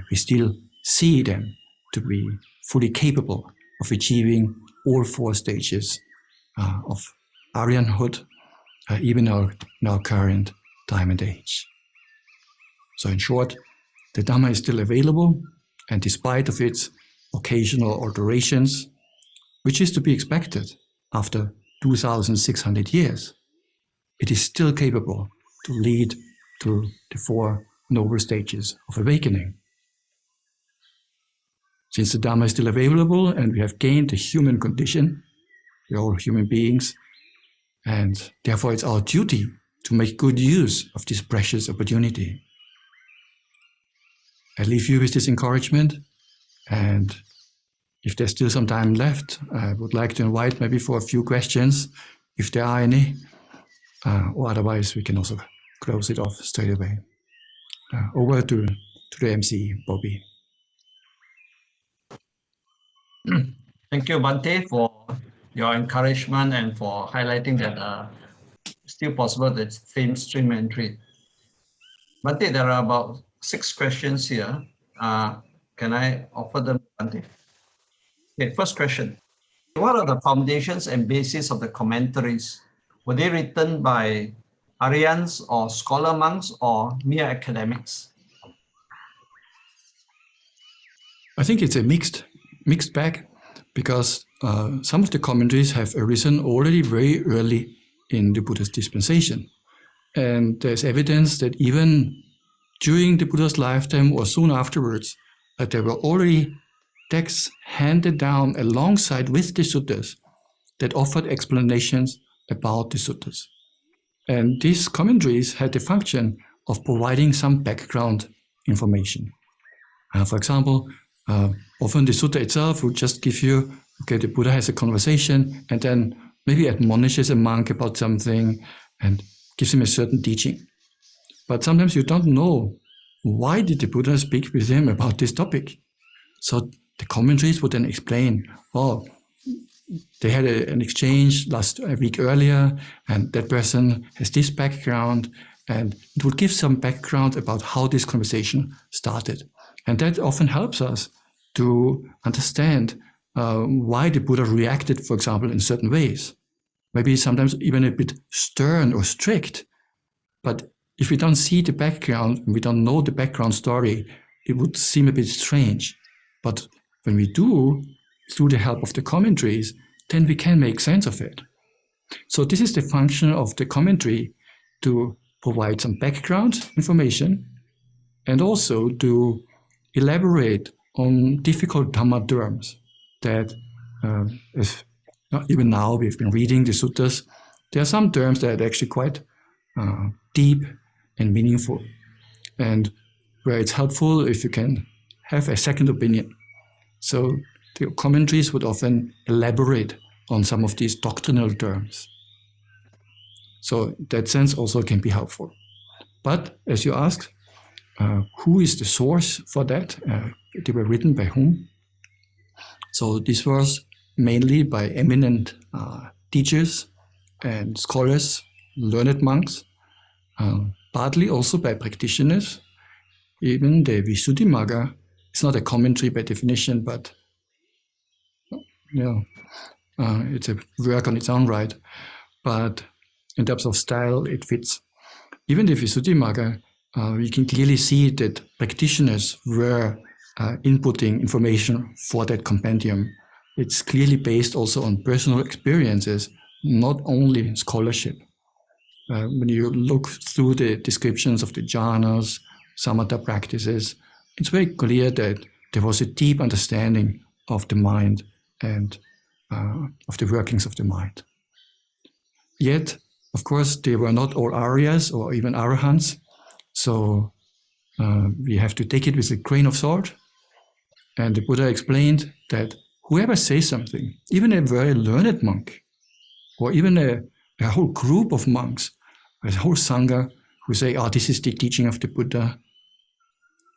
we still see them to be fully capable of achieving all 4 stages of Aryanhood, even in our current time and age. So in short, the Dhamma is still available, and despite of its occasional alterations, which is to be expected, after 2,600 years, it is still capable to lead to the 4 noble stages of awakening. Since the Dhamma is still available and we have gained the human condition, we are all human beings, and therefore it's our duty to make good use of this precious opportunity. I leave you with this encouragement, and if there's still some time left, I would like to invite maybe for a few questions, if there are any, or otherwise we can also close it off straight away. Over to the MC, Bobby. Thank you, Bhante, for your encouragement and for highlighting that it's still possible that same stream entry. Bhante, there are about 6 questions here. Can I offer them, Bhante? Okay, first question. What are the foundations and basis of the commentaries? Were they written by Aryans or scholar monks or mere academics? I think it's a mixed bag, because some of the commentaries have arisen already very early in the Buddha's dispensation. And there's evidence that even during the Buddha's lifetime or soon afterwards, that there were already texts handed down alongside with the suttas that offered explanations about the suttas. And these commentaries had the function of providing some background information. For example, often the sutta itself would just give you, okay, the Buddha has a conversation and then maybe admonishes a monk about something and gives him a certain teaching. But sometimes you don't know why did the Buddha speak with him about this topic. So the commentaries would then explain, oh, they had an exchange a week earlier, and that person has this background, and it would give some background about how this conversation started. And that often helps us to understand why the Buddha reacted, for example, in certain ways. Maybe sometimes even a bit stern or strict. But if we don't see the background, we don't know the background story, it would seem a bit strange. But when we do, through the help of the commentaries, then we can make sense of it. So this is the function of the commentary, to provide some background information and also to elaborate on difficult Dhamma terms that even now we've been reading the suttas. There are some terms that are actually quite deep and meaningful, and where it's helpful if you can have a second opinion. So the commentaries would often elaborate on some of these doctrinal terms. So that sense also can be helpful. But as you asked, who is the source for that? They were written by whom? So this was mainly by eminent teachers and scholars, learned monks, partly also by practitioners. Even the Visuddhimagga, it's not a commentary by definition, but it's a work on its own right. But in terms of style, it fits. Even the Visuddhimagga, we can clearly see that practitioners were inputting information for that compendium. It's clearly based also on personal experiences, not only scholarship. When you look through the descriptions of the Jhānas, samatha practices, it's very clear that there was a deep understanding of the mind and of the workings of the mind. Yet, of course, they were not all Aryas or even Arahants, so we have to take it with a grain of salt. And the Buddha explained that whoever says something, even a very learned monk, or even a whole group of monks, a whole Sangha, who say, oh, this is the teaching of the Buddha,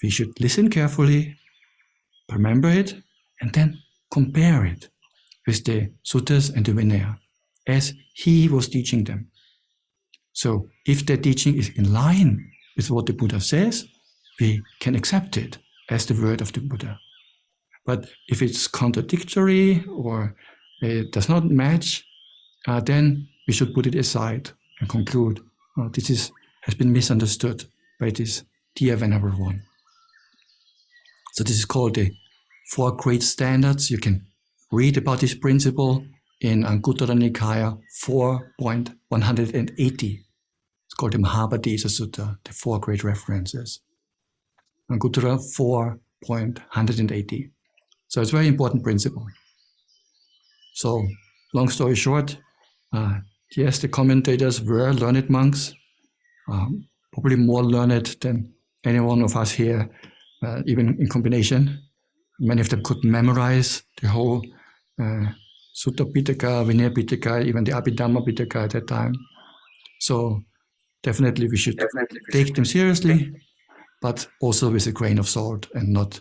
we should listen carefully, remember it, and then compare it with the suttas and the Vinaya, as he was teaching them. So if their teaching is in line with what the Buddha says, we can accept it as the word of the Buddha. But if it's contradictory or it does not match, then we should put it aside and conclude, this has been misunderstood by this dear Venerable One. So this is called the 4 great standards. You can read about this principle in Anguttara Nikaya 4.180. It's called the Mahabhadisa Sutta, the 4 great references. Anguttara 4.180. So it's a very important principle. So, long story short, yes, the commentators were learned monks, probably more learned than any one of us here, even in combination. Many of them could memorize the whole Sutta Pitaka, Vinaya Pitaka, even the Abhidhamma Pitaka at that time. So definitely we should take them seriously, but also with a grain of salt and not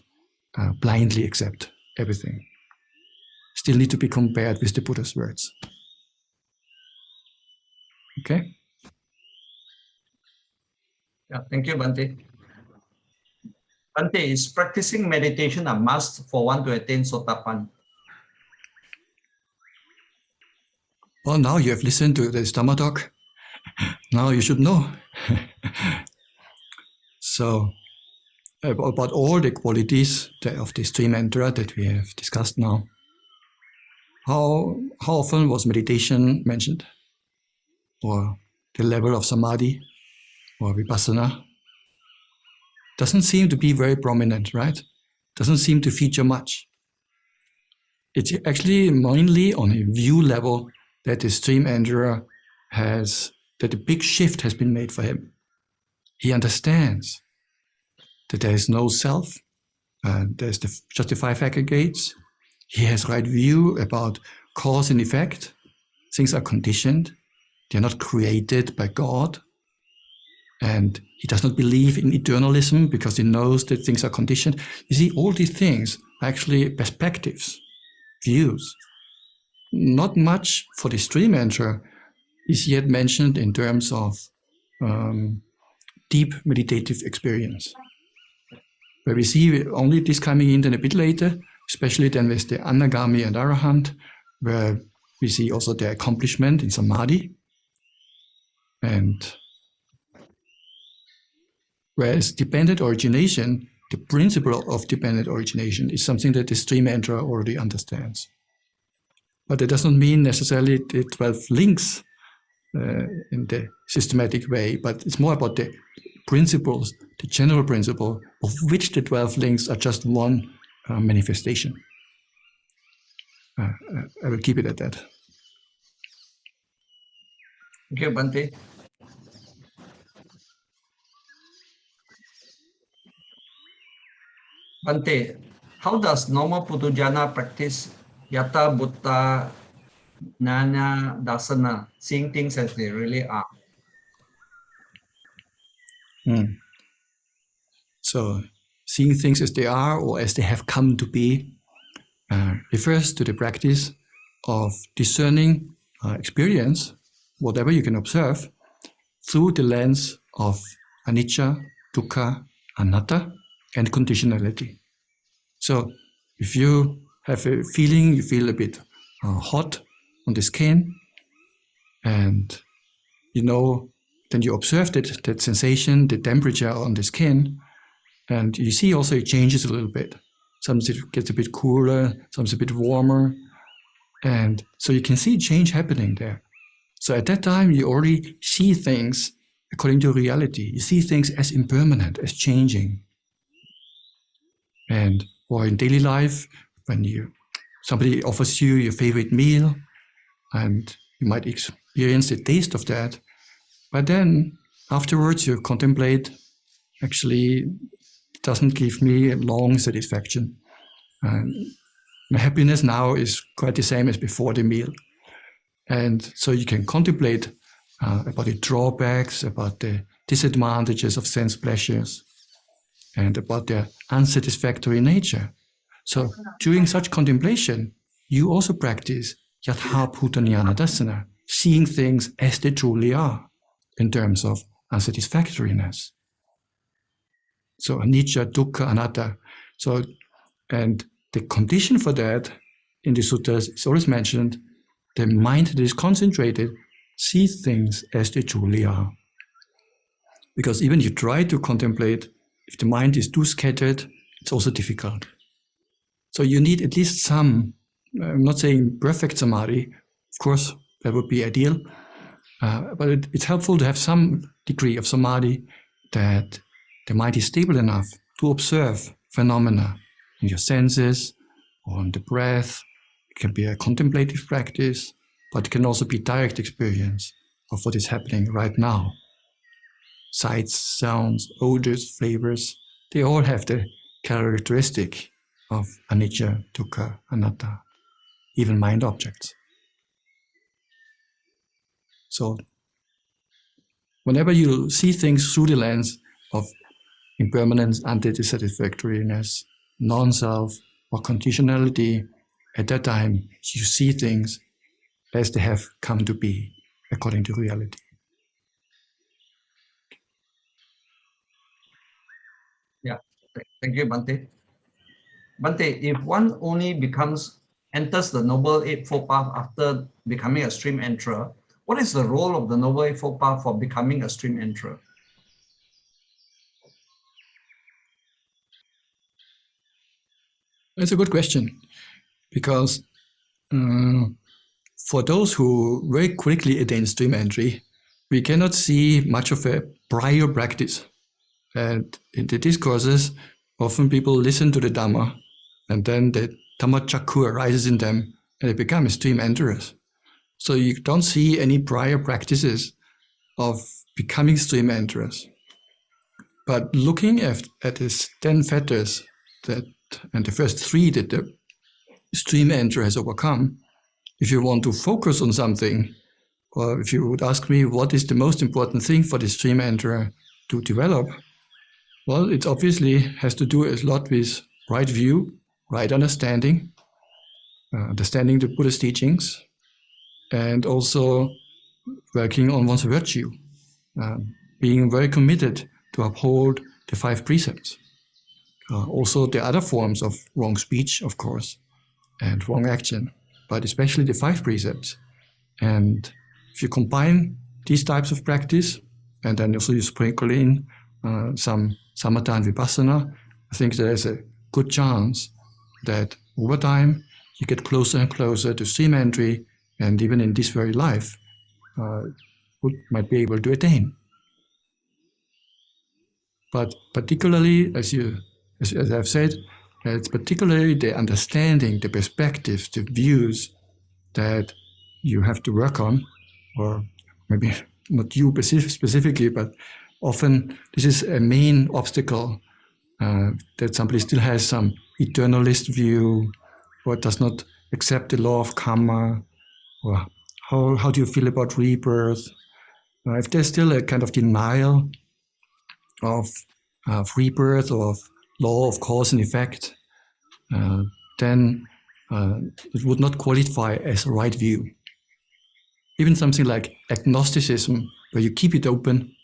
blindly accept everything. Still need to be compared with the Buddha's words. Okay? Yeah, thank you, Bhante. Bhante, is practicing meditation a must for one to attain Sotāpanna? Well, now you have listened to this Dhamma talk. Now you should know. So, about all the qualities of the stream enterer that we have discussed now, how often was meditation mentioned? Or the level of samadhi or vipassana? Doesn't seem to be very prominent, right? Doesn't seem to feature much. It's actually mainly on a view level that the stream enterer that a big shift has been made for him. He understands that there is no self, there's just the 5 aggregates. He has right view about cause and effect. Things are conditioned. They're not created by God. And he does not believe in eternalism because he knows that things are conditioned. You see, all these things are actually perspectives, views. Not much for the stream enterer is yet mentioned in terms of deep meditative experience. Where we see only this coming in then a bit later, especially then with the Anagami and Arahant, where we see also their accomplishment in Samadhi. And whereas dependent origination, the principle of dependent origination is something that the stream enterer already understands. But that does not mean necessarily the 12 links in the systematic way, but it's more about the principles, the general principle of which the 12 links are just one manifestation. I will keep it at that. Thank you, Bhante. Bhante, how does normal Putujana practice Yata Bhutta Nana Dasana, seeing things as they really are? So, seeing things as they are or as they have come to be refers to the practice of discerning experience, whatever you can observe, through the lens of anicca, dukkha, anatta, and conditionality. So, if you have a feeling, you feel a bit hot on the skin, and then you observe that sensation, the temperature on the skin, and you see also it changes a little bit. Sometimes it gets a bit cooler, sometimes a bit warmer, and so you can see change happening there. So at that time, you already see things according to reality. You see things as impermanent, as changing. And or in daily life, when somebody offers you your favorite meal, and you might experience the taste of that, but then afterwards you contemplate, actually, it doesn't give me a long satisfaction. My happiness now is quite the same as before the meal. And so you can contemplate about the drawbacks, about the disadvantages of sense pleasures, and about their unsatisfactory nature. So during such contemplation, you also practice Yatha Bhuta Jnana Dasana, seeing things as they truly are in terms of unsatisfactoriness. So anicca, dukkha, anatta. So, and the condition for that in the suttas is always mentioned, the mind that is concentrated sees things as they truly are. Because even if you try to contemplate, if the mind is too scattered, it's also difficult. So you need at least some, I'm not saying perfect samadhi, Of course, that would be ideal, but it's helpful to have some degree of samadhi, that the mind is stable enough to observe phenomena in your senses, on the breath. It can be a contemplative practice, but it can also be direct experience of what is happening right now. Sights, sounds, odors, flavors, they all have the characteristic of anicca, dukkha, anatta, even mind objects. So whenever you see things through the lens of impermanence, anti-dissatisfactoriness, non-self, or conditionality, at that time you see things as they have come to be according to reality. Yeah, thank you, Bhante. Bhante, if one only enters the Noble Eightfold Path after becoming a stream enterer, what is the role of the Noble Eightfold Path for becoming a stream enterer? That's a good question, because for those who very quickly attain stream entry, we cannot see much of a prior practice. And in the discourses, often people listen to the Dhamma, and then the Dhamma chakku arises in them, and they become stream enterers. So you don't see any prior practices of becoming stream enterers. But looking at the 10 fetters and the first 3 that the stream enterer has overcome, if you want to focus on something, or if you would ask me what is the most important thing for the stream enterer to develop, well, it obviously has to do a lot with right view, right understanding, understanding the Buddhist teachings, and also working on one's virtue, being very committed to uphold the 5 precepts. Also the other forms of wrong speech, of course, and wrong action, but especially the 5 precepts. And if you combine these types of practice, and then also you sprinkle in some samatha and vipassana, I think there's a good chance that over time you get closer and closer to stream entry, and even in this very life, might be able to attain. But particularly, as I've said, it's particularly the understanding, the perspectives, the views that you have to work on, or maybe not you specifically, but often this is a main obstacle, that somebody still has some eternalist view, or does not accept the law of karma, or how do you feel about rebirth? If there's still a kind of denial of rebirth or of law of cause and effect, then it would not qualify as a right view. Even something like agnosticism, where you keep it open.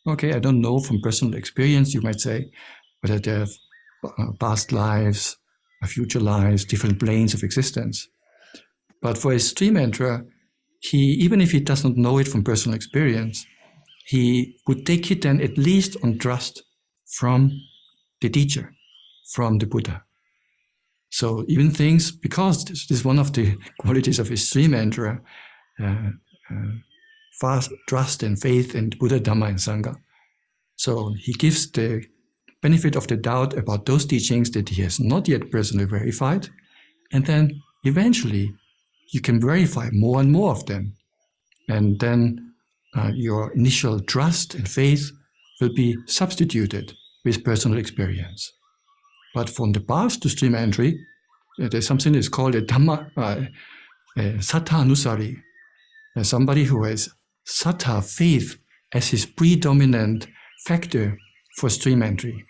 Okay, I don't know from personal experience, you might say, whether there are past lives, future lives, different planes of existence. But for a stream enterer, even if he does not know it from personal experience, he would take it then at least on trust from the teacher, from the Buddha. So even things, because this is one of the qualities of a stream enterer, fast trust and faith in Buddha, Dhamma, and Sangha. So he gives the benefit of the doubt about those teachings that he has not yet personally verified, and then eventually you can verify more and more of them. And then your initial trust and faith will be substituted with personal experience. But from the path to stream entry, there's something that's called a Dhamma, Sattha Anusari, somebody who has Sattha, faith, as his predominant factor for stream entry.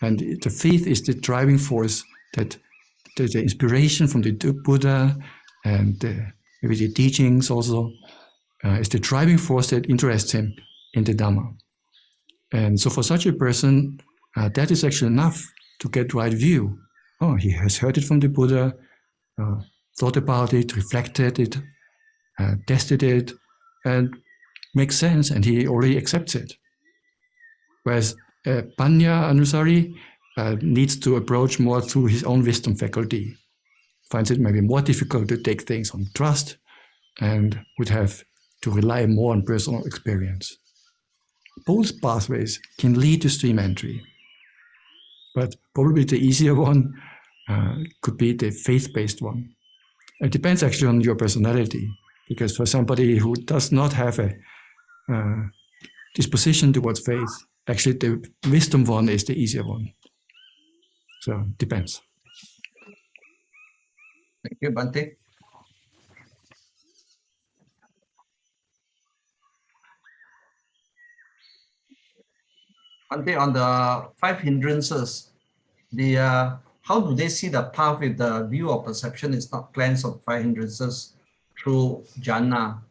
And the faith is the driving force, that the inspiration from the Buddha and maybe the teachings also is the driving force that interests him in the Dhamma. And so for such a person, that is actually enough to get right view. Oh, he has heard it from the Buddha, thought about it, reflected it, tested it, and makes sense, and he already accepts it. Whereas Panya Anusari needs to approach more through his own wisdom faculty, finds it maybe more difficult to take things on trust, and would have to rely more on personal experience. Both pathways can lead to stream entry, but probably the easier one could be the faith-based one. It depends actually on your personality, because for somebody who does not have a disposition towards faith, actually the wisdom one is the easier one. So it depends. Thank you, Bhante. Bhante, on the 5 hindrances, how do they see the path if the view of perception is not cleansed of 5 hindrances through jhana?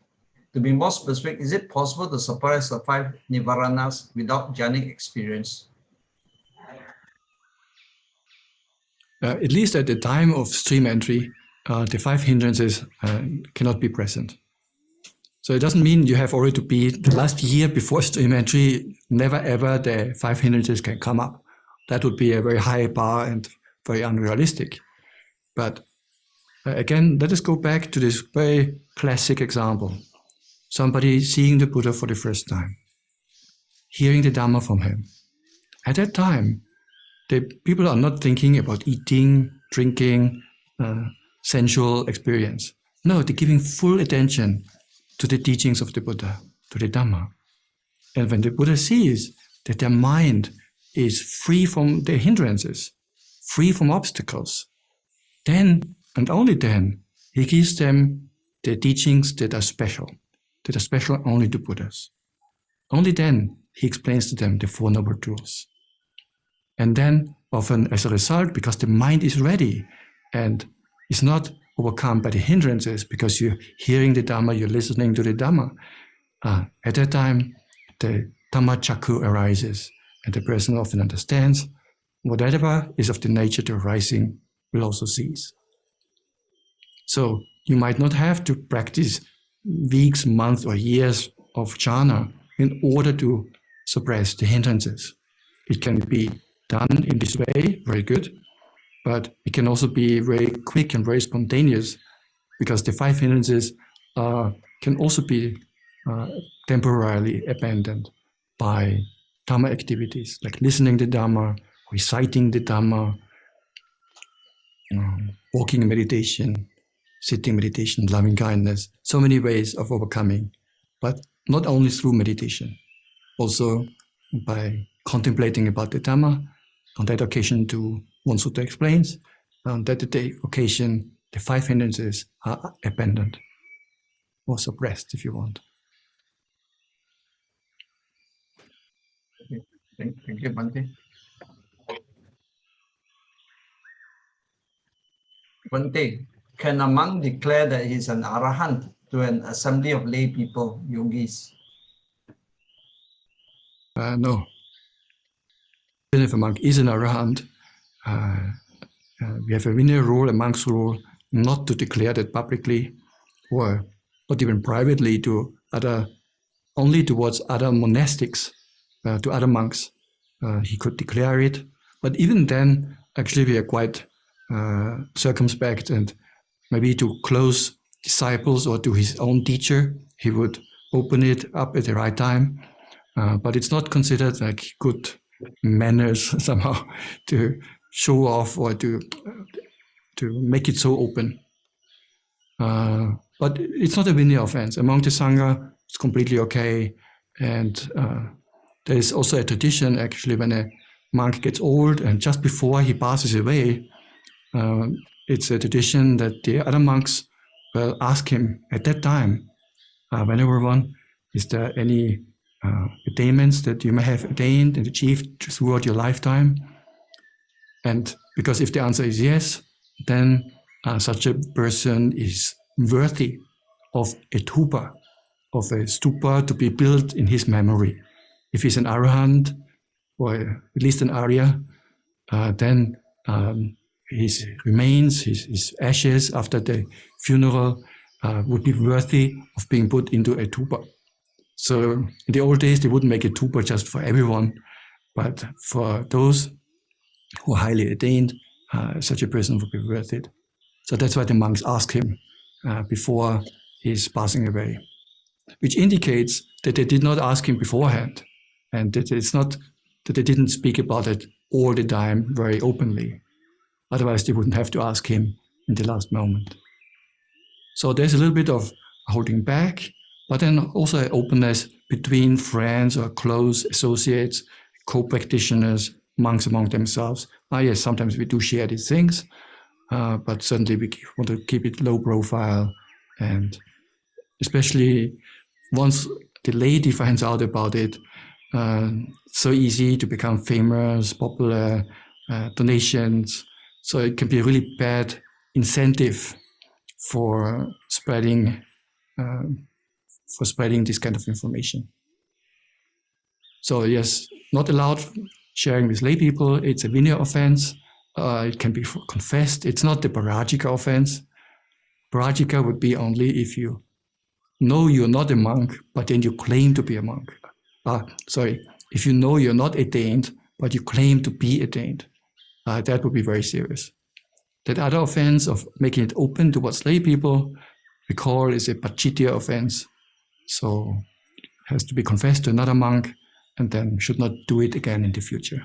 To be more specific, is it possible to suppress the 5 nibbānas without jhanic experience? At least at the time of stream entry, the 5 hindrances cannot be present. So it doesn't mean you have already to be the last year before stream entry, never ever the 5 hindrances can come up. That would be a very high bar and very unrealistic. But again, let us go back to this very classic example. Somebody seeing the Buddha for the first time, hearing the Dhamma from him. At that time, the people are not thinking about eating, drinking, sensual experience. No, they're giving full attention to the teachings of the Buddha, to the Dhamma. And when the Buddha sees that their mind is free from the hindrances, free from obstacles, then and only then he gives them the teachings that are special only to Buddhas. Only then he explains to them the Four Noble Truths. And then often as a result, because the mind is ready and is not overcome by the hindrances, because you're hearing the Dhamma, you're listening to the Dhamma, at that time the Dhamma Chakku arises, and the person often understands whatever is of the nature to arising will also cease. So you might not have to practice weeks, months, or years of jhana in order to suppress the hindrances. It can be done in this way, very good, but it can also be very quick and very spontaneous, because the 5 hindrances can also be temporarily abandoned by Dhamma activities, like listening to Dhamma, reciting the Dhamma, walking meditation, sitting meditation, loving kindness, so many ways of overcoming, but not only through meditation, also by contemplating about the Dhamma. On that occasion, one sutta explains, on that occasion, the 5 hindrances are abandoned or suppressed, if you want. Thank you, Bhante. Bhante, can a monk declare that he's an arahant to an assembly of lay people, yogis? No. Even if a monk is an arahant, we have a Vinaya rule, a monk's rule, not to declare that publicly or not even privately to only towards other monastics, to other monks. He could declare it, but even then, actually, we are quite circumspect, and maybe to close disciples or to his own teacher, he would open it up at the right time. But it's not considered like good manners somehow to show off or to make it so open. But it's not a Vinaya offense. Among the Sangha, it's completely okay. And there is also a tradition, actually, when a monk gets old and just before he passes away, it's a tradition that the other monks will ask him at that time, whenever one, is there any attainments that you may have attained and achieved throughout your lifetime? And because if the answer is yes, then such a person is worthy of a thupa, of a stupa to be built in his memory. If he's an arahant, or at least an arya, then his remains, his ashes after the funeral would be worthy of being put into a thupa. So in the old days, they wouldn't make a thupa just for everyone, but for those who are highly attained, such a person would be worth it. So that's why the monks ask him before is passing away, which indicates that they did not ask him beforehand, and that it's not that they didn't speak about it all the time very openly. Otherwise, they wouldn't have to ask him in the last moment. So there's a little bit of holding back, but then also an openness between friends or close associates, co-practitioners, monks among themselves. Yes, sometimes we do share these things, but certainly we want to keep it low profile, and especially once the laity finds out about it, it's so easy to become famous, popular, donations. So it can be a really bad incentive for spreading this kind of information. So yes, not allowed sharing with lay people. It's a vinaya offense. It can be confessed. It's not the parajika offense. Parajika would be only if you know you're not a monk, but then you claim to be a monk. If you know you're not attained, but you claim to be attained, that would be very serious. That other offense of making it open towards lay people, we call is a pachitya offense. So it has to be confessed to another monk, and then should not do it again in the future.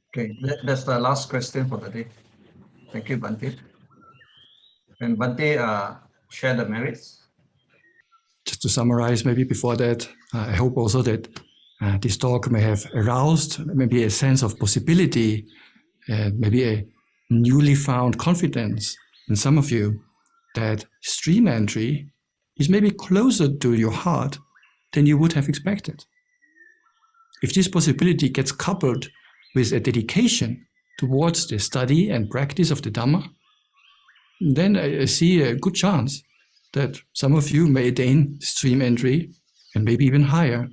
Okay, that's the last question for the day. Thank you, Bhante. And Bhante, share the merits. Just to summarize, maybe before that, I hope also that this talk may have aroused maybe a sense of possibility, maybe a newly found confidence in some of you that stream entry is maybe closer to your heart than you would have expected. If this possibility gets coupled with a dedication towards the study and practice of the Dhamma, then I see a good chance that some of you may attain stream entry and maybe even higher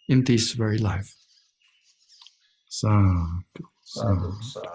in this very life. Sadhu, sadhu, sadhu.